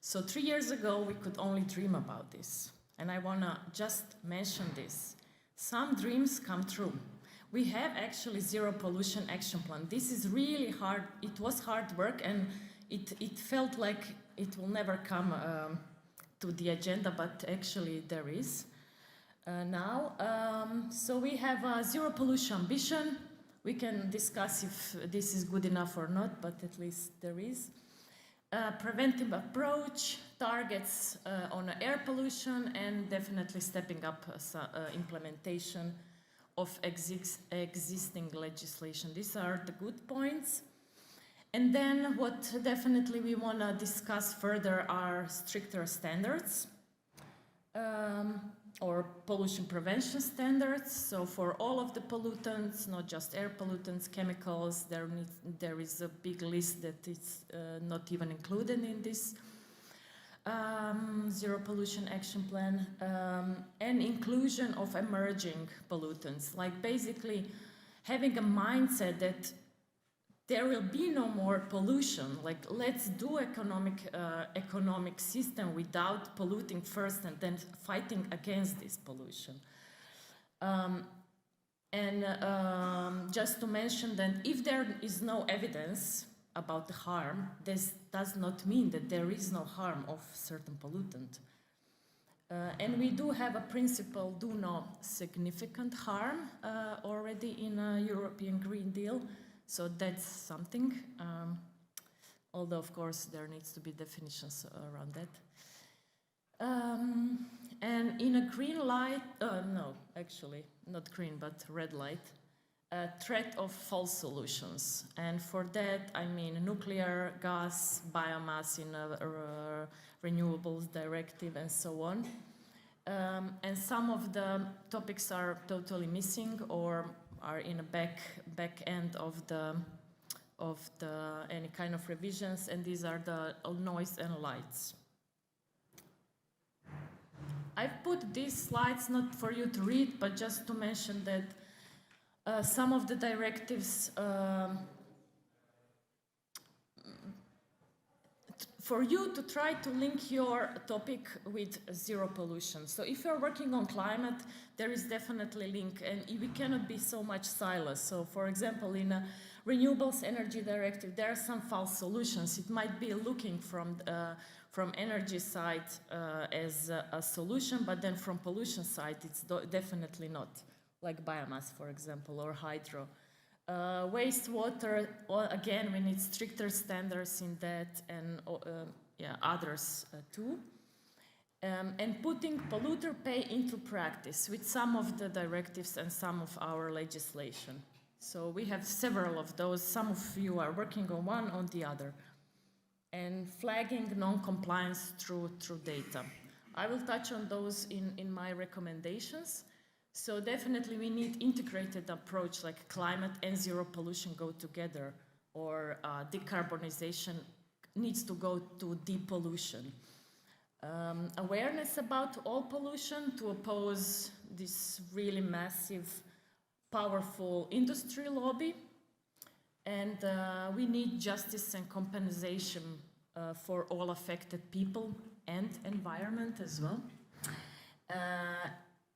M: So 3 years ago, we could only dream about this. And I want to just mention this. Some dreams come true. we have actually zero pollution action plan. This is really hard. It was hard work, and it felt like it will never come to the agenda, but actually there is now. So we have a zero pollution ambition. We can discuss if this is good enough or not, but at least there is. Preventive approach, targets on air pollution, and definitely stepping up implementation of existing legislation. These are the good points. And then what definitely we want to discuss further are stricter standards or pollution prevention standards. So for all of the pollutants, not just air pollutants, chemicals, there is a big list that is not even included in this zero pollution action plan, and inclusion of emerging pollutants, like basically having a mindset that there will be no more pollution. Like, let's do economic system without polluting first and then fighting against this pollution. Just to mention that if there is no evidence about the harm, this does not mean that there is no harm of certain pollutant. And we do have a principle, do no significant harm, already in a European Green Deal. So that's something, although of course there needs to be definitions around that. And in a green light, no, actually, not green, but red light, threat of false solutions. And for that, I mean nuclear, gas, biomass in a renewables directive and so on. And some of the topics are totally missing or are in a back end of the any kind of revisions, and these are the noise and lights. I've put these slides not for you to read, but just to mention that some of the directives for you to try to link your topic with zero pollution. So if you're working on climate, there is definitely a link, and we cannot be so much silos. So for example, in a renewables energy directive, there are some false solutions. It might be looking from energy side as a solution, but then from pollution side, it's definitely not, like biomass, for example, or hydro. Wastewater, well, again, we need stricter standards in that, and others too. And putting polluter pay into practice with some of the directives and some of our legislation. So we have several of those. Some of you are working on one, on the other. And flagging non-compliance through data. I will touch on those in my recommendations. So definitely we need integrated approach, like climate and zero pollution go together, or decarbonization needs to go to depollution. Awareness about all pollution to oppose this really massive, powerful industry lobby. And we need justice and compensation for all affected people and environment as well.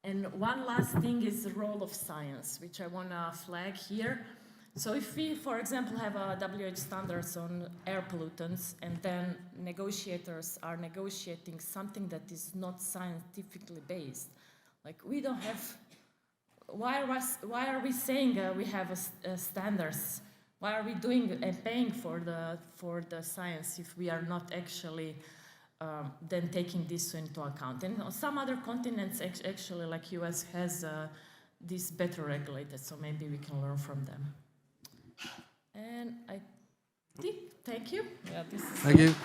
M: And one last thing is the role of science, which I want to flag here. So if we, for example, have a WHO standards on air pollutants, and then negotiators are negotiating something that is not scientifically based, like we don't have, why are we saying we have standards? Why are we doing and paying for the science if we are not actually then taking this into account? And some other continents, actually, like US, has this better regulated, so maybe we can learn from them. And I think, thank you. Yeah, this is
D: Thank you.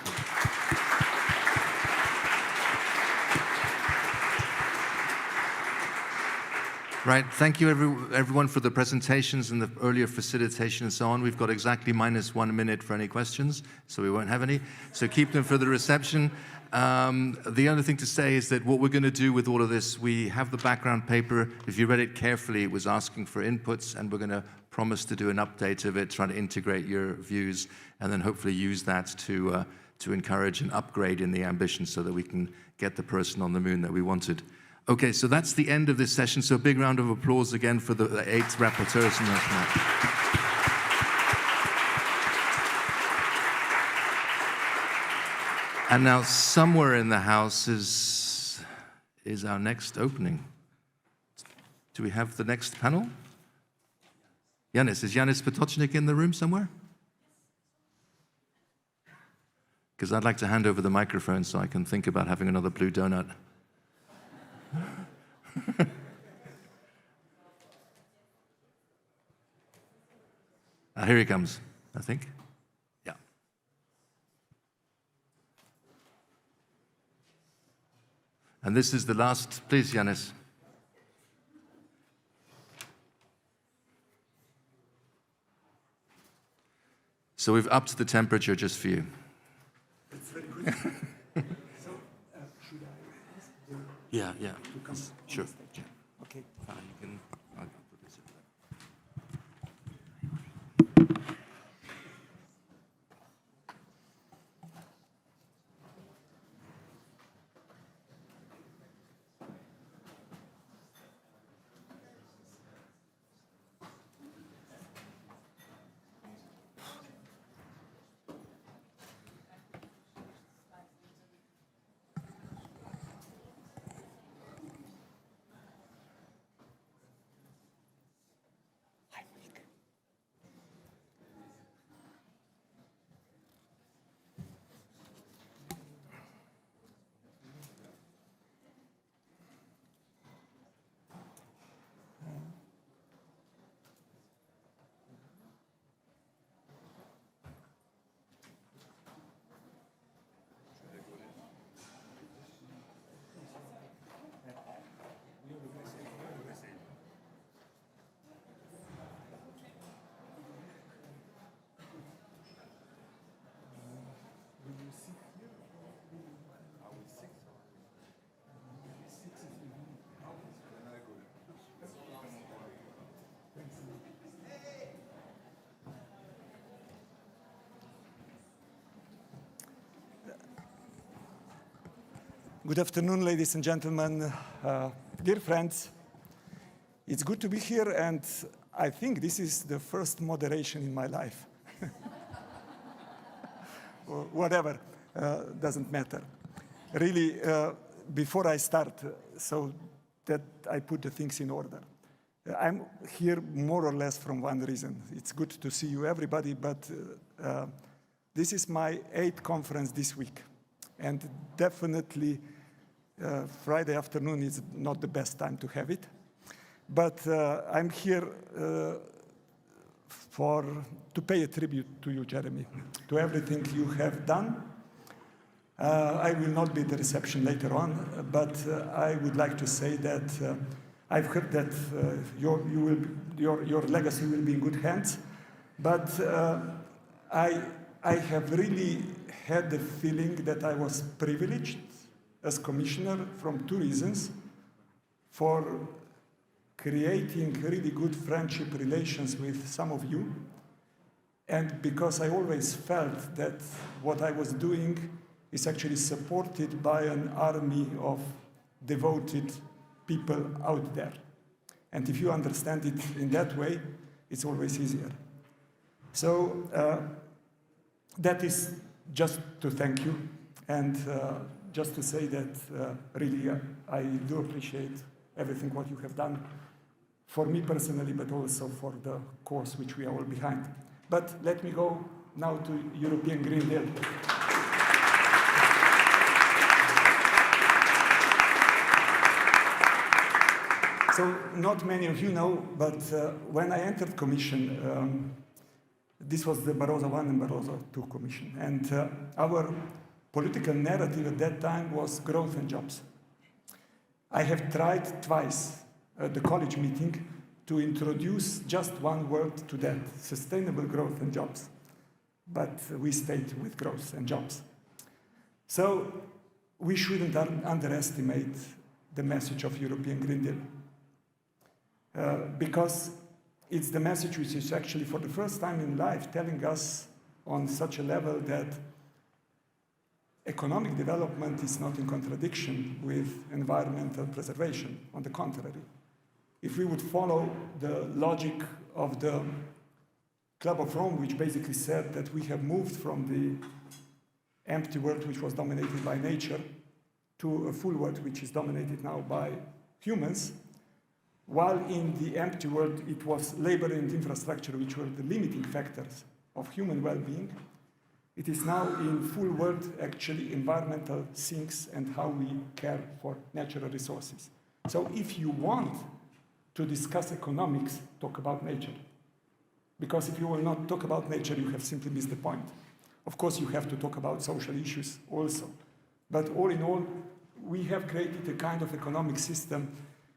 D: Right, thank you everyone for the presentations and the earlier facilitation and so on. We've got exactly -1 minute for any questions, so we won't have any. So keep them for the reception. The other thing to say is that what we're going to do with all of this, we have the background paper. If you read it carefully, it was asking for inputs, and we're going to promise to do an update of it, try to integrate your views, and then hopefully use that to encourage an upgrade in the ambition so that we can get the person on the moon that we wanted. Okay, so that's the end of this session. So a big round of applause again for the 8 rapporteurs in this match. And now somewhere in the house is our next opening. Do we have the next panel? Yanis, is Yanis Potočnik in the room somewhere? Because I'd like to hand over the microphone so I can think about having another blue donut. Here he comes, I think. Yeah. And this is the last, please, Yanis. So we've upped the temperature just for you.
C: That's very good. So, should I ask
D: Yeah.
C: to come
D: Sure.
C: on stage? Okay.
D: Fine, you can. I'll put this in there.
C: Good afternoon, ladies and gentlemen, dear friends. It's good to be here, and I think this is the first moderation in my life. Or whatever, doesn't matter. Really, before I start, so that I put the things in order. I'm here more or less from one reason. It's good to see you, everybody, but this is my 8th conference this week. And definitely Friday afternoon is not the best time to have it. But I'm here to pay a tribute to you, Jeremy, to everything you have done. I will not be at the reception later on, but I would like to say that I've heard that your legacy will be in good hands. But I have really had the feeling that I was privileged as commissioner from 2 reasons: for creating really good friendship relations with some of you, and because I always felt that what I was doing is actually supported by an army of devoted people out there. And if you understand it in that way, it's always easier. So that is just to thank you, and just to say that really I do appreciate everything what you have done for me personally, but also for the cause which we are all behind. But let me go now to European Green Deal. So not many of you know, but when I entered Commission, this was the Barroso I and Barroso II Commission. And our political narrative at that time was growth and jobs. I have tried twice at the college meeting to introduce just one word to that: sustainable growth and jobs. But we stayed with growth and jobs. So we shouldn't underestimate the message of European Green Deal. Because it's the message which is actually for the first time in life telling us on such a level that economic development is not in contradiction with environmental preservation. On the contrary, if we would follow the logic of the Club of Rome, which basically said that we have moved from the empty world which was dominated by nature to a full world which is dominated now by humans, while in the empty world it was labor and infrastructure which were the limiting factors of human well-being, it is now in full world actually environmental things and how we care for natural resources. So if you want to discuss economics, talk about nature. Because if you will not talk about nature, you have simply missed the point. Of course, you have to talk about social issues also. But all in all, we have created a kind of economic system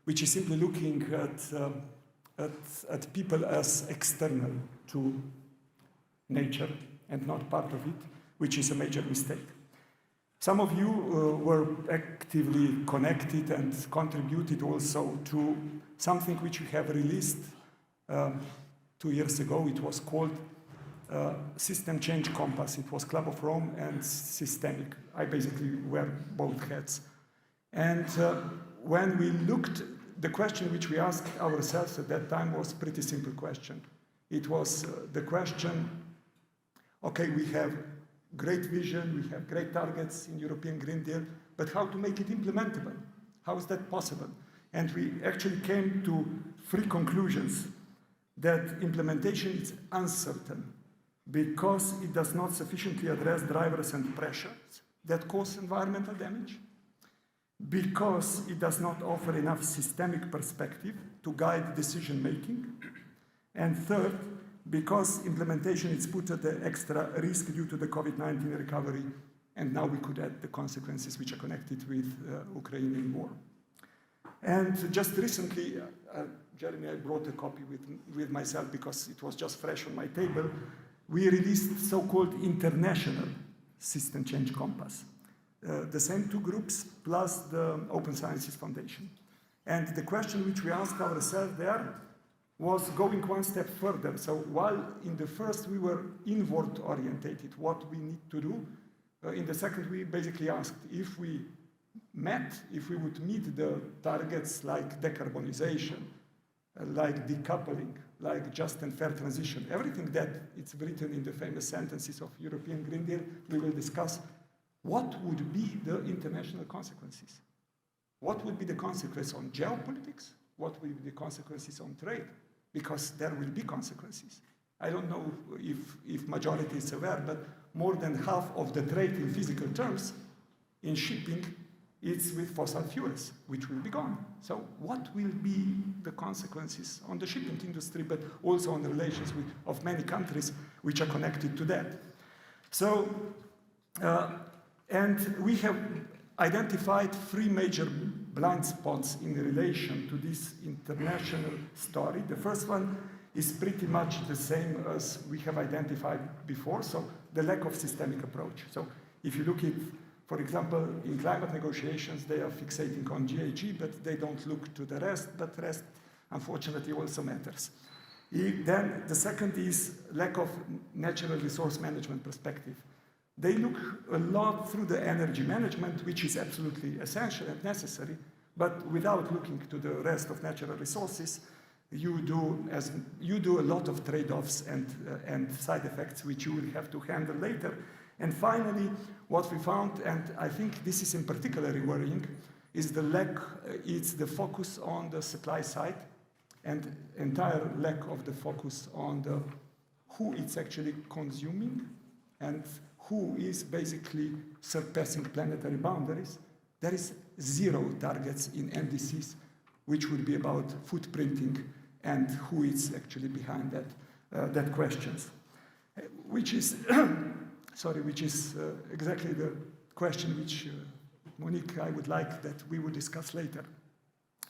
C: which is simply looking at people as external to nature and not part of it, which is a major mistake. Some of you were actively connected and contributed also to something which we have released 2 years ago. It was called System Change Compass. It was Club of Rome and Systemic. I basically wear both hats. And when we looked, the question which we asked ourselves at that time was a pretty simple question. It was the question, okay, we have great vision, we have great targets in European Green Deal, but how to make it implementable? How is that possible? And we actually came to 3 conclusions. That implementation is uncertain because it does not sufficiently address drivers and pressures that cause environmental damage, because it does not offer enough systemic perspective to guide decision making, and third, because implementation is put at the extra risk due to the COVID-19 recovery, and now we could add the consequences which are connected with Ukrainian war. And just recently, Jeremy, I brought a copy with myself because it was just fresh on my table. We released so-called International System Change Compass. The same 2 groups plus the Open Sciences Foundation. And the question which we asked ourselves there was going one step further. So while in the first we were inward orientated, what we need to do, in the second we basically asked if we would meet the targets like decarbonization, like decoupling, like just and fair transition, everything that it's written in the famous sentences of European Green Deal, we will discuss what would be the international consequences. What would be the consequence on geopolitics? What will be the consequences on trade? Because there will be consequences. I don't know if majority is aware, but more than half of the trade in physical terms in shipping is with fossil fuels, which will be gone. So what will be the consequences on the shipping industry, but also on the relations of many countries which are connected to that? So, and we have identified 3 major blind spots in relation to this international story. The first one is pretty much the same as we have identified before, so the lack of systemic approach. So if you look at, for example, in climate negotiations, they are fixating on GHG, but they don't look to the rest, but rest, unfortunately, also matters. Then the second is lack of natural resource management perspective. They look a lot through the energy management, which is absolutely essential and necessary, but without looking to the rest of natural resources, you do a lot of trade-offs and side effects which you will have to handle later. And finally, what we found, and I think this is in particular worrying, is it's the focus on the supply side and entire lack of the focus on who it's actually consuming and who is basically surpassing planetary boundaries. There is 0 targets in NDCs, which would be about footprinting and who is actually behind that questions, which is exactly the question which, Monique, I would like that we would discuss later.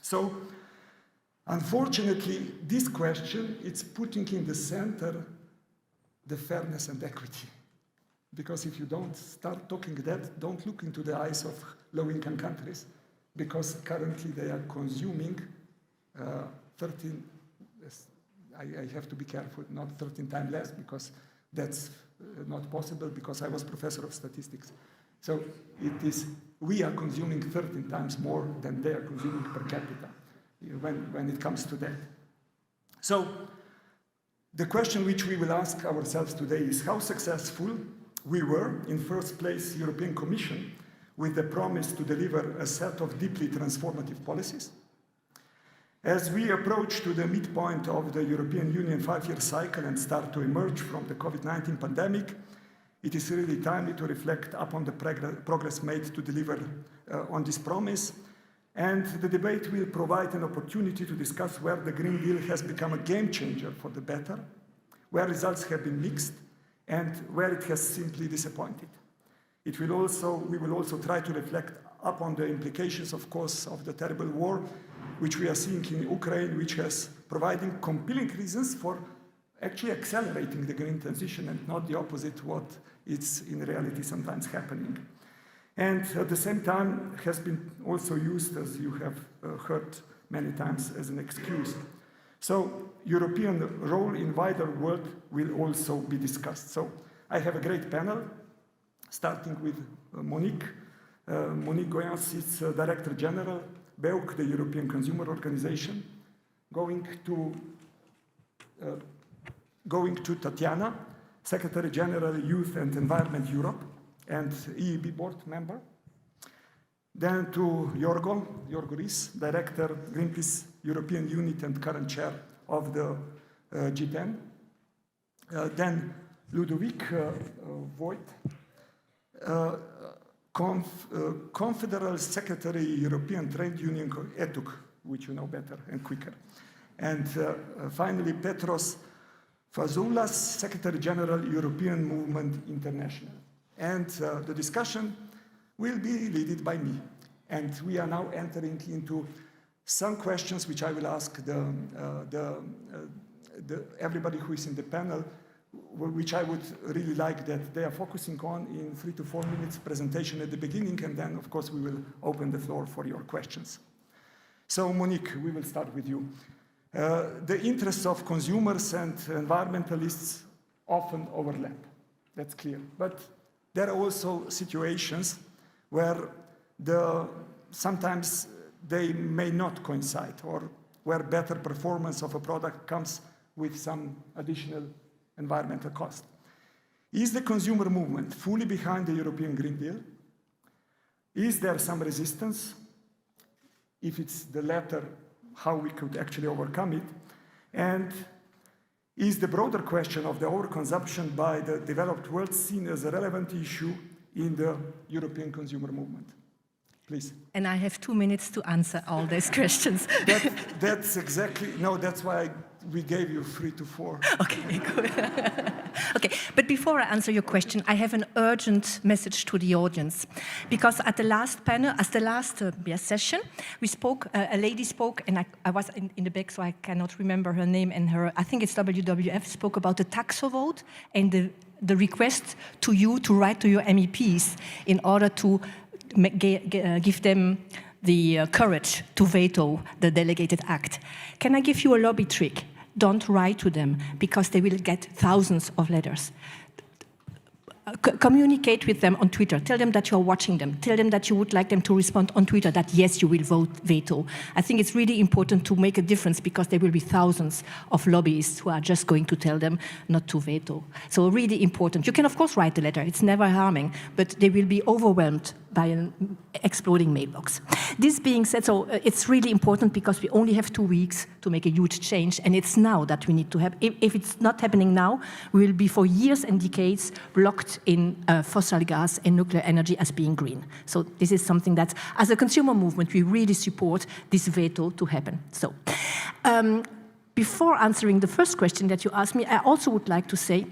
C: So, unfortunately, this question, it's putting in the center the fairness and equity. Because if you don't start talking that, don't look into the eyes of low-income countries, because currently they are consuming 13, I have to be careful, not 13 times less, because that's not possible, because I was professor of statistics. So it is, we are consuming 13 times more than they are consuming per capita when it comes to that. So the question which we will ask ourselves today is how successful we were in first place European Commission with the promise to deliver a set of deeply transformative policies. As we approach to the midpoint of the European Union 5-year cycle and start to emerge from the COVID-19 pandemic, it is really timely to reflect upon the progress made to deliver on this promise. And the debate will provide an opportunity to discuss where the Green Deal has become a game changer for the better, where results have been mixed, and where it has simply disappointed. We will also try to reflect upon the implications, of course, of the terrible war which we are seeing in Ukraine, which has providing compelling reasons for actually accelerating the green transition and not the opposite, what is in reality sometimes happening. And at the same time has been also used, as you have heard many times, as an excuse. So European role in wider world will also be discussed. So I have a great panel, starting with Monique. Monique Goyens is Director General, BEUC, the European Consumer Organization. Going to Tatiana, Secretary General, Youth and Environment Europe, and EEB board member. Then to Jorgo Ries, Director, Greenpeace European Unit and current chair of the G10. Then Ludovic Voigt, Confederal Secretary, European Trade Union, ETUC, which you know better and quicker. And finally, Petros Fazoulas, Secretary General, European Movement International. And the discussion will be led by me. And we are now entering into some questions which I will ask everybody who is in the panel, which I would really like that they are focusing on in 3 to 4 minutes presentation at the beginning, and then, of course, we will open the floor for your questions. So, Monique, we will start with you. The interests of consumers and environmentalists often overlap. That's clear. But there are also situations where sometimes they may not coincide, or where better performance of a product comes with some additional environmental cost. Is the consumer movement fully behind the European Green Deal? Is there some resistance? If it's the latter, how we could actually overcome it? And is the broader question of the overconsumption by the developed world seen as a relevant issue in the European consumer movement? Please.
N: And I have 2 minutes to answer all these questions.
C: That's why we gave you 3 to 4.
N: Okay, good. Okay, but before I answer your question, I have an urgent message to the audience. Because at the last panel, as the last session, we spoke, a lady spoke, and I was in the back, so I cannot remember her name, and I think it's WWF, spoke about the taxo vote and the request to you to write to your MEPs in order to give them the courage to veto the delegated act. Can I give you a lobby trick? Don't write to them, because they will get thousands of letters. Communicate with them on Twitter. Tell them that you're watching them. Tell them that you would like them to respond on Twitter that yes, you will vote veto. I think it's really important to make a difference, because there will be thousands of lobbyists who are just going to tell them not to veto. So really important. You can of course write the letter, it's never harming, but they will be overwhelmed by an exploding mailbox. This being said, so it's really important, because we only have 2 weeks to make a huge change, and it's now that we need to have. If it's not happening now, we will be for years and decades blocked in fossil gas and nuclear energy as being green. So this is something that, as a consumer movement, we really support this veto to happen. So before answering the first question that you asked me, I also would like to say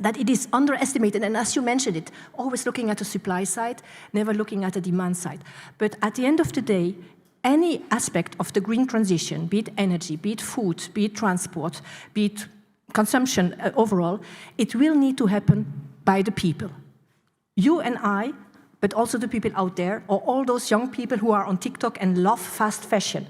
N: that it is underestimated, and as you mentioned it, always looking at the supply side, never looking at the demand side. But at the end of the day, any aspect of the green transition, be it energy, be it food, be it transport, be it consumption overall, it will need to happen by the people. You and I, but also the people out there, or all those young people who are on TikTok and love fast fashion.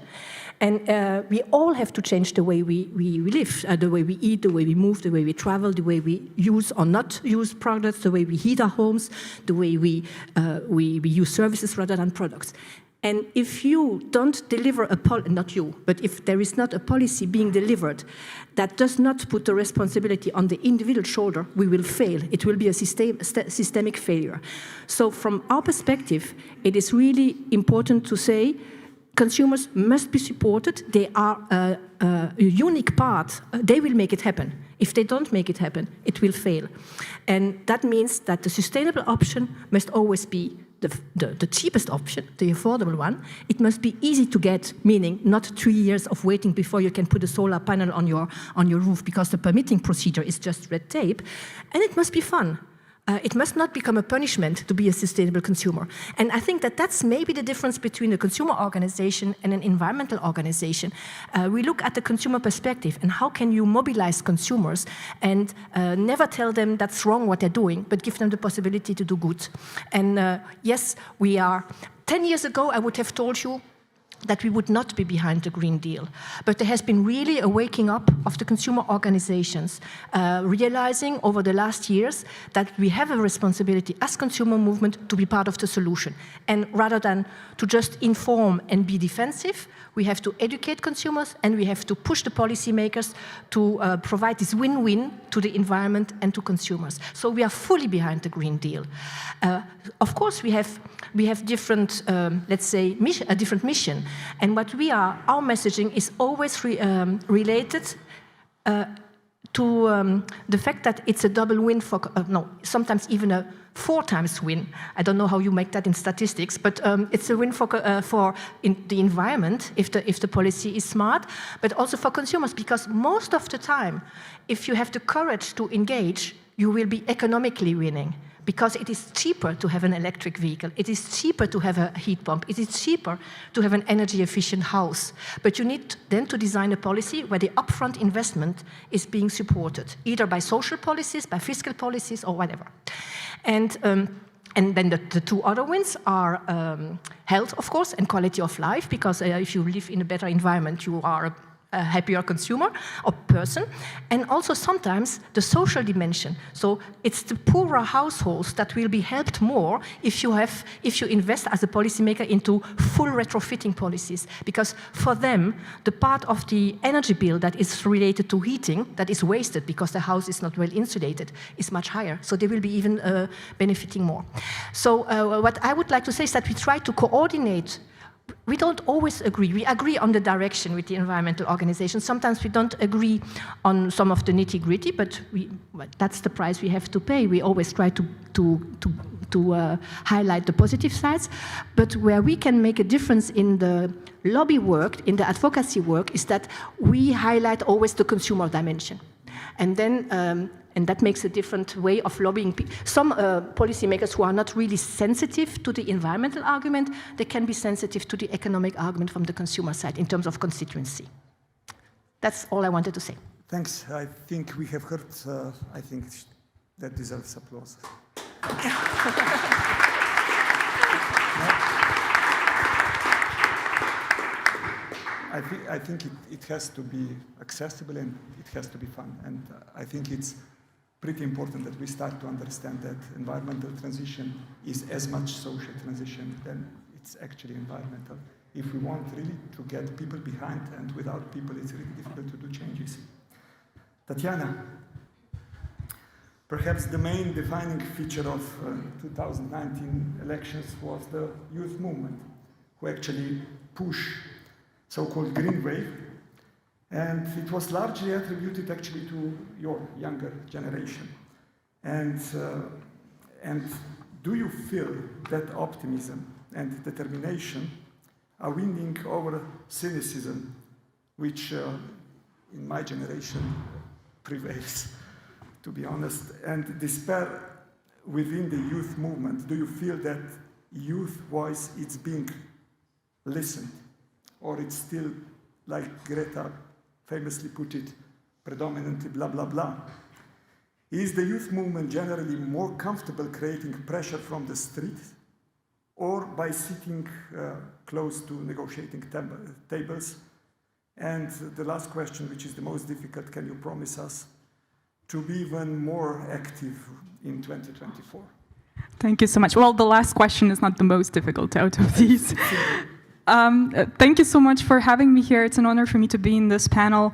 N: And we all have to change the way we live, the way we eat, the way we move, the way we travel, the way we use or not use products, the way we heat our homes, the way we use services rather than products. And if you don't deliver not you, but if there is not a policy being delivered that does not put the responsibility on the individual shoulder, we will fail. It will be a systemic failure. So from our perspective, it is really important to say consumers must be supported. They are a unique part. They will make it happen. If they don't make it happen, it will fail. And that means that the sustainable option must always be the cheapest option, the affordable one. It must be easy to get, meaning not 3 years of waiting before you can put a solar panel on your roof because the permitting procedure is just red tape. And it must be fun. It must not become a punishment to be a sustainable consumer. And I think that that's maybe the difference between a consumer organization and an environmental organization. We look at the consumer perspective and how can you mobilize consumers and never tell them that's wrong what they're doing, but give them the possibility to do good. And yes, we are, 10 years ago, I would have told you that we would not be behind the Green Deal. But there has been really a waking up of the consumer organizations, realizing over the last years that we have a responsibility as consumer movement to be part of the solution. And rather than to just inform and be defensive, we have to educate consumers and we have to push the policymakers to provide this win-win to the environment and to consumers. So we are fully behind the Green Deal. Of course, we have different, let's say, a different mission. And what our messaging is always related to the fact that it's a double win for, sometimes even a 4 times win. I don't know how you make that in statistics, but it's a win for the environment if the policy is smart, but also for consumers, because most of the time, if you have the courage to engage, you will be economically winning. Because it is cheaper to have an electric vehicle, it is cheaper to have a heat pump, it is cheaper to have an energy-efficient house. But you need then to design a policy where the upfront investment is being supported, either by social policies, by fiscal policies, or whatever. And then the 2 other wins are health, of course, and quality of life, because if you live in a better environment, you are a happier consumer or person, and also sometimes the social dimension. So it's the poorer households that will be helped more if you invest as a policymaker into full retrofitting policies, because for them the part of the energy bill that is related to heating that is wasted because the house is not well insulated is much higher. So they will be even benefiting more. So what I would like to say is that we try to coordinate. We don't always agree. We agree on the direction with the environmental organizations. Sometimes we don't agree on some of the nitty-gritty, but that's the price we have to pay. We always try to highlight the positive sides. But where we can make a difference in the lobby work, in the advocacy work, is that we highlight always the consumer dimension. And then and that makes a different way of lobbying. Some policymakers who are not really sensitive to the environmental argument, they can be sensitive to the economic argument from the consumer side in terms of constituency. That's all I wanted to say.
C: Thanks. I think we have heard, I think that deserves applause. I think it has to be accessible and it has to be fun. And I think it's pretty important that we start to understand that environmental transition is as much social transition than it's actually environmental. If we want really to get people behind, and without people it's really difficult to do changes. Tatiana, perhaps the main defining feature of 2019 elections was the youth movement, who actually pushed so-called green wave. And it was largely attributed actually to your younger generation. And do you feel that optimism and determination are winning over cynicism, which in my generation prevails, to be honest, and despair within the youth movement? Do you feel that youth voice is being listened, or it's still, like Greta famously put it, predominantly blah, blah, blah? Is the youth movement generally more comfortable creating pressure from the street, or by sitting close to negotiating tables And the last question, which is the most difficult, can you promise us to be even more active in 2024?
I: Thank you so much. Well, the last question is not the most difficult out of these. Thank you so much for having me here. It's an honor for me to be in this panel.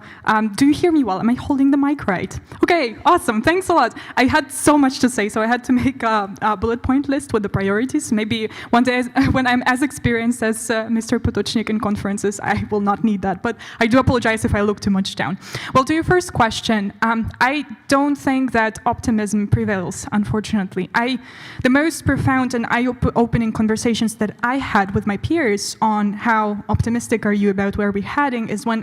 I: Do you hear me well? Am I holding the mic right? Okay, awesome. Thanks a lot. I had so much to say, so I had to make a bullet point list with the priorities. Maybe one day, when I'm as experienced as Mr. Potočnik in conferences, I will not need that. But I do apologize if I look too much down. Well, to your first question, I don't think that optimism prevails, unfortunately. The most profound and eye-opening conversations that I had with my peers on how optimistic are you about where we're heading is when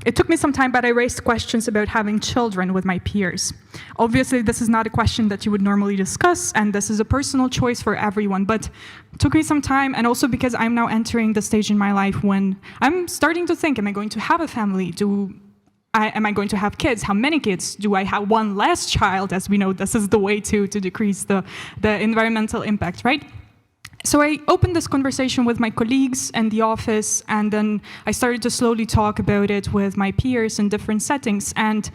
I: it took me some time, but I raised questions about having children with my peers. Obviously, this is not a question that you would normally discuss, and this is a personal choice for everyone, but it took me some time, and also because I'm now entering the stage in my life when I'm starting to think, am I going to have a family? Am I going to have kids? How many kids? Do I have one less child? As we know, this is the way to decrease the environmental impact, right? So I opened this conversation with my colleagues in the office, and then I started to slowly talk about it with my peers in different settings. And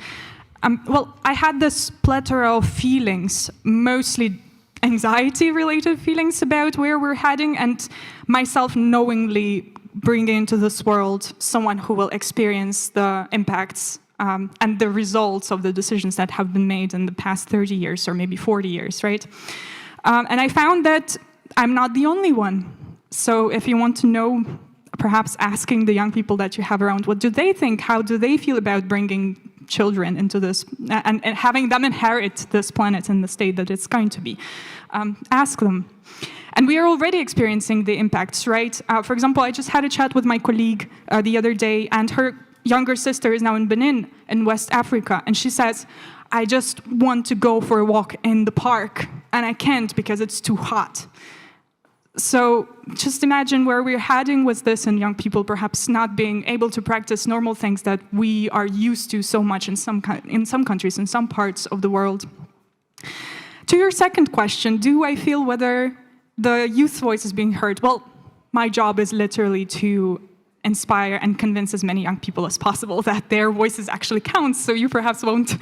I: well, I had this plethora of feelings, mostly anxiety-related feelings about where we're heading, and myself knowingly bringing into this world someone who will experience the impacts and the results of the decisions that have been made in the past 30 years or maybe 40 years, right? And I found that I'm not the only one. So if you want to know, perhaps asking the young people that you have around, what do they think? How do they feel about bringing children into this and having them inherit this planet in the state that it's going to be? Ask them. And we are already experiencing the impacts, right? For example, I just had a chat with my colleague the other day, and her younger sister is now in Benin, in West Africa, and she says, I just want to go for a walk in the park, and I can't because it's too hot. So just imagine where we're heading with this, and young people perhaps not being able to practice normal things that we are used to so much in some countries, in some parts of the world. To your second question, do I feel whether the youth voice is being heard? Well, my job is literally to inspire and convince as many young people as possible that their voices actually count. So you perhaps won't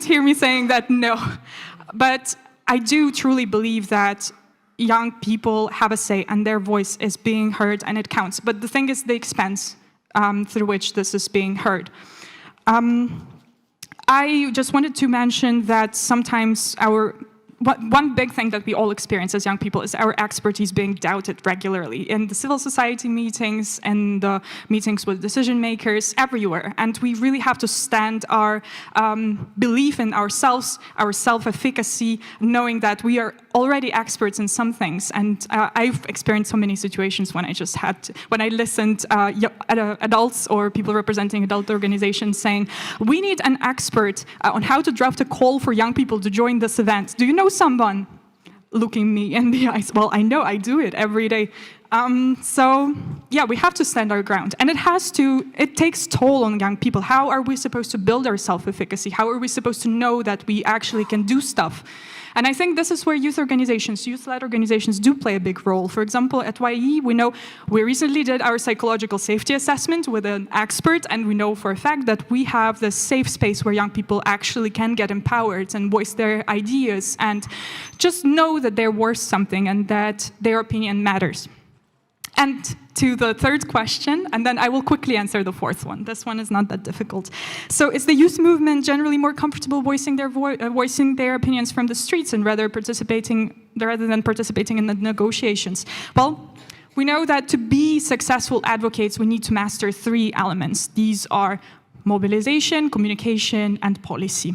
I: hear me saying that, no. But I do truly believe that young people have a say and their voice is being heard and it counts. But the thing is the expense through which this is being heard. I just wanted to mention that sometimes one big thing that we all experience as young people is our expertise being doubted regularly in the civil society meetings and the meetings with decision makers everywhere. And we really have to stand our belief in ourselves, our self-efficacy, knowing that we are already experts in some things. And I've experienced so many situations when I listened adults or people representing adult organizations saying, we need an expert on how to draft a call for young people to join this event. Do you know someone? Looking me in the eyes. Well, I know, I do it every day. So yeah, we have to stand our ground, and it takes toll on young people. How are we supposed to build our self-efficacy? How are we supposed to know that we actually can do stuff? And I think this is where youth-led organizations do play a big role. For example, at YE, we know we recently did our psychological safety assessment with an expert, and we know for a fact that we have this safe space where young people actually can get empowered and voice their ideas and just know that they're worth something and that their opinion matters. And to the third question, and then I will quickly answer the fourth one. This one is not that difficult. So is the youth movement generally more comfortable voicing their opinions from the streets and rather than participating in the negotiations? Well, we know that to be successful advocates, we need to master 3 elements. These are mobilization, communication, and policy.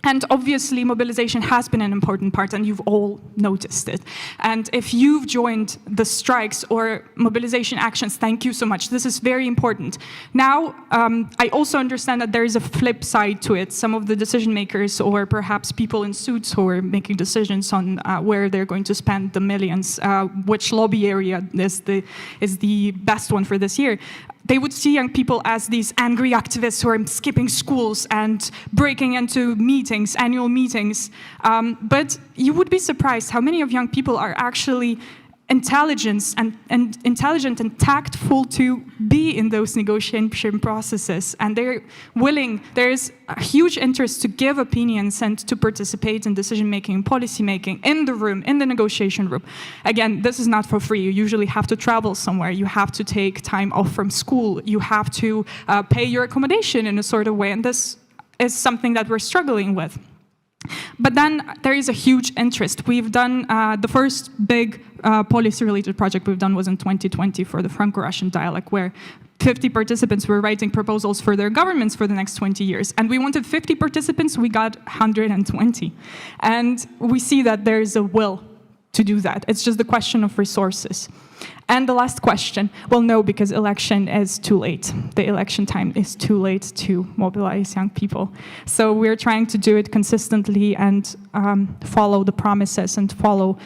I: And obviously, mobilization has been an important part, and you've all noticed it. And if you've joined the strikes or mobilization actions, thank you so much. This is very important. Now, I also understand that there is a flip side to it. Some of the decision makers, or perhaps people in suits who are making decisions on where they're going to spend the millions, which lobby area is the best one for this year. They would see young people as these angry activists who are skipping schools and breaking into meetings, annual meetings. But you would be surprised how many of young people are actually intelligence and intelligent and tactful to be in those negotiation processes, and they're willing. There's a huge interest to give opinions and to participate in decision making and policy making in the room, in the negotiation room. Again, this is not for free. You usually have to travel somewhere. You have to take time off from school. You have to pay your accommodation in a sort of way, and this is something that we're struggling with. But then there is a huge interest. We've done the first big policy-related project we've done was in 2020 for the Franco-Russian dialogue, where 50 participants were writing proposals for their governments for the next 20 years. And we wanted 50 participants, we got 120. And we see that there is a will to do that. It's just the question of resources. And the last question, well, no, because election is too late. The election time is too late to mobilize young people. So we're trying to do it consistently and follow the promises and follow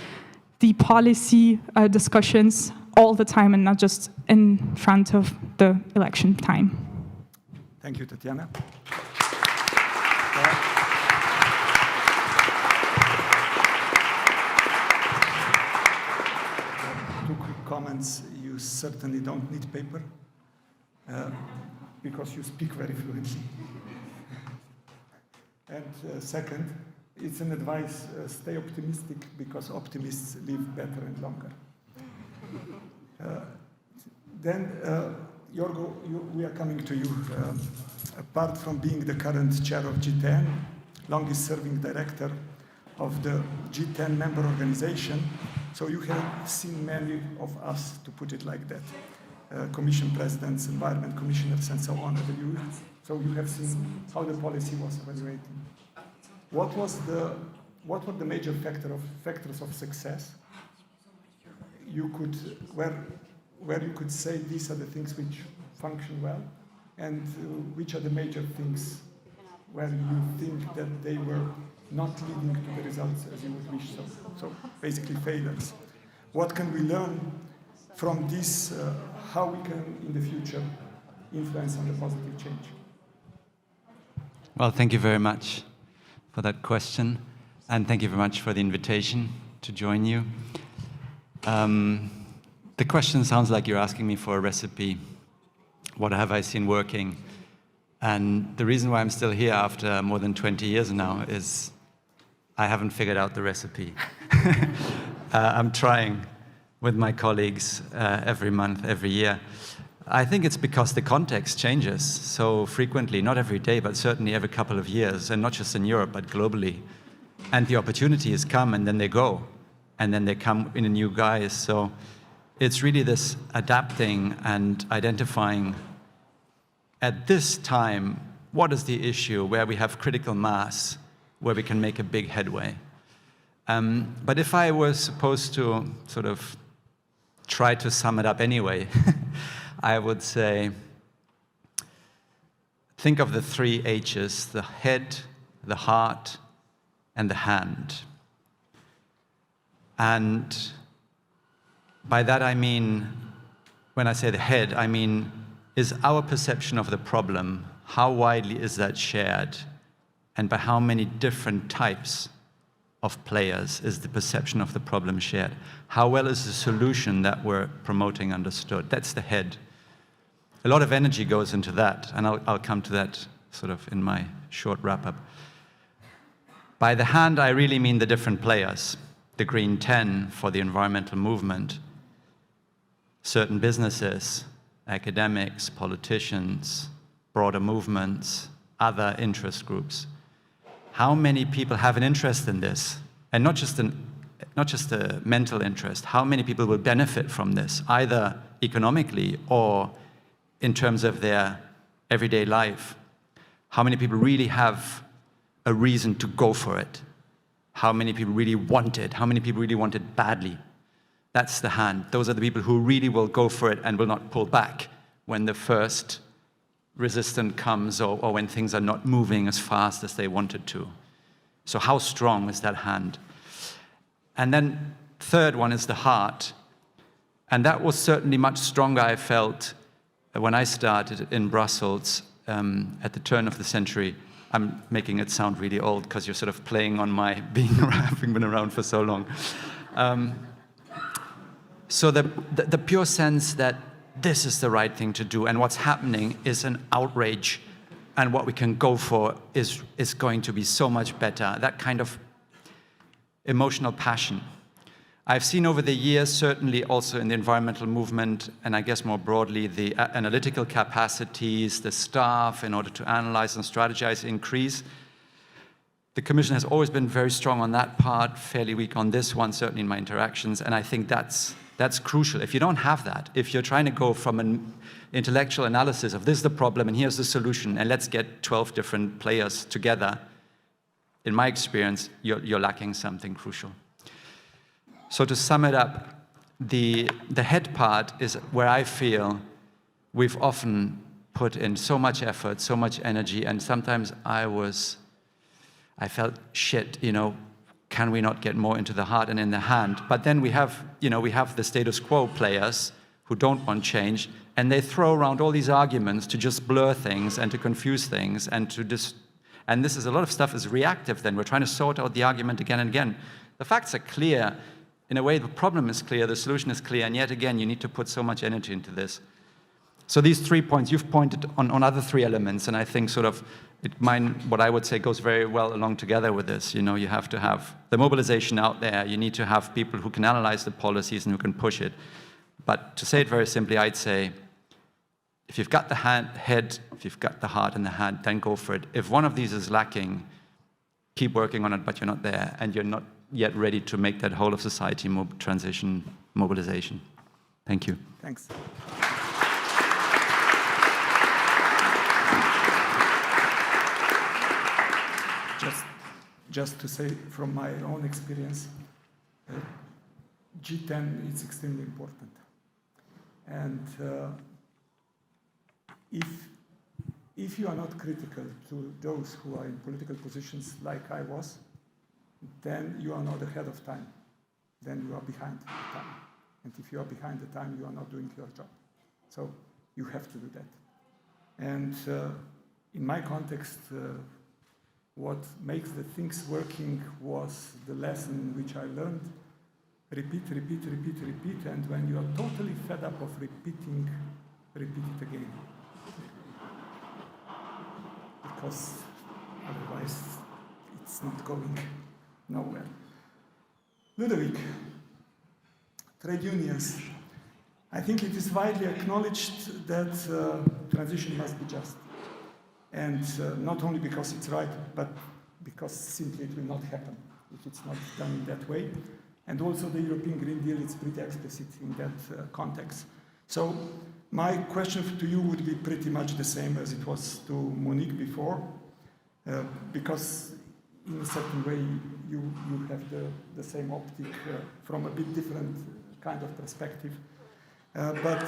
I: the policy discussions all the time and not just in front of the election time.
C: Thank you, Tatiana. Two quick comments. You certainly don't need paper because you speak very fluently. And second, it's an advice, stay optimistic because optimists live better and longer. Then, Jorgo, we are coming to you. Apart from being the current chair of G10, longest serving director of the G10 member organization, so you have seen many of us, to put it like that, commission presidents, environment commissioners, and so on. So you have seen how the policy was evaluated. What were the major factors of success you could, where you could say these are the things which function well, and which are the major things where you think that they were not leading to the results as you would wish? So basically failures. What can we learn from this, how we can in the future influence on the positive change?
P: Well, thank you very much for that question, and thank you very much for the invitation to join you. The question sounds like you're asking me for a recipe. What have I seen working? And the reason why I'm still here after more than 20 years now is I haven't figured out the recipe. I'm trying with my colleagues every month, every year. I think it's because the context changes so frequently, not every day, but certainly every couple of years, and not just in Europe, but globally. And the opportunities come and then they go, and then they come in a new guise. So it's really this adapting and identifying at this time, what is the issue where we have critical mass, where we can make a big headway. But if I was supposed to sort of try to sum it up anyway, I would say, think of the 3 H's, the head, the heart, and the hand. And by that I mean, when I say the head, I mean, is our perception of the problem, how widely is that shared? And by how many different types of players is the perception of the problem shared? How well is the solution that we're promoting understood? That's the head. A lot of energy goes into that, and I'll come to that sort of in my short wrap-up. By the hand, I really mean the different players. The Green 10 for the environmental movement, certain businesses, academics, politicians, broader movements, other interest groups. How many people have an interest in this? And not just a mental interest. How many people will benefit from this, either economically or in terms of their everyday life? How many people really have a reason to go for it? How many people really want it? How many people really want it badly? That's the hand. Those are the people who really will go for it and will not pull back when the first resistance comes or when things are not moving as fast as they wanted to. So how strong is that hand? And then third one is the heart. And that was certainly much stronger, I felt, when I started in Brussels at the turn of the century. I'm making it sound really old because you're sort of playing on my having been around for so long.
H: So the pure sense that this is the right thing to do and what's happening is an outrage and what we can go for is going to be so much better. That kind of emotional passion. I've seen over the years, certainly also in the environmental movement, and I guess more broadly, the analytical capacities, the staff in order to analyze and strategize increase. The Commission has always been very strong on that part, fairly weak on this one, certainly in my interactions, and I think that's crucial. If you don't have that, if you're trying to go from an intellectual analysis of this is the problem and here's the solution, and let's get 12 different players together, in my experience, you're lacking something crucial. So to sum it up, the head part is where I feel we've often put in so much effort, so much energy, and sometimes I felt shit, you know, can we not get more into the heart and in the hand? But then we have the status quo players who don't want change, and they throw around all these arguments to just blur things and to confuse things and and this is a lot of stuff is reactive then. We're trying to sort out the argument again and again. The facts are clear. In a way, the problem is clear, the solution is clear, and yet again, you need to put so much energy into this. So these 3 points, you've pointed on other 3 elements, and I think sort of what I would say goes very well along together with this. You know, you have to have the mobilization out there. You need to have people who can analyze the policies and who can push it. But to say it very simply, I'd say, if you've got the head, if you've got the heart and the hand, then go for it. If one of these is lacking, keep working on it, but you're not there, and you're not yet ready to make that whole of society transition mobilization. Thank you.
C: Thanks. Just to say from my own experience, G10 is extremely important. And if you are not critical to those who are in political positions like I was, then you are not ahead of time. Then you are behind the time. And if you are behind the time, you are not doing your job. So you have to do that. And in my context, what makes the things working was the lesson which I learned. Repeat, repeat, repeat, repeat. And when you are totally fed up of repeating, repeat it again. Because otherwise it's not going nowhere. Ludovic, trade unions. I think it is widely acknowledged that transition must be just. And not only because it's right, but because simply it will not happen if it's not done in that way. And also the European Green Deal is pretty explicit in that context. So my question to you would be pretty much the same as it was to Monique before, because in a certain way you have the same optic from a bit different kind of perspective. But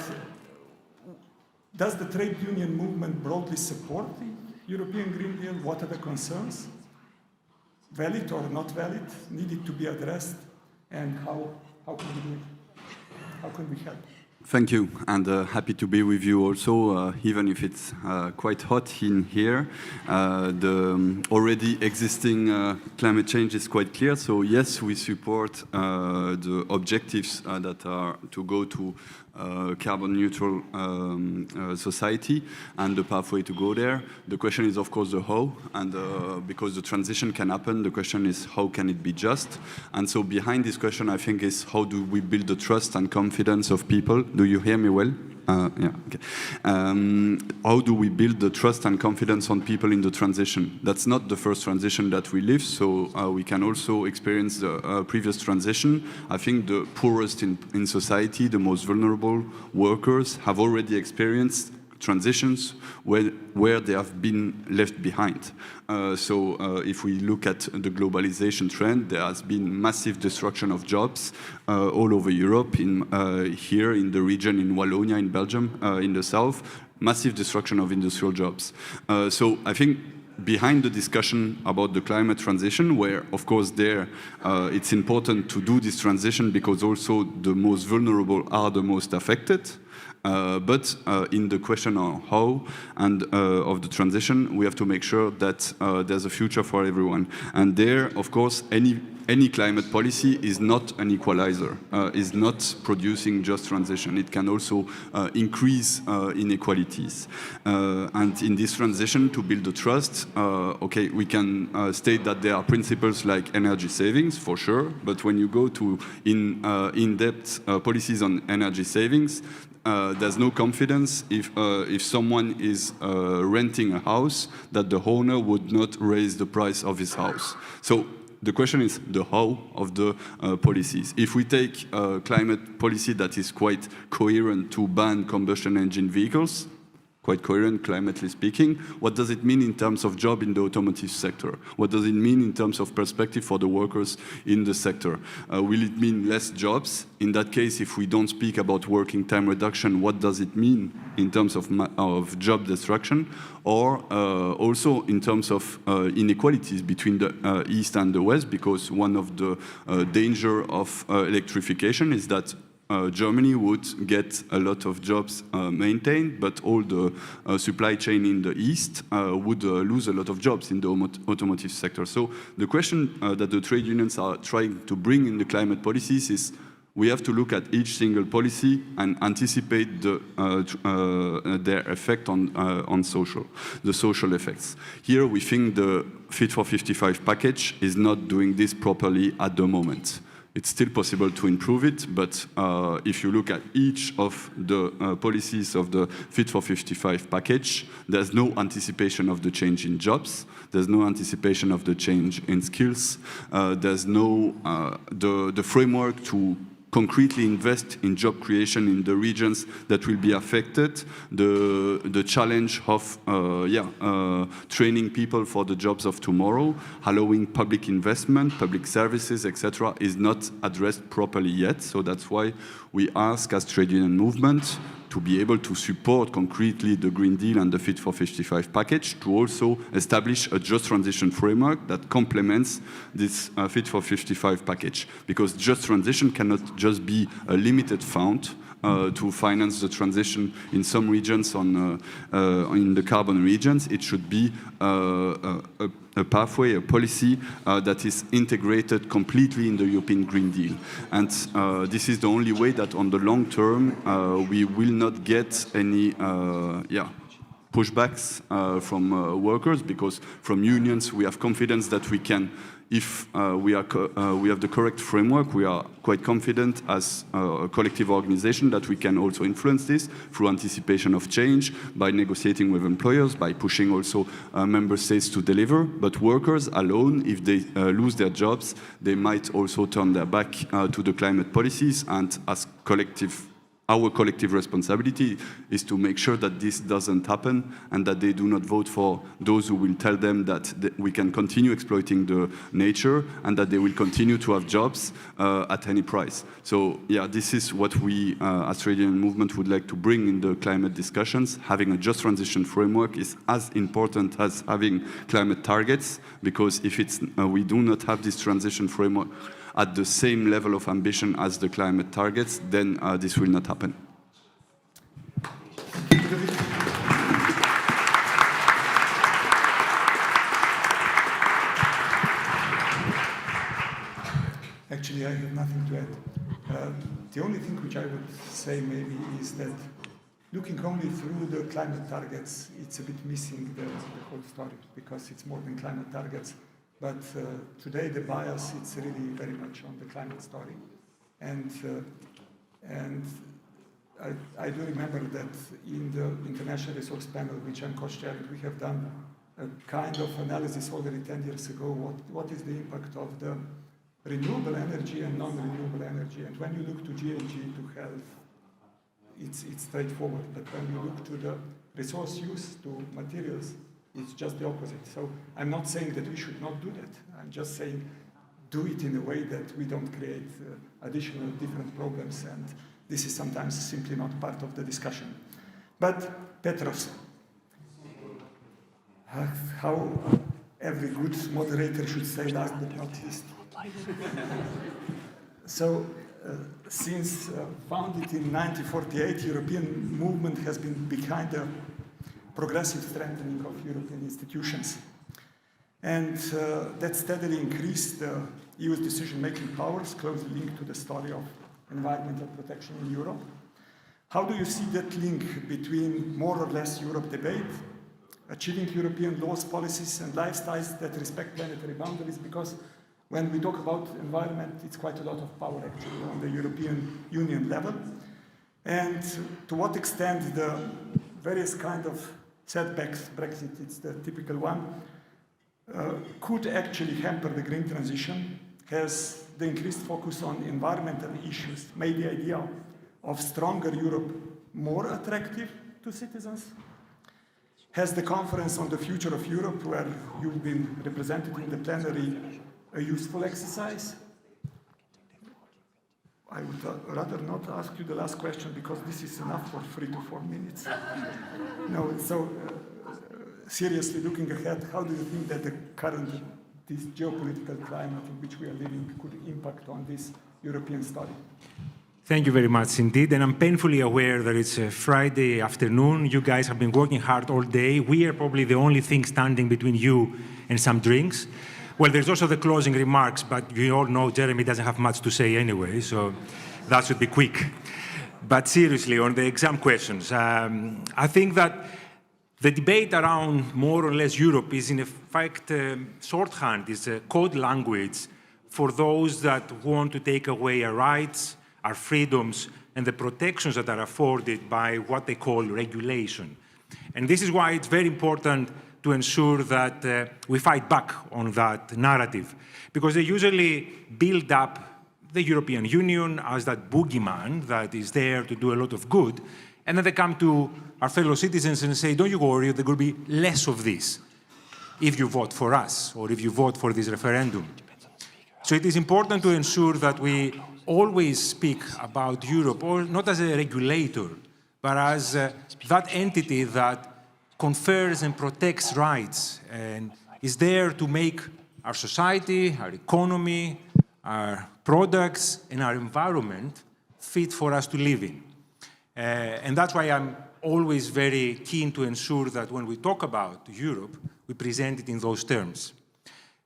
C: does the trade union movement broadly support the European Green Deal? What are the concerns? Valid or not valid? Needed to be addressed? And how can we do it? How can we help?
O: Thank you, and happy to be with you also, even if it's quite hot in here. The already existing climate change is quite clear, so yes, we support the objectives that are to go to carbon neutral society and the pathway to go there. The question is, of course, the how, and because the transition can happen, the question is how can it be just? And so behind this question, I think, is how do we build the trust and confidence of people? Do you hear me well? Yeah, okay. How do we build the trust and confidence on people in the transition? That's not the first transition that we live, so we can also experience the previous transition. I think the poorest in society, the most vulnerable workers, have already experienced transitions where they have been left behind. So if we look at the globalization trend, there has been massive destruction of jobs all over Europe, here in the region in Wallonia, in Belgium, in the south, massive destruction of industrial jobs. So I think behind the discussion about the climate transition, where, of course, it's important to do this transition because also the most vulnerable are the most affected. But in the question of how and of the transition, we have to make sure that there's a future for everyone. And there, of course, any any climate policy is not an equalizer, is not producing just transition. It can also increase inequalities. And in this transition, to build the trust, okay, we can state that there are principles like energy savings, for sure, but when you go to in-depth policies on energy savings, there's no confidence if someone is renting a house that the owner would not raise the price of his house. So the question is the how of the policies. If we take a climate policy that is quite coherent to ban combustion engine vehicles, quite coherent climately speaking, what does it mean in terms of job in the automotive sector? What does it mean in terms of perspective for the workers in the sector? Will it mean less jobs? In that case, if we don't speak about working time reduction, what does it mean in terms of job destruction? Or also in terms of inequalities between the East and the West, because one of the danger of electrification is that Germany would get a lot of jobs maintained, but all the supply chain in the East would lose a lot of jobs in the automotive sector. So the question that the trade unions are trying to bring in the climate policies is we have to look at each single policy and anticipate their effect on the social effects. Here we think the Fit for 55 package is not doing this properly at the moment. It's still possible to improve it, but if you look at each of the policies of the Fit for 55 package, there's no anticipation of the change in jobs, there's no anticipation of the change in skills, there's no the framework to concretely invest in job creation in the regions that will be affected, the challenge of training people for the jobs of tomorrow, allowing public investment, public services, etc., is not addressed properly yet. So that's why we ask as trade union movement to be able to support concretely the Green Deal and the Fit for 55 package, to also establish a just transition framework that complements this Fit for 55 package. Because just transition cannot just be a limited fund to finance the transition in some regions in the carbon regions. It should be a pathway, a policy that is integrated completely in the European Green Deal. And this is the only way that on the long term we will not get any pushbacks from workers, because from unions we have confidence that we can, if we have the correct framework, we are quite confident as a collective organization that we can also influence this through anticipation of change, by negotiating with employers, by pushing also member states to deliver. But workers alone, if they lose their jobs, they might also turn their back to the climate policies. And as our collective responsibility is to make sure that this doesn't happen and that they do not vote for those who will tell them that we can continue exploiting the nature and that they will continue to have jobs at any price. So yeah, this is what we as trade union movement would like to bring in the climate discussions. Having a just transition framework is as important as having climate targets, because if we do not have this transition framework at the same level of ambition as the climate targets, then this will not happen.
C: Actually, I have nothing to add. The only thing which I would say maybe is that looking only through the climate targets, it's a bit missing the whole story, because it's more than climate targets. But today the bias, it's really very much on the climate story. And I do remember that in the International Resource Panel, which I'm co-chairing, we have done a kind of analysis already 10 years ago, what is the impact of the renewable energy and non-renewable energy. And when you look to GHG, to health, it's straightforward. But when you look to the resource use, to materials, it's just the opposite. So I'm not saying that we should not do that. I'm just saying do it in a way that we don't create additional different problems, and this is sometimes simply not part of the discussion. But Petros, how every good moderator should say last but not least. So since founded in 1948, European movement has been behind the progressive strengthening of European institutions. And that steadily increased the EU's decision-making powers, closely linked to the story of environmental protection in Europe. How do you see that link between more or less Europe debate, achieving European laws, policies, and lifestyles that respect planetary boundaries? Because when we talk about environment, it's quite a lot of power actually on the European Union level. And to what extent the various kind of setbacks, Brexit, it's the typical one, could actually hamper the green transition? Has the increased focus on environmental issues made the idea of stronger Europe more attractive to citizens? Has the conference on the future of Europe, where you've been represented in the plenary, a useful exercise? I would rather not ask you the last question, because this is enough for 3 to 4 minutes. No, so seriously looking ahead, how do you think that the current this geopolitical climate in which we are living could impact on this European study?
E: Thank you very much indeed. And I'm painfully aware that it's a Friday afternoon. You guys have been working hard all day. We are probably the only thing standing between you and some drinks. Well, there's also the closing remarks, but you all know Jeremy doesn't have much to say anyway, so that should be quick. But seriously, on the exam questions, I think that the debate around more or less Europe is in fact shorthand, is a code language for those that want to take away our rights, our freedoms, and the protections that are afforded by what they call regulation. And this is why it's very important to ensure that we fight back on that narrative, because they usually build up the European Union as that boogeyman that is there to do a lot of good, and then they come to our fellow citizens and say, don't you worry, there will be less of this if you vote for us or if you vote for this referendum. So it is important to ensure that we always speak about Europe, or not as a regulator, but as that entity that confers and protects rights and is there to make our society, our economy, our products, and our environment fit for us to live in. And that's why I'm always very keen to ensure that when we talk about Europe, we present it in those terms.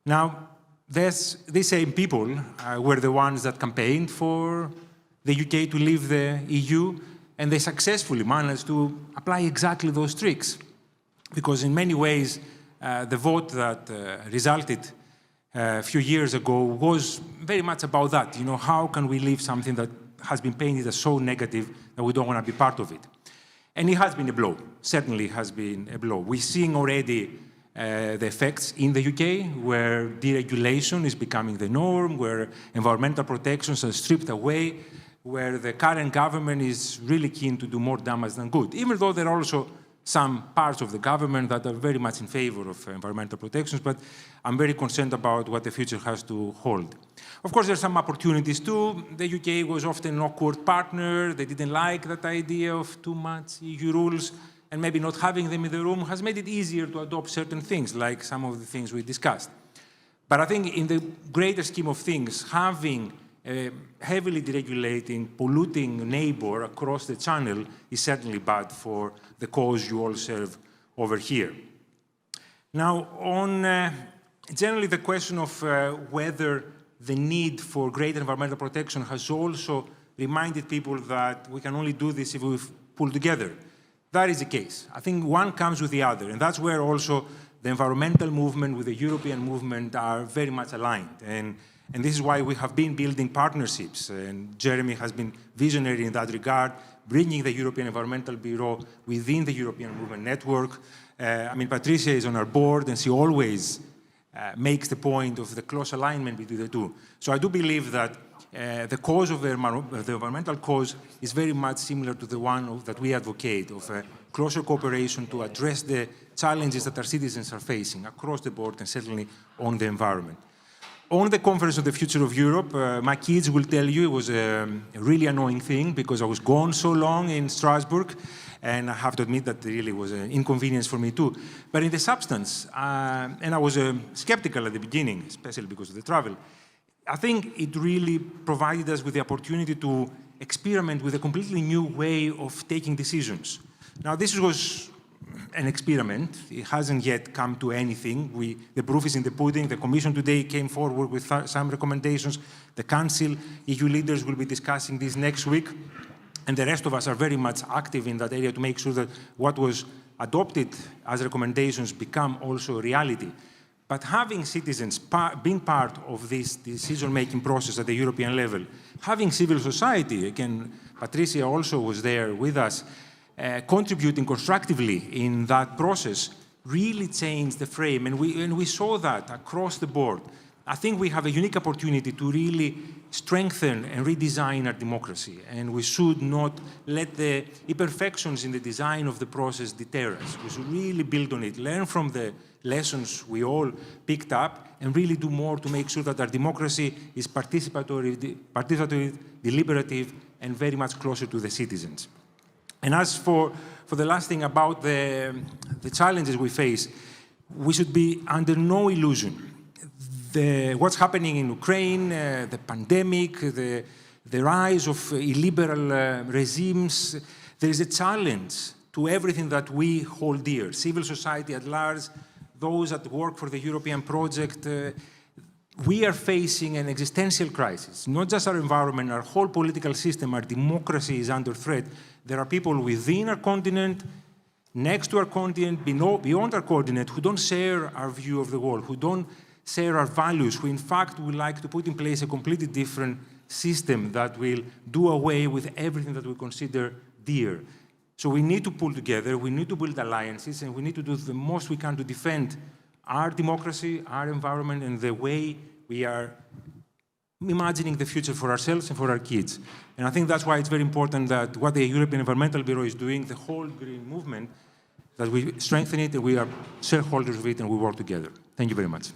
E: Now, these same people were the ones that campaigned for the UK to leave the EU, and they successfully managed to apply exactly those tricks. Because in many ways, the vote that resulted a few years ago was very much about that. You know, how can we leave something that has been painted as so negative that we don't want to be part of it? And it has been a blow, certainly has been a blow. We're seeing already the effects in the UK, where deregulation is becoming the norm, where environmental protections are stripped away, where the current government is really keen to do more damage than good, even though there are also some parts of the government that are very much in favor of environmental protections, but I'm very concerned about what the future has to hold. Of course, there are some opportunities too. The UK was often an awkward partner. They didn't like that idea of too much EU rules, and maybe not having them in the room has made it easier to adopt certain things, like some of the things we discussed. But I think in the greater scheme of things, having a heavily deregulating, polluting neighbor across the channel is certainly bad for the cause you all serve over here. Now, on generally the question of whether the need for greater environmental protection has also reminded people that we can only do this if we pull together. That is the case. I think one comes with the other, and that's where also the environmental movement with the European movement are very much aligned. And this is why we have been building partnerships, and Jeremy has been visionary in that regard, bringing the European Environmental Bureau within the European Movement Network. I mean, Patricia is on our board, and she always makes the point of the close alignment between the two. So I do believe that the cause of the environmental cause is very much similar to the one that we advocate, of closer cooperation to address the challenges that our citizens are facing across the board, and certainly on the environment. On the Conference on the Future of Europe, my kids will tell you it was a really annoying thing, because I was gone so long in Strasbourg, and I have to admit that it really was an inconvenience for me too. But in the substance, and I was skeptical at the beginning, especially because of the travel, I think it really provided us with the opportunity to experiment with a completely new way of taking decisions. Now, this was an experiment. It hasn't yet come to anything. The proof is in the pudding. The Commission today came forward with some recommendations. The Council, EU leaders will be discussing this next week. And the rest of us are very much active in that area to make sure that what was adopted as recommendations become also a reality. But having citizens being part of this decision-making process at the European level, having civil society, again, Patricia also was there with us, contributing constructively in that process, really changed the frame. And we saw that across the board. I think we have a unique opportunity to really strengthen and redesign our democracy. And we should not let the imperfections in the design of the process deter us. We should really build on it, learn from the lessons we all picked up, and really do more to make sure that our democracy is participatory, deliberative, and very much closer to the citizens. And as for the last thing about the challenges we face, we should be under no illusion. What's happening in Ukraine, the pandemic, the rise of illiberal regimes, there is a challenge to everything that we hold dear. Civil society at large, those that work for the European project, we are facing an existential crisis. Not just our environment, our whole political system, our democracy is under threat. There are people within our continent, next to our continent, beyond our continent, who don't share our view of the world, who don't share our values, who in fact would like to put in place a completely different system that will do away with everything that we consider dear. So we need to pull together, we need to build alliances, and we need to do the most we can to defend our democracy, our environment, and the way we are imagining the future for ourselves and for our kids. And I think that's why it's very important that what the European Environmental Bureau is doing, the whole green movement, that we strengthen it, and we are shareholders of it, and we work together. Thank you very much.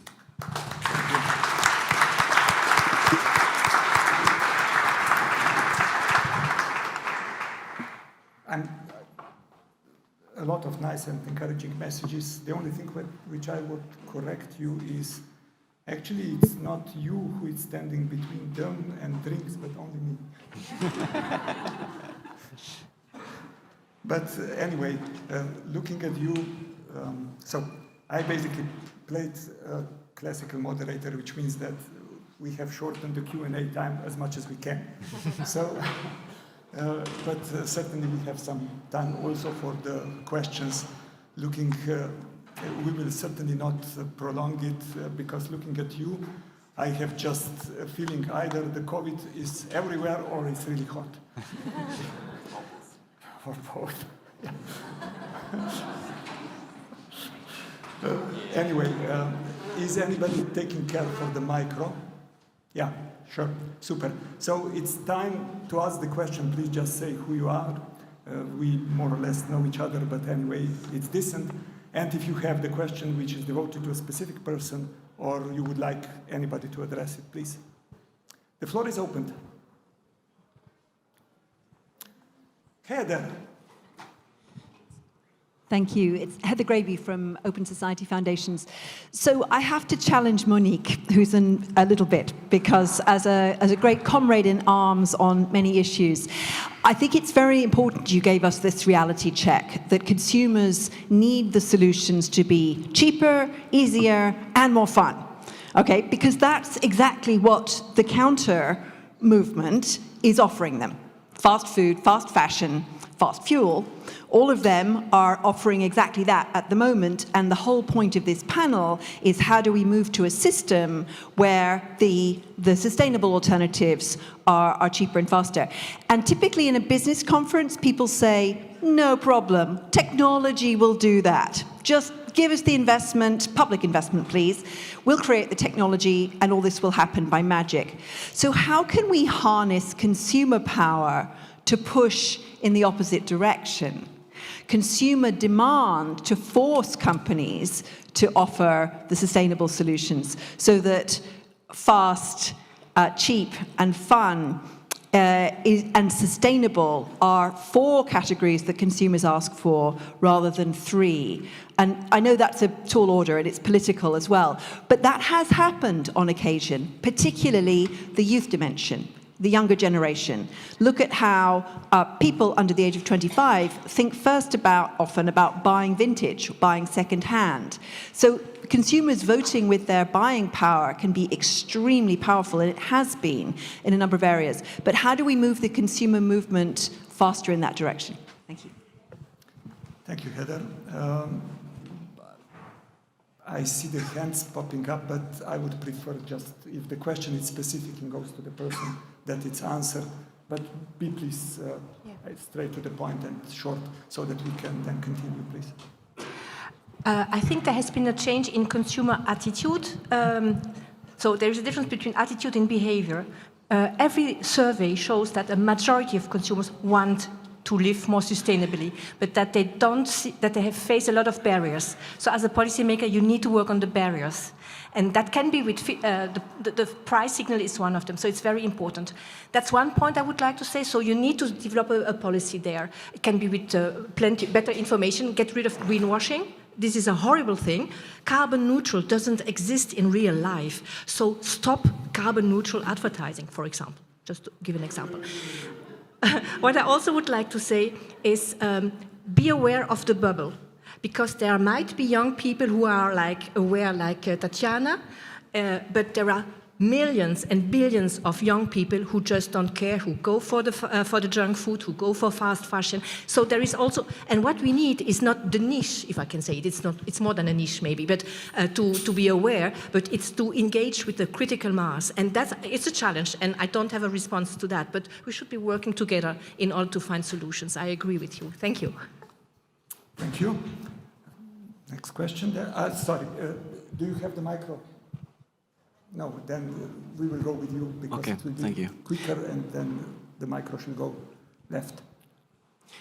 C: A lot of nice and encouraging messages. The only thing which I would correct you is, actually, it's not you who is standing between them and drinks, but only me. But anyway, looking at you, so I basically played a classical moderator, which means that we have shortened the Q&A time as much as we can. So, but certainly we have some time also for the questions. We will certainly not prolong it, because looking at you, I have just a feeling either the COVID is everywhere or it's really hot. Or both. Yeah. Anyway, is anybody taking care for the micro? Yeah, sure, super. So it's time to ask the question. Please just say who you are. We more or less know each other, but anyway, it's decent. And if you have the question which is devoted to a specific person, or you would like anybody to address it, please. The floor is open. Heather.
G: Thank you. It's Heather Gravy from Open Society Foundations. So I have to challenge Monique, who's a little bit, because as a great comrade in arms on many issues, I think it's very important you gave us this reality check, that consumers need the solutions to be cheaper, easier, and more fun. Okay, because that's exactly what the counter movement is offering them. Fast food, fast fashion, fast fuel, all of them are offering exactly that at the moment, and the whole point of this panel is how do we move to a system where the sustainable alternatives are cheaper and faster. And typically in a business conference, people say, no problem, technology will do that. Just give us the investment, public investment please, we'll create the technology and all this will happen by magic. So how can we harness consumer power to push in the opposite direction? Consumer demand to force companies to offer the sustainable solutions so that fast, cheap, and fun and sustainable are 4 categories that consumers ask for rather than 3. And I know that's a tall order and it's political as well, but that has happened on occasion, particularly the youth dimension. the younger generation. Look at how people under the age of 25 think first often about buying vintage, buying second-hand. So consumers voting with their buying power can be extremely powerful, and it has been in a number of areas. But how do we move the consumer movement faster in that direction? Thank you.
C: Thank you, Heather. I see the hands popping up, but I would prefer just, if the question is specific and goes to the person, that it's answered. But be please straight to the point and short, so that we can then continue, please.
N: I think there has been a change in consumer attitude. So there is a difference between attitude and behavior. Every survey shows that a majority of consumers want to live more sustainably, but that they don't see, that they have faced a lot of barriers. So as a policymaker, you need to work on the barriers. And that can be with, the price signal is one of them, so it's very important. That's one point I would like to say, so you need to develop a policy there. It can be with plenty better information, get rid of greenwashing. This is a horrible thing. Carbon neutral doesn't exist in real life, so stop carbon neutral advertising, for example, just to give an example. What I also would like to say is be aware of the bubble, because there might be young people who are aware like Tatiana, but there are millions and billions of young people who just don't care, who go for the junk food, who go for fast fashion. So there is also, and what we need is not the niche, if I can say it. It's more than a niche maybe, but to be aware. But it's to engage with the critical mass, and it's a challenge. And I don't have a response to that, but we should be working together in order to find solutions. I agree with you. Thank you.
C: Thank you. Next question there. Sorry, do you have the micro? No, then we will go with you, because it will be quicker, and then the micro should go left.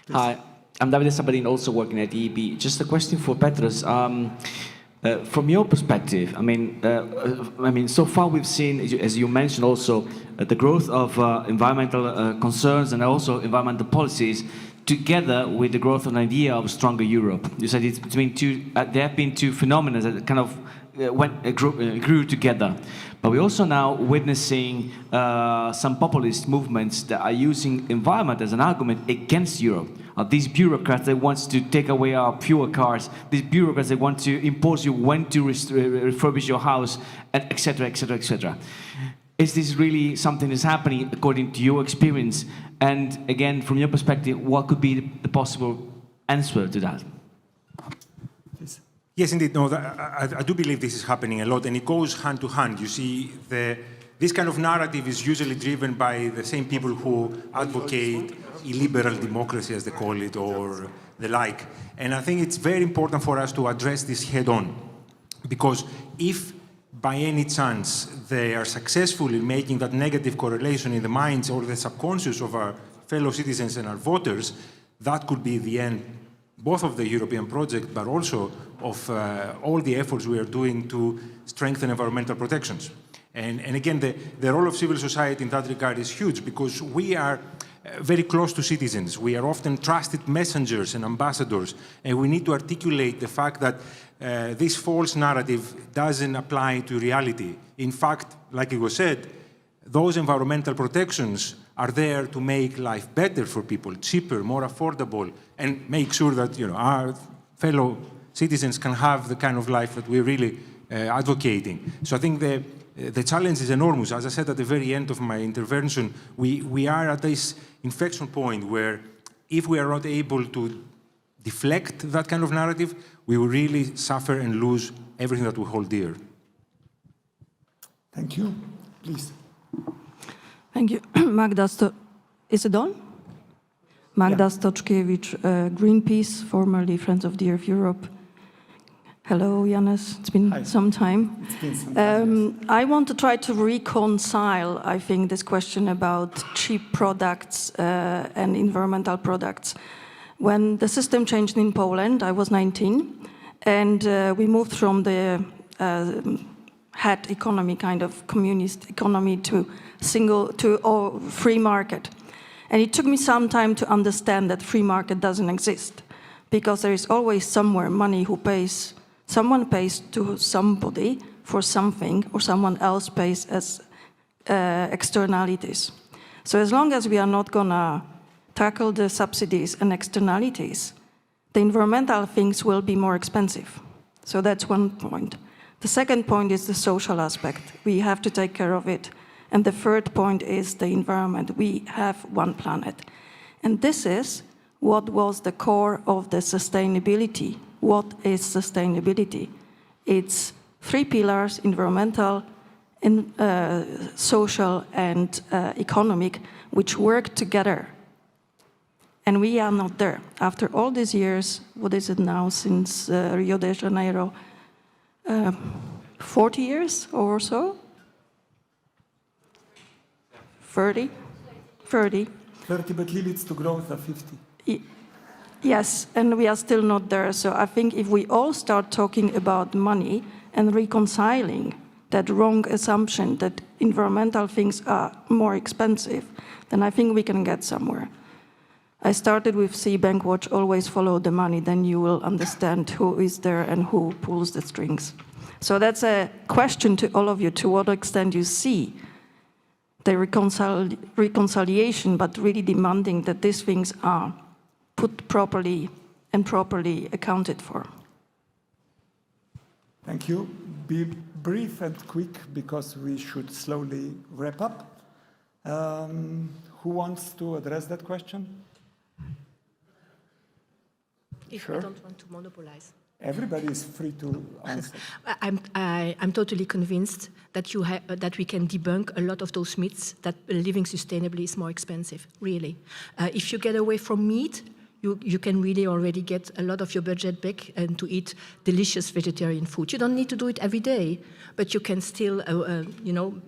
C: Please.
Q: Hi, I'm Davide Sabarin, also working at EEB. Just a question for Petrus. From your perspective, I mean, so far we've seen, as you mentioned also, the growth of environmental concerns and also environmental policies, together with the growth of an idea of a stronger Europe. You said it's between two. There have been two phenomena that kind of grew together. But we're also now witnessing some populist movements that are using environment as an argument against Europe. These bureaucrats that want to take away our pure cars, these bureaucrats that want to impose you when to refurbish your house, etc., etc., etc. Is this really something that's happening according to your experience? And again, from your perspective, what could be the possible answer to that?
E: Yes, indeed. No, I do believe this is happening a lot, and it goes hand to hand. You see, this kind of narrative is usually driven by the same people who advocate illiberal democracy, as they call it, or the like. And I think it's very important for us to address this head-on, because if by any chance they are successful in making that negative correlation in the minds or the subconscious of our fellow citizens and our voters, that could be the end both of the European project, but also of all the efforts we are doing to strengthen environmental protections. And again, the role of civil society in that regard is huge, because we are very close to citizens. We are often trusted messengers and ambassadors, and we need to articulate the fact that this false narrative doesn't apply to reality. In fact, like it was said, those environmental protections are there to make life better for people, cheaper, more affordable, and make sure that our fellow citizens can have the kind of life that we're really advocating. So I think the challenge is enormous. As I said at the very end of my intervention, we are at this inflection point where if we are not able to deflect that kind of narrative, we will really suffer and lose everything that we hold dear.
C: Thank you. Please.
S: Thank you. Is it on? Magda Stoczkiewicz, Greenpeace, formerly Friends of the Earth Europe. Hello, Janez. It's been some time.
C: It's been some time, yes.
S: I want to try to reconcile, I think, this question about cheap products and environmental products. When the system changed in Poland, I was 19, and we moved from the head economy, kind of communist economy, to free market. And it took me some time to understand that free market doesn't exist, because there is always somewhere money someone pays to somebody for something, or someone else pays as externalities. So as long as we are not gonna tackle the subsidies and externalities, the environmental things will be more expensive. So that's one point. The second point is the social aspect. We have to take care of it. And the third point is the environment. We have one planet. And this is what was the core of the sustainability. What is sustainability? It's 3 pillars: environmental, social, and economic, which work together. And we are not there. After all these years, what is it now, since Rio de Janeiro, 40 years or so? 30? 30.
C: 30, but limits to growth are 50.
S: Yes, and we are still not there. So I think if we all start talking about money and reconciling that wrong assumption that environmental things are more expensive, then I think we can get somewhere. I started with See Bank Watch, always follow the money, then you will understand who is there and who pulls the strings. So that's a question to all of you, to what extent you see the reconciliation, but really demanding that these things are put properly and properly accounted for.
C: Thank you. Be brief and quick because we should slowly wrap up. Who wants to address that question?
N: If I don't want to monopolize.
C: Everybody is free to answer.
N: I'm totally convinced that that we can debunk a lot of those myths that living sustainably is more expensive, really. If you get away from meat, you can really already get a lot of your budget back and to eat delicious vegetarian food. You don't need to do it every day, but you can still,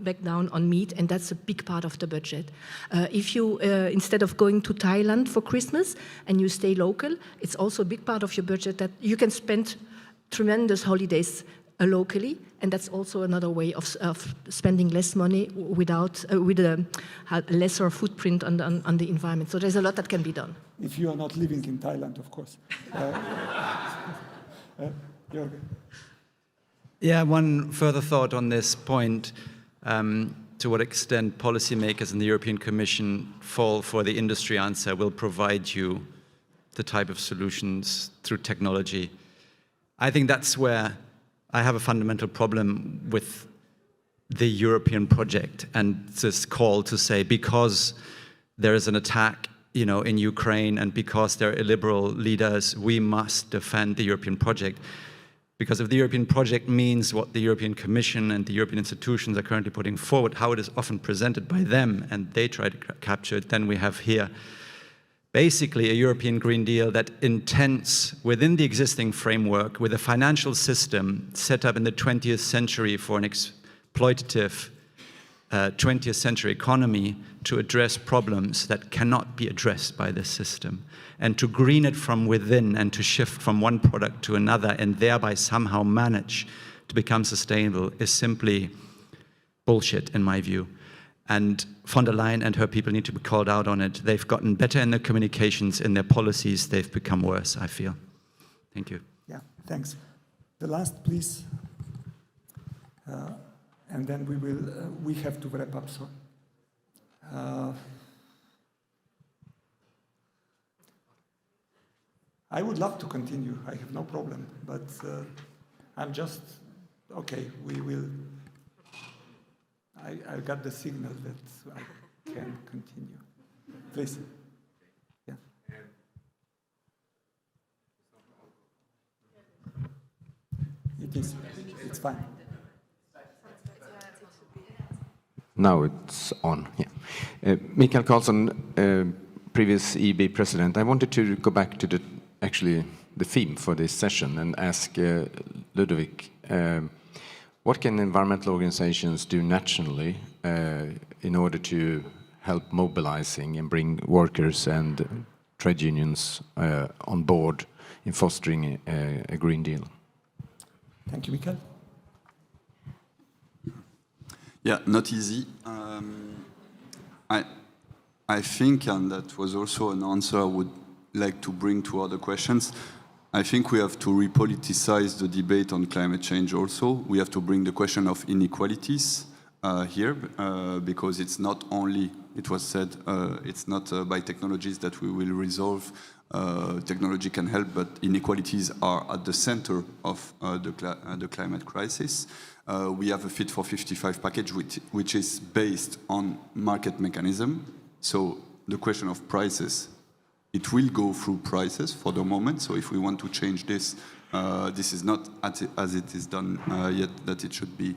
N: back down on meat, and that's a big part of the budget. If you, instead of going to Thailand for Christmas and you stay local, it's also a big part of your budget that you can spend tremendous holidays locally, and that's also another way of spending less money with a lesser footprint on the environment. So there's a lot that can be done.
C: If you are not living in Thailand, of course. Jürgen.
H: Yeah, one further thought on this point. To what extent policymakers in the European Commission fall for the industry answer will provide you the type of solutions through technology. I think that's where I have a fundamental problem with the European project and this call to say, because there is an attack, in Ukraine, and because there are illiberal leaders, we must defend the European project. Because if the European project means what the European Commission and the European institutions are currently putting forward, how it is often presented by them, and they try to capture it, then we have here basically a European Green Deal that intends, within the existing framework, with a financial system set up in the 20th century for an exploitative 20th century economy, to address problems that cannot be addressed by this system, and to green it from within and to shift from one product to another and thereby somehow manage to become sustainable is simply bullshit in my view. And von der Leyen and her people need to be called out on it. They've gotten better in their communications, in their policies. They've become worse, I feel. Thank you.
C: Yeah, thanks. The last, please. And then we have to wrap up, so. I would love to continue, I have no problem, but I'm just, okay, we will, I got the signal that I can continue. Please. Yeah. It is, it's fine.
T: Now it's on, yeah. Mikael Karlsson, previous EEB president. I wanted to go back to the theme for this session and ask Ludovic, what can environmental organizations do nationally in order to help mobilizing and bring workers and trade unions on board in fostering a Green Deal?
C: Thank you, Mikael.
O: Yeah, not easy. I think, and that was also an answer I would like to bring to other questions, I think we have to repoliticize the debate on climate change also. We have to bring the question of inequalities here, because it's not only it was said, it's not by technologies that we will resolve. Technology can help, but inequalities are at the center of the climate crisis. We have a Fit for 55 package which is based on market mechanism. So the question of prices, it will go through prices for the moment. So if we want to change this, this is not as it is done yet that it should be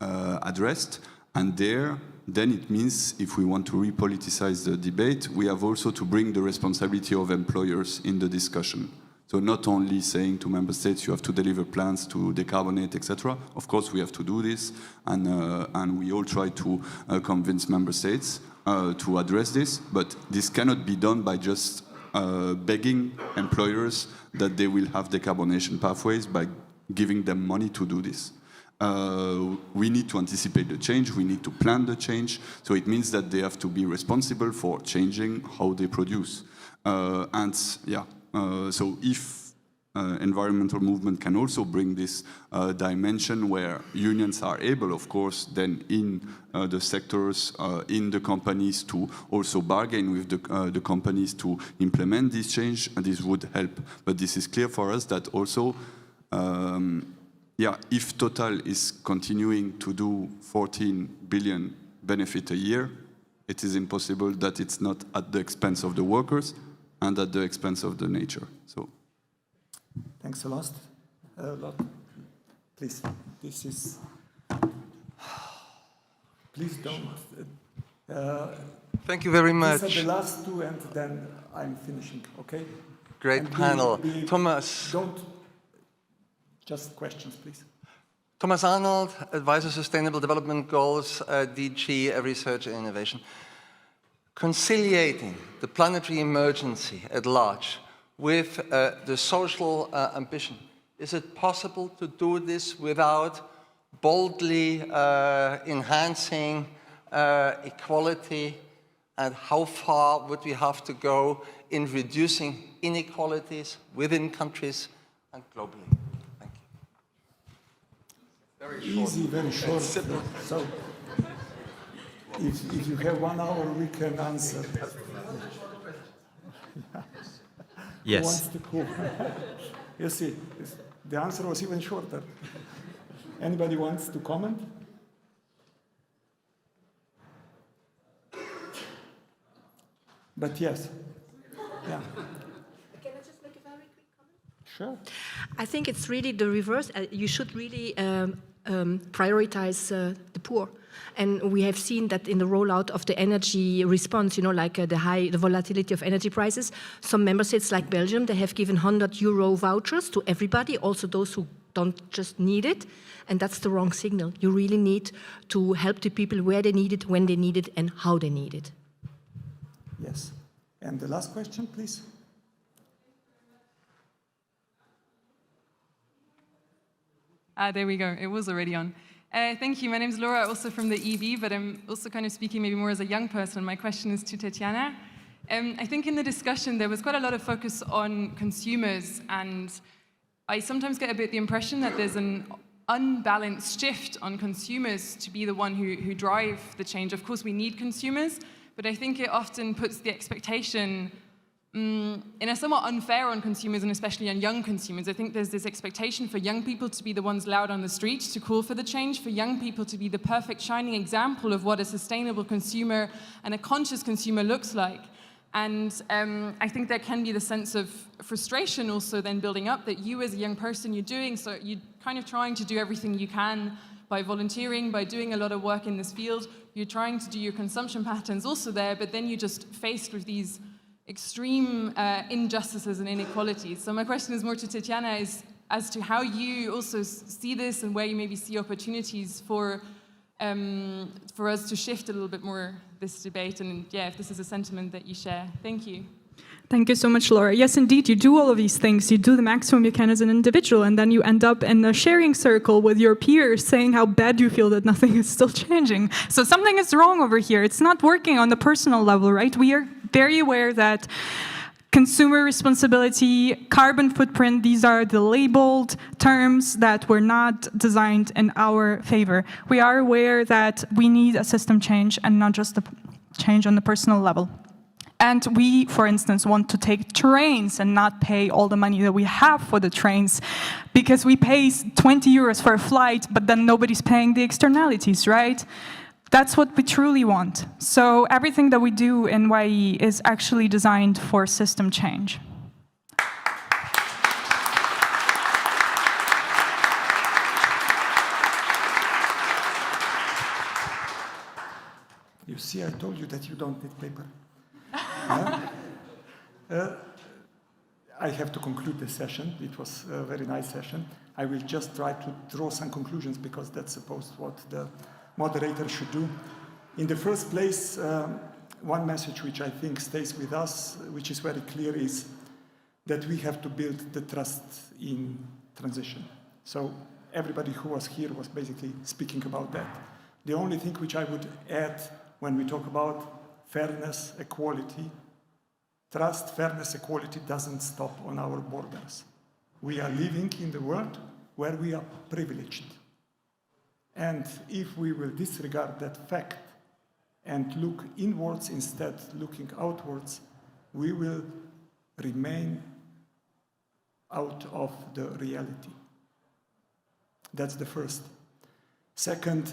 O: addressed. And then it means if we want to repoliticize the debate, we have also to bring the responsibility of employers in the discussion. So not only saying to member states, you have to deliver plans to decarbonate, etc. Of course, we have to do this, and we all try to convince member states to address this, but this cannot be done by just begging employers that they will have decarbonation pathways by giving them money to do this. We need to anticipate the change, we need to plan the change, so it means that they have to be responsible for changing how they produce. So if environmental movement can also bring this dimension where unions are able, of course, then in the sectors, in the companies to also bargain with the companies to implement this change, this would help. But this is clear for us that also if Total is continuing to do 14 billion benefit a year, it is impossible that it's not at the expense of the workers and at the expense of the nature. So,
C: thanks a lot. Please, this is. Please don't.
R: Thank you very much.
C: These are the last two, and then I'm finishing. Okay.
R: Great panel, Thomas.
C: Don't. Just questions, please.
R: Thomas Arnold, Advisor Sustainable Development Goals, DG Research and Innovation. Conciliating the planetary emergency at large with the social ambition, is it possible to do this without boldly enhancing equality? And how far would we have to go in reducing inequalities within countries and globally?
C: Easy, very short. So, if you have 1 hour, we can answer.
R: Yes.
C: Who wants to go? You see, the answer was even shorter. Anybody wants to comment? But yes. Yeah.
N: Can I just make a very quick comment?
C: Sure.
N: I think it's really the reverse. You should really prioritize the poor. And we have seen that in the rollout of the energy response, like the volatility of energy prices, some member states like Belgium, they have given €100 vouchers to everybody, also those who don't just need it. And that's the wrong signal. You really need to help the people where they need it, when they need it, and how they need it.
C: Yes. And the last question, please.
U: There we go. It was already on. Thank you. My name is Laura, also from the EEB, but I'm also kind of speaking maybe more as a young person. My question is to Tatiana. I think in the discussion there was quite a lot of focus on consumers, and I sometimes get a bit the impression that there's an unbalanced shift on consumers to be the one who drive the change. Of course, we need consumers, but I think it often puts the expectation in a somewhat unfair on consumers, and especially on young consumers. I think there's this expectation for young people to be the ones loud on the street to call for the change, for young people to be the perfect shining example of what a sustainable consumer and a conscious consumer looks like. And I think there can be the sense of frustration also then building up that you as a young person, you're kind of trying to do everything you can by volunteering, by doing a lot of work in this field. You're trying to do your consumption patterns also there, but then you're just faced with these extreme injustices and inequalities. So my question is more to Tatiana, is as to how you also see this and where you maybe see opportunities for us to shift a little bit more this debate, and if this is a sentiment that you share. Thank you.
I: Thank you so much, Laura. Yes, indeed, you do all of these things. You do the maximum you can as an individual, and then you end up in a sharing circle with your peers saying how bad you feel that nothing is still changing. So something is wrong over here. It's not working on the personal level, right? We are very aware that consumer responsibility, carbon footprint, these are the labeled terms that were not designed in our favor. We are aware that we need a system change and not just a change on the personal level. And we, for instance, want to take trains and not pay all the money that we have for the trains, because we pay 20 euros for a flight, but then nobody's paying the externalities, right? That's what we truly want. So everything that we do in YE is actually designed for system change.
C: You see, I told you that you don't need paper. I have to conclude this session. It was a very nice session. I will just try to draw some conclusions because that's supposed what the moderator should do. In the first place, one message which I think stays with us, which is very clear, is that we have to build the trust in transition. So everybody who was here was basically speaking about that. The only thing which I would add when we talk about fairness, equality, trust, fairness, equality doesn't stop on our borders. We are living in the world where we are privileged. And if we will disregard that fact and look inwards instead looking outwards, we will remain out of the reality. That's the first. Second,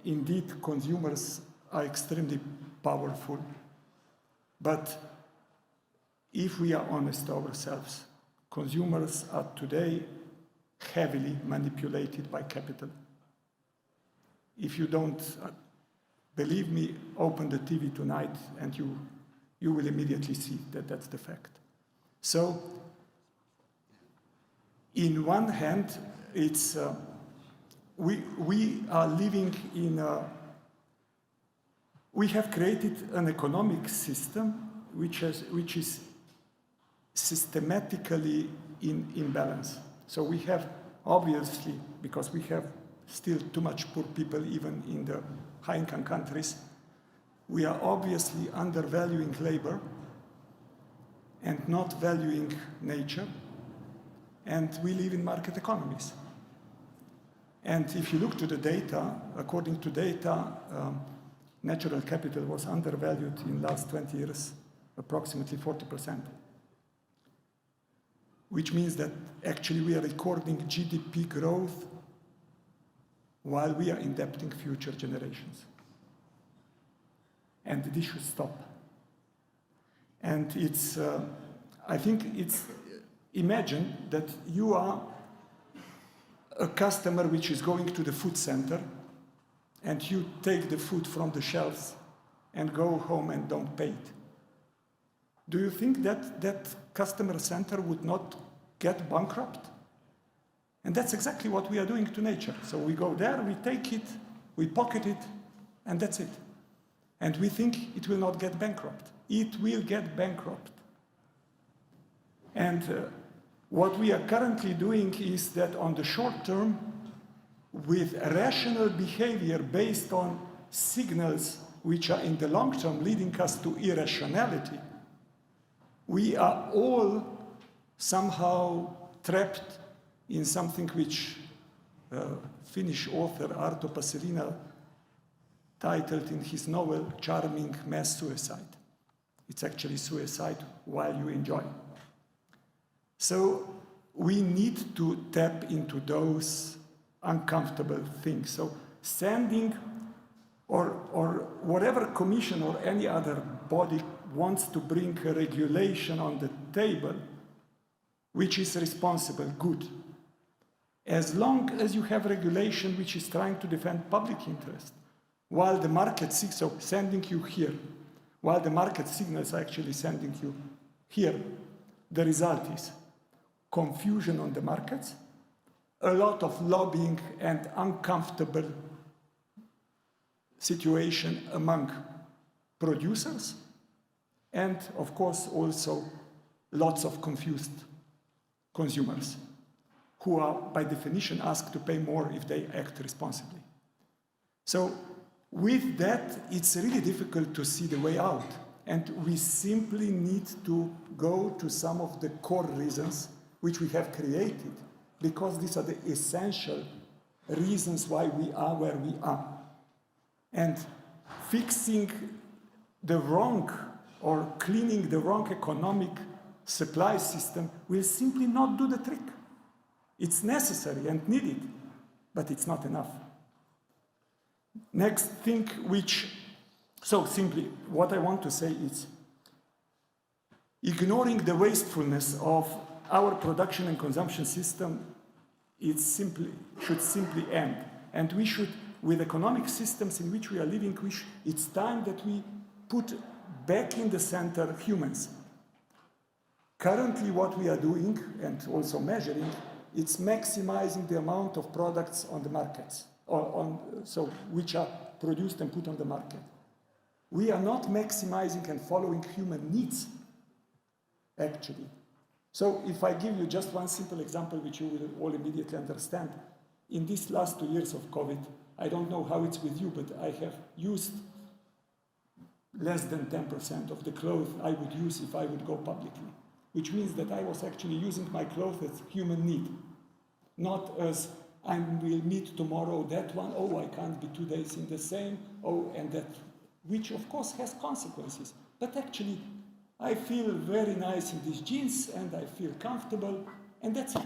C: indeed, consumers are extremely powerful. But if we are honest to ourselves, consumers are today heavily manipulated by capital. If you don't believe me, open the TV tonight and you will immediately see that that's the fact. So, in one hand, it's we are living in we have created an economic system which is systematically in imbalance. So we have, obviously, because we have still too much poor people even in the high-income countries, we are obviously undervaluing labor and not valuing nature, and we live in market economies. And if you look to the data, according to data, natural capital was undervalued in the last 20 years, approximately 40%. Which means that actually we are recording GDP growth while we are indebting future generations. And this should stop. And it's, I think it's, imagine that you are a customer which is going to the food center and you take the food from the shelves and go home and don't pay it. Do you think that that customer center would not get bankrupt? And that's exactly what we are doing to nature. So we go there, we take it, we pocket it, and that's it. And we think it will not get bankrupt. It will get bankrupt. And what we are currently doing is that on the short term, with rational behavior based on signals which are in the long term leading us to irrationality, we are all somehow trapped in something which Finnish author Arto Passerina titled in his novel Charming Mass Suicide. It's actually suicide while you enjoy. So we need to tap into those uncomfortable things. So sending or whatever commission or any other body wants to bring a regulation on the table, which is responsible, good. As long as you have regulation which is trying to defend public interest, while the market seeks, so sending you here, while the market signals are actually sending you here, the result is confusion on the markets, a lot of lobbying and uncomfortable situation among producers, and of course also lots of confused consumers who are by definition asked to pay more if they act responsibly. So with that, it's really difficult to see the way out, and we simply need to go to some of the core reasons which we have created, because these are the essential reasons why we are where we are. And fixing the wrong or cleaning the wrong economic supply system will simply not do the trick. It's necessary and needed, but it's not enough. Next thing so simply what I want to say is, ignoring the wastefulness of our production and consumption system, should simply end. And we should, with economic systems in which we are living, it's time that we put back in the center humans. Currently what we are doing, and also measuring, it's maximizing the amount of products on the markets, which are produced and put on the market. We are not maximizing and following human needs, actually. So if I give you just one simple example, which you will all immediately understand, in these last 2 years of COVID, I don't know how it's with you, but I have used less than 10% of the clothes I would use if I would go publicly, which means that I was actually using my clothes as human need, not as I will meet tomorrow that one, oh, I can't be 2 days in the same, oh, and that, which of course has consequences. But actually, I feel very nice in these jeans and I feel comfortable, and that's it.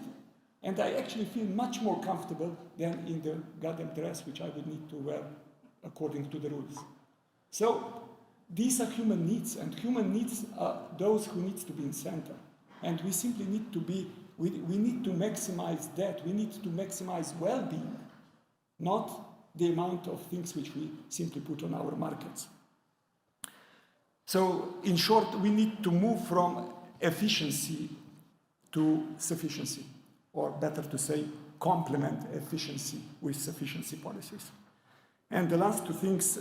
C: And I actually feel much more comfortable than in the goddamn dress which I would need to wear according to the rules. So these are human needs, and human needs are those who need to be in center. And we simply need to be, we need to maximize that. We need to maximize well-being, not the amount of things which we simply put on our markets. So, in short, we need to move from efficiency to sufficiency, or better to say, complement efficiency with sufficiency policies. And the last two things,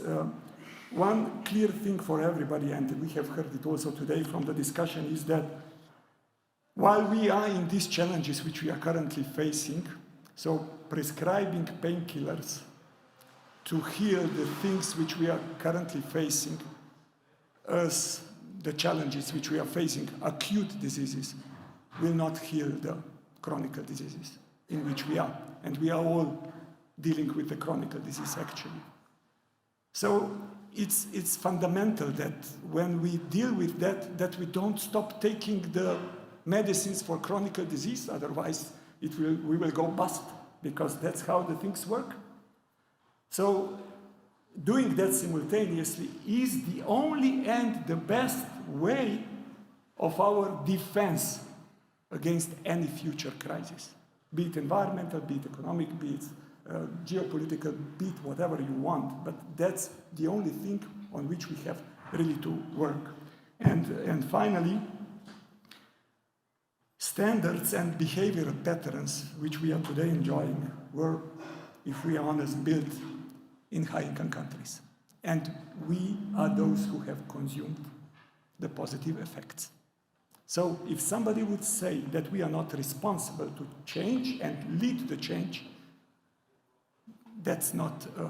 C: one clear thing for everybody, and we have heard it also today from the discussion, is that while we are in these challenges which we are currently facing, so prescribing painkillers to heal the things which we are currently facing, as the challenges which we are facing, acute diseases, will not heal the chronic diseases in which we are. And we are all dealing with the chronic disease, actually. So it's fundamental that when we deal with that we don't stop taking the medicines for chronic disease, otherwise we will go bust, because that's how the things work. So doing that simultaneously is the only and the best way of our defense against any future crisis, be it environmental, be it economic, be it geopolitical, be it whatever you want, but that's the only thing on which we have really to work. And finally, standards and behavioral patterns which we are today enjoying were, if we are honest, built in high-income countries. And we are those who have consumed the positive effects. So if somebody would say that we are not responsible to change and lead the change, that's not a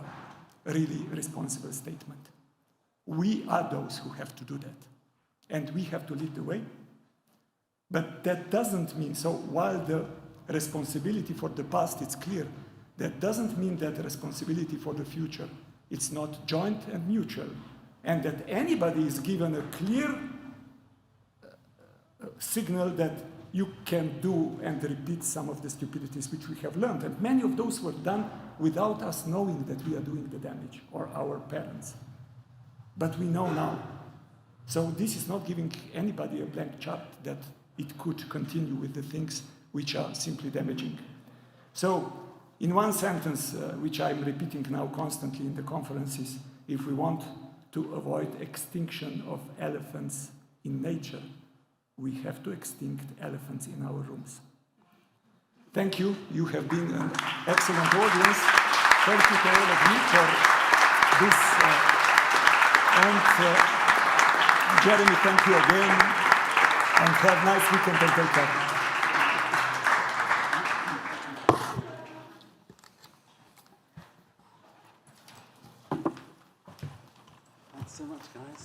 C: really responsible statement. We are those who have to do that. And we have to lead the way. But that doesn't mean, so while the responsibility for the past is clear, that doesn't mean that the responsibility for the future, it's not joint and mutual, and that anybody is given a clear signal that you can do and repeat some of the stupidities which we have learned. And many of those were done without us knowing that we are doing the damage, or our parents. But we know now. So this is not giving anybody a blank chart that it could continue with the things which are simply damaging. So, in one sentence, which I'm repeating now constantly in the conferences, if we want to avoid extinction of elephants in nature, we have to extinct elephants in our rooms. Thank you. You have been an excellent audience. Thank you to all of you for this. Jeremy, thank you again. And have a nice weekend and take care.
P: Thanks so much, guys.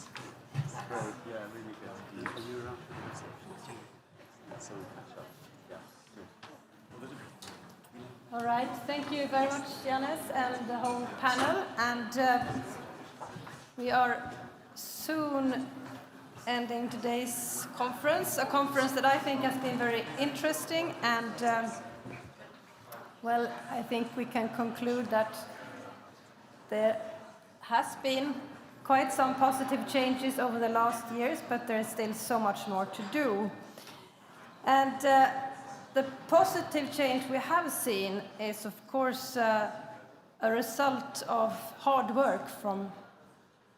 P: It's great. Yeah, really good. Are you around? So we catch up. Yeah, good.
A: All right, thank you very much, Giannis, and the whole panel. And we are soon ending today's conference, a conference that I think has been very interesting, and well, I think we can conclude that there has been quite some positive changes over the last years, but there is still so much more to do. And the positive change we have seen is, of course, a result of hard work from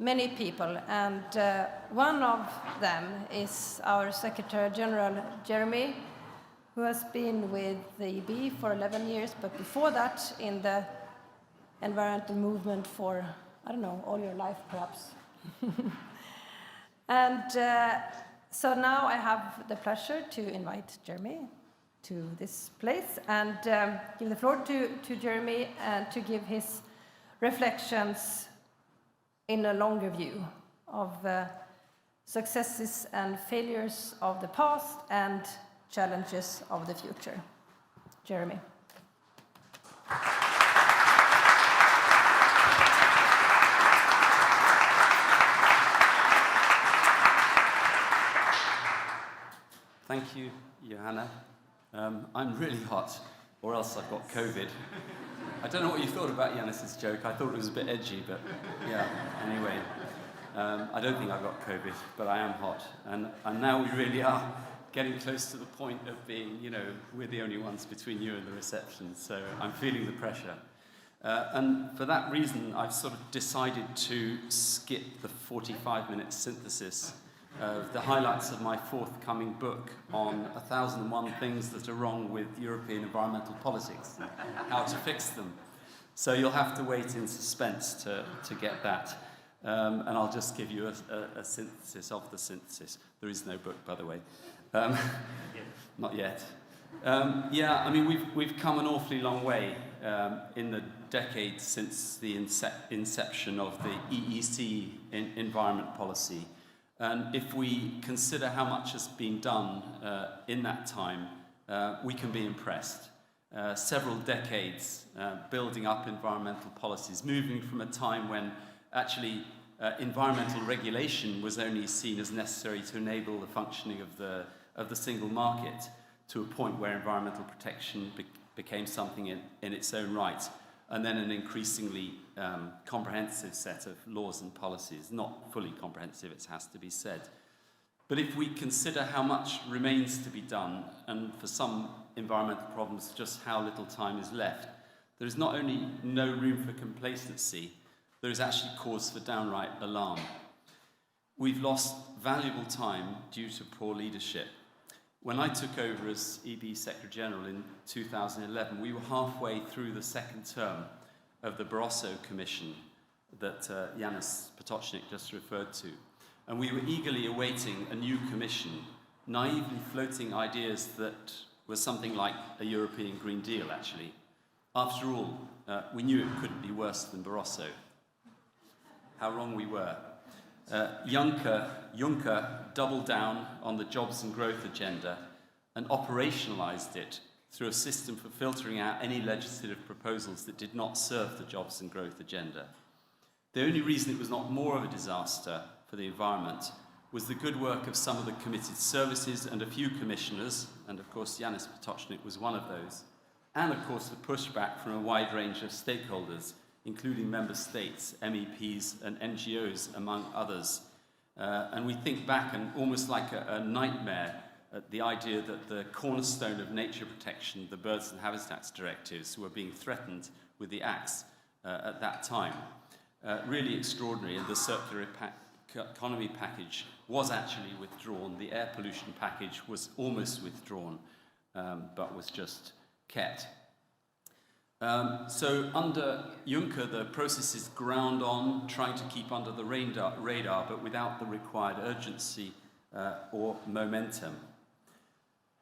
A: many people, and one of them is our Secretary General, Jeremy, who has been with the EEB for 11 years, but before that in the environmental movement for, I don't know, all your life perhaps. And so now I have the pleasure to invite Jeremy to this place and give the floor to Jeremy and to give his reflections in a longer view of successes and failures of the past and challenges of the future. Jeremy.
P: Thank you, Johanna. I'm really hot, or else I've got COVID. I don't know what you thought about Yanis's joke. I thought it was a bit edgy, but yeah, anyway. I don't think I've got COVID, but I am hot. And now we really are getting close to the point of being, you know, we're the only ones between you and the reception, so I'm feeling the pressure. And for that reason, I've sort of decided to skip the 45-minute synthesis of the highlights of my forthcoming book on 1,001 things that are wrong with European environmental politics and how to fix them. So you'll have to wait in suspense to get that. And I'll just give you a synthesis of the synthesis. There is no book, by the way. Not yet. Yeah, I mean, we've come an awfully long way in the decades since the inception of the EEC environment policy. And if we consider how much has been done in that time, we can be impressed. Several decades building up environmental policies, moving from a time when actually environmental regulation was only seen as necessary to enable the functioning of the single market, to a point where environmental protection became something in its own right, and then an increasingly comprehensive set of laws and policies. Not fully comprehensive, it has to be said. But if we consider how much remains to be done, and for some environmental problems just how little time is left, there is not only no room for complacency, there is actually cause for downright alarm. We've lost valuable time due to poor leadership. When I took over as EEB Secretary General in 2011, we were halfway through the second term of the Barroso Commission that Yanis Potočnik just referred to. And we were eagerly awaiting a new commission, naively floating ideas that were something like a European Green Deal, actually. After all, we knew it couldn't be worse than Barroso. How wrong we were. Juncker doubled down on the jobs and growth agenda and operationalized it through a system for filtering out any legislative proposals that did not serve the jobs and growth agenda. The only reason it was not more of a disaster for the environment was the good work of some of the committed services and a few commissioners, and of course Yanis Potočnik was one of those, and of course the pushback from a wide range of stakeholders, including member states, MEPs and NGOs, among others. And we think back and almost like a nightmare at the idea that the cornerstone of nature protection, the Birds and Habitats directives, were being threatened with the axe at that time. Really extraordinary, and the circular economy package was actually withdrawn. The air pollution package was almost withdrawn, but was just kept. So under Juncker, the process is ground on, trying to keep under the radar, but without the required urgency or momentum.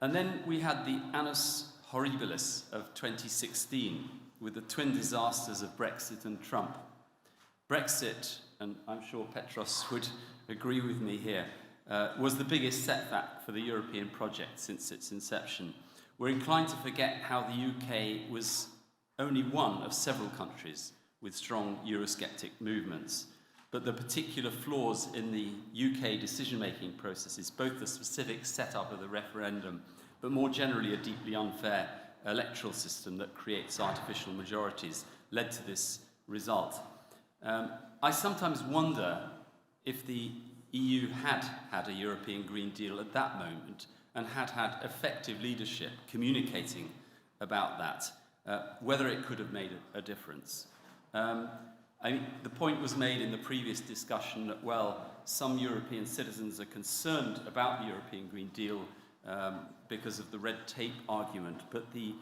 P: And then we had the annus horribilis of 2016, with the twin disasters of Brexit and Trump. Brexit, and I'm sure Petros would agree with me here, was the biggest setback for the European project since its inception. We're inclined to forget how the UK was only one of several countries with strong Eurosceptic movements. but the particular flaws in the UK decision-making processes, both the specific setup of the referendum, but more generally a deeply unfair electoral system that creates artificial majorities, led to this result. I sometimes wonder if the EU had had a European Green Deal at that moment and had effective leadership communicating about that, whether it could have made a difference. The point was made in the previous discussion that, well, some European citizens are concerned about the European Green Deal because of the red tape argument, but the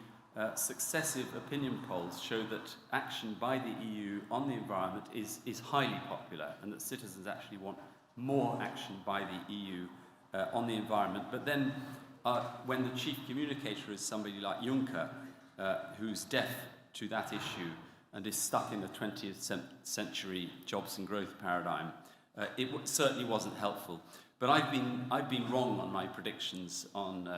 P: successive opinion polls show that action by the EU on the environment is highly popular, and that citizens actually want more action by the EU on the environment. But then when the chief communicator is somebody like Juncker, who's deaf to that issue and is stuck in the 20th century jobs and growth paradigm, it certainly wasn't helpful. But I've been wrong on my predictions on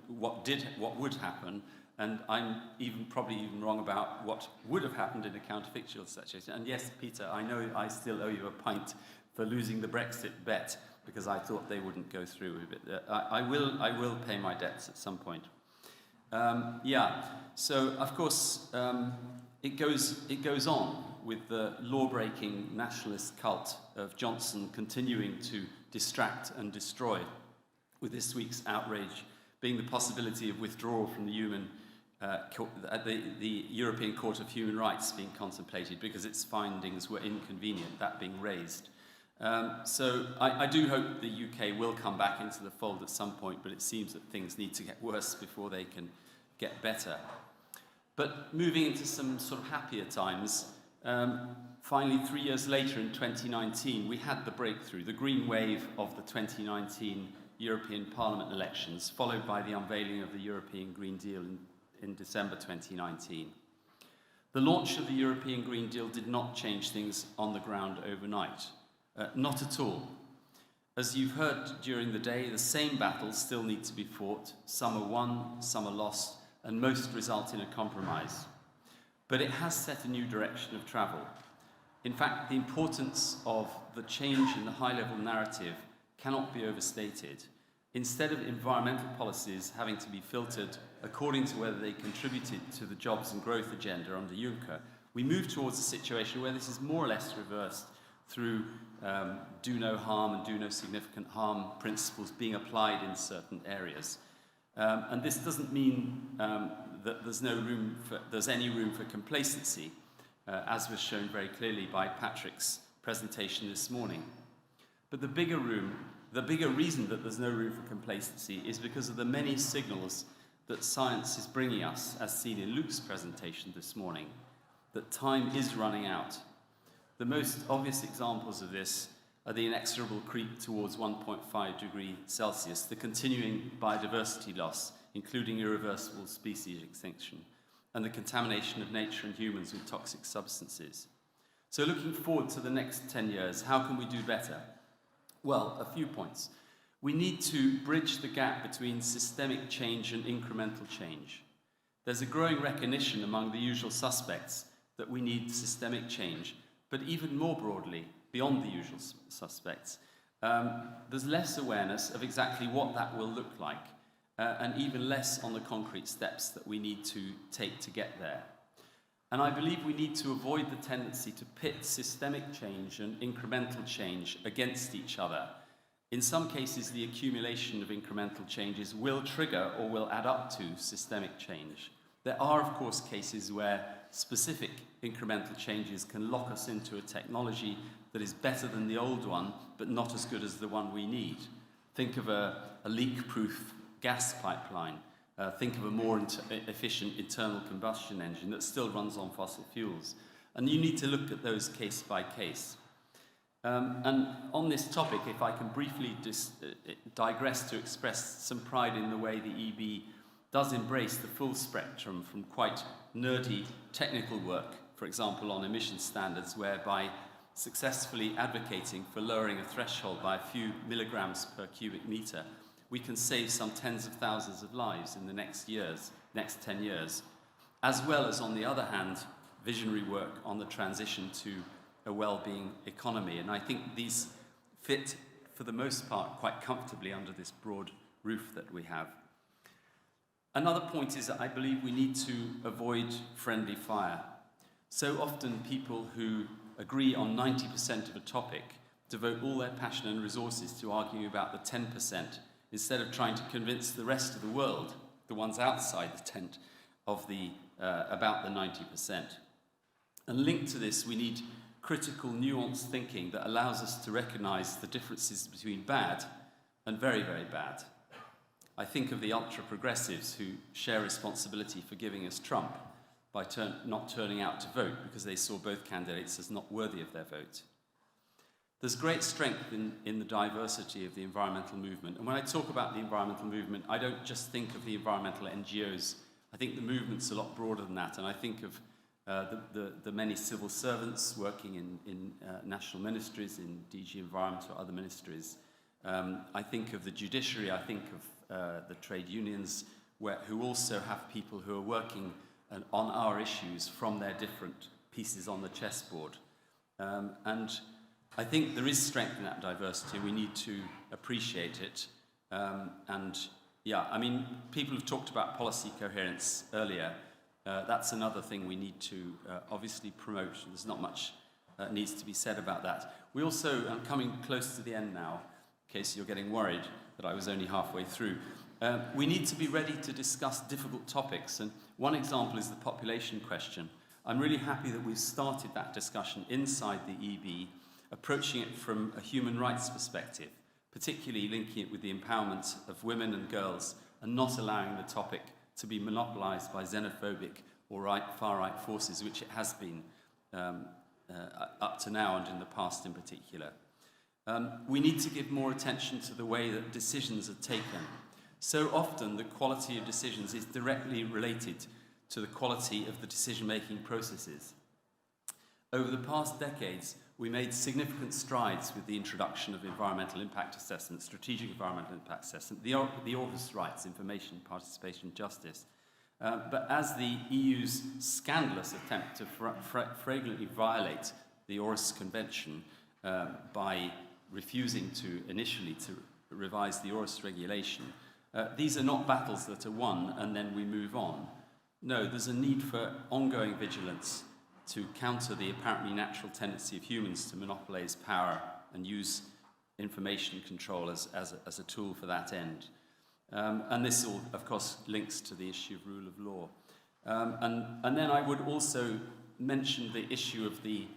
P: what would happen, and I'm probably even wrong about what would have happened in a counterfactual situation. And yes, Peter, I know I still owe you a pint for losing the Brexit bet, because I thought they wouldn't go through with it. I will pay my debts at some point. So of course it goes on with the law-breaking nationalist cult of Johnson continuing to distract and destroy, with this week's outrage being the possibility of withdrawal from the European Court of Human Rights being contemplated because its findings were inconvenient, that being raised. So I do hope the UK will come back into the fold at some point, but it seems that things need to get worse before they can get better. But moving into some sort of happier times, finally 3 years later in 2019, we had the breakthrough, the green wave of the 2019 European Parliament elections, followed by the unveiling of the European Green Deal in December 2019. The launch of the European Green Deal did not change things on the ground overnight. Not at all. As you've heard during the day, the same battles still need to be fought. Some are won, some are lost, and most result in a compromise. But it has set a new direction of travel. In fact, the importance of the change in the high-level narrative cannot be overstated. Instead of environmental policies having to be filtered according to whether they contributed to the jobs and growth agenda under Juncker, we move towards a situation where this is more or less reversed through do no harm and do no significant harm principles being applied in certain areas. And this doesn't mean that there's any room for complacency, as was shown very clearly by Patrick's presentation this morning. But the bigger reason that there's no room for complacency is because of the many signals that science is bringing us, as seen in Luke's presentation this morning, that time is running out. The most obvious examples of this are the inexorable creep towards 1.5 degrees Celsius, the continuing biodiversity loss, including irreversible species extinction, and the contamination of nature and humans with toxic substances. So looking forward to the next 10 years, how can we do better? Well, a few points. We need to bridge the gap between systemic change and incremental change. There's a growing recognition among the usual suspects that we need systemic change, but even more broadly, beyond the usual suspects, there's less awareness of exactly what that will look like, and even less on the concrete steps that we need to take to get there. And I believe we need to avoid the tendency to pit systemic change and incremental change against each other. In some cases, the accumulation of incremental changes will trigger or will add up to systemic change. There are, of course, cases where specific incremental changes can lock us into a technology that is better than the old one, but not as good as the one we need. Think of a leak-proof gas pipeline. Think of a more efficient internal combustion engine that still runs on fossil fuels. And you need to look at those case by case. And on this topic, if I can briefly digress to express some pride in the way the EEB does embrace the full spectrum from quite nerdy technical work, for example, on emission standards, whereby successfully advocating for lowering a threshold by a few milligrams per cubic meter, we can save some tens of thousands of lives in the next 10 years, as well as, on the other hand, visionary work on the transition to a well-being economy. And I think these fit, for the most part, quite comfortably under this broad roof that we have. Another point is that I believe we need to avoid friendly fire. So often people who agree on 90% of a topic devote all their passion and resources to arguing about the 10%, instead of trying to convince the rest of the world, the ones outside the tent, of about the 90%. And linked to this, we need critical, nuanced thinking that allows us to recognize the differences between bad and very, very bad. I think of the ultra-progressives who share responsibility for giving us Trump by not turning out to vote because they saw both candidates as not worthy of their vote. There's great strength in the diversity of the environmental movement. And when I talk about the environmental movement, I don't just think of the environmental NGOs. I think the movement's a lot broader than that. And I think of the many civil servants working in national ministries, in DG Environment or other ministries. I think of the judiciary. I think of the trade unions, who also have people who are working on our issues from their different pieces on the chessboard. And I think there is strength in that diversity. We need to appreciate it. And yeah, I mean, people have talked about policy coherence earlier. That's another thing we need to obviously promote. There's not much needs to be said about that. We also, I'm coming close to the end now, in case you're getting worried that I was only halfway through. We need to be ready to discuss difficult topics. And one example is the population question. I'm really happy that we've started that discussion inside the EEB, approaching it from a human rights perspective, particularly linking it with the empowerment of women and girls, and not allowing the topic to be monopolized by xenophobic or far-right forces, which it has been up to now and in the past in particular. We need to give more attention to the way that decisions are taken. So often the quality of decisions is directly related to the quality of the decision-making processes. Over the past decades, we made significant strides with the introduction of environmental impact assessment, strategic environmental impact assessment, the Aarhus rights, information, participation, justice. But as the EU's scandalous attempt to flagrantly violate the Aarhus Convention by refusing initially to revise the Aarhus regulation, these are not battles that are won and then we move on. No, there's a need for ongoing vigilance to counter the apparently natural tendency of humans to monopolize power and use information control as a tool for that end. And this all, of course, links to the issue of rule of law. And then I would also mention the issue of the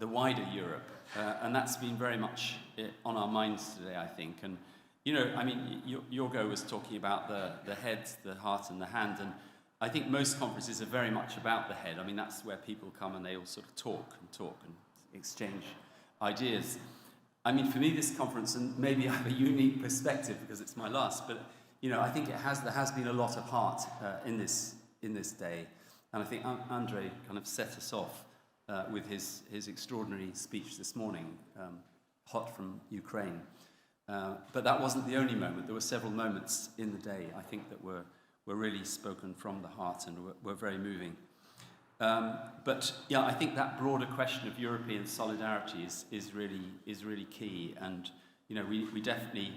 P: wider Europe, and that's been very much on our minds today, I think. And, you know, I mean, Jorgo was talking about the head, the heart, and the hand, and I think most conferences are very much about the head. I mean, that's where people come and they all sort of talk and exchange ideas. I mean, for me, this conference, and maybe I have a unique perspective because it's my last, but, you know, I think there has been a lot of heart in this day. And I think Andre kind of set us off with his extraordinary speech this morning, hot from Ukraine. But that wasn't the only moment. There were several moments in the day, I think, that were really spoken from the heart and were very moving. But yeah, I think that broader question of European solidarity is really key. And you know, we definitely,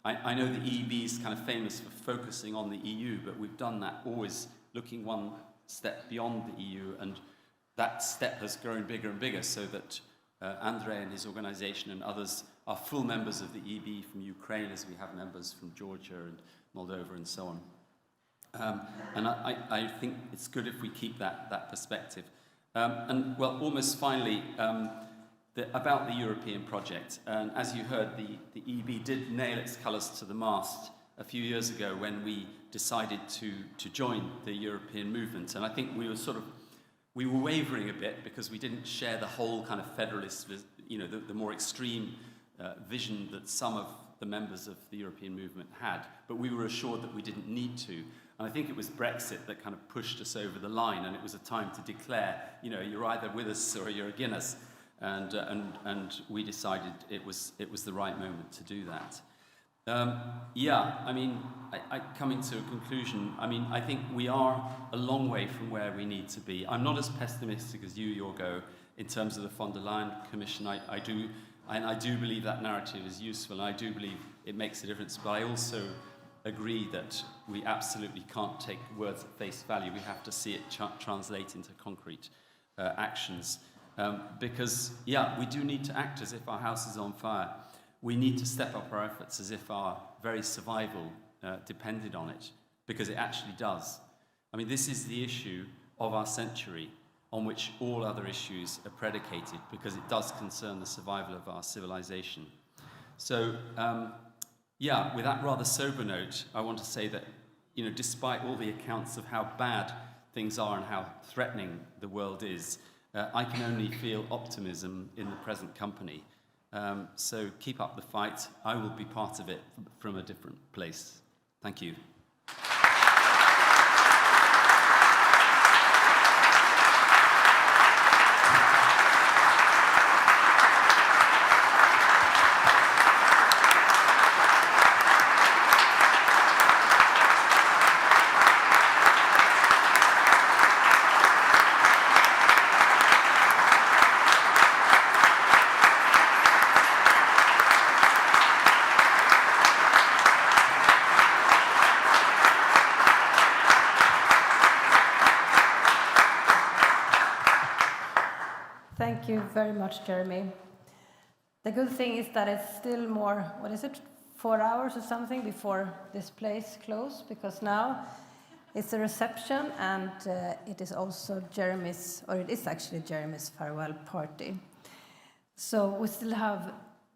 P: I know the EEB is kind of famous for focusing on the EU, but we've done that always looking one step beyond the EU, and that step has grown bigger and bigger, so that Andre and his organization and others are full members of the EEB from Ukraine, as we have members from Georgia and Moldova and so on. And I think it's good if we keep that perspective. And well, almost finally, about the European project. And as you heard, the EEB did nail its colours to the mast a few years ago when we decided to join the European movement. And I think we were wavering a bit because we didn't share the whole kind of federalist, you know, the more extreme vision that some of the members of the European movement had. But we were assured that we didn't need to. And I think it was Brexit that kind of pushed us over the line, and it was a time to declare, you know, you're either with us or you're against us. And we decided it was the right moment to do that. Yeah, I mean, coming to a conclusion, I mean, I think we are a long way from where we need to be. I'm not as pessimistic as you, Jorgo, in terms of the von der Leyen Commission, I do believe that narrative is useful, and I do believe it makes a difference, but I also agree that we absolutely can't take words at face value. We have to see it translate into concrete actions. Because, yeah, we do need to act as if our house is on fire. We need to step up our efforts as if our very survival depended on it, because it actually does. I mean, this is the issue of our century on which all other issues are predicated, because it does concern the survival of our civilization. So, yeah, with that rather sober note, I want to say that, you know, despite all the accounts of how bad things are and how threatening the world is, I can only feel optimism in the present company. So keep up the fight. I will be part of it from a different place. Thank you.
A: Thank you very much, Jeremy. The good thing is that it's still more, 4 hours or something before this place closed, because now it's a reception, and it is also Jeremy's, or it is actually Jeremy's farewell party. So we still have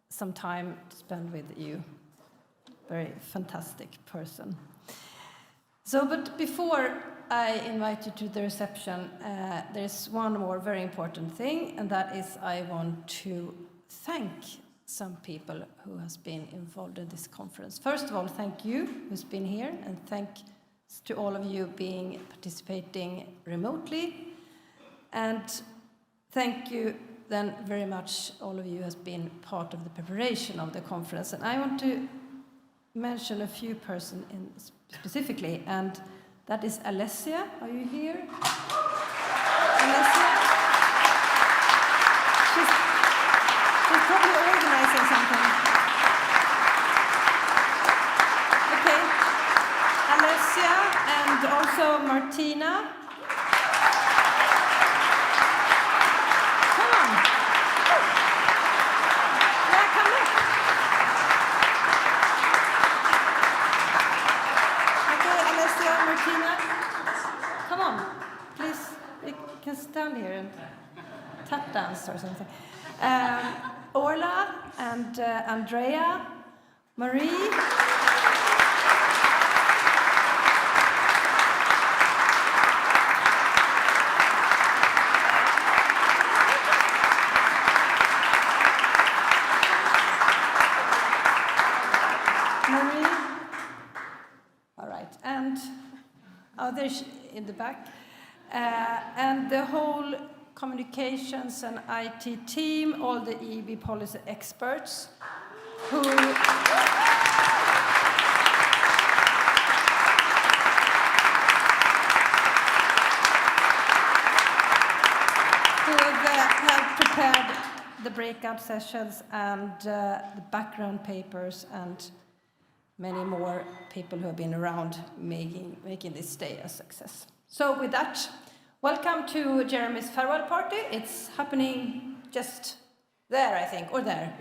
A: some time to spend with you. Very fantastic person. So, but before I invite you to the reception, there's one more very important thing, and that is I want to thank some people who has been involved in this conference. First of all, thank you who's been here, and thanks to all of you participating remotely. And thank you then very much all of you has been part of the preparation of the conference. And I want to mention a few persons specifically, and that is Alessia. Are you here? Alessia? She's probably organizing something. Okay. Alessia and also Martina. Come on. Yeah, come up. Okay, Alessia, Martina. Come on. Please, you can stand here and tap dance or something. Orla and Andrea, Marie. Marie. All right, and others in the back. And the whole communications and IT team, all the EEB policy experts who have prepared the breakout sessions and the background papers, and many more people who have been around making this day a success. So with that, welcome to Jeremy's farewell party. It's happening just there, I think, or there.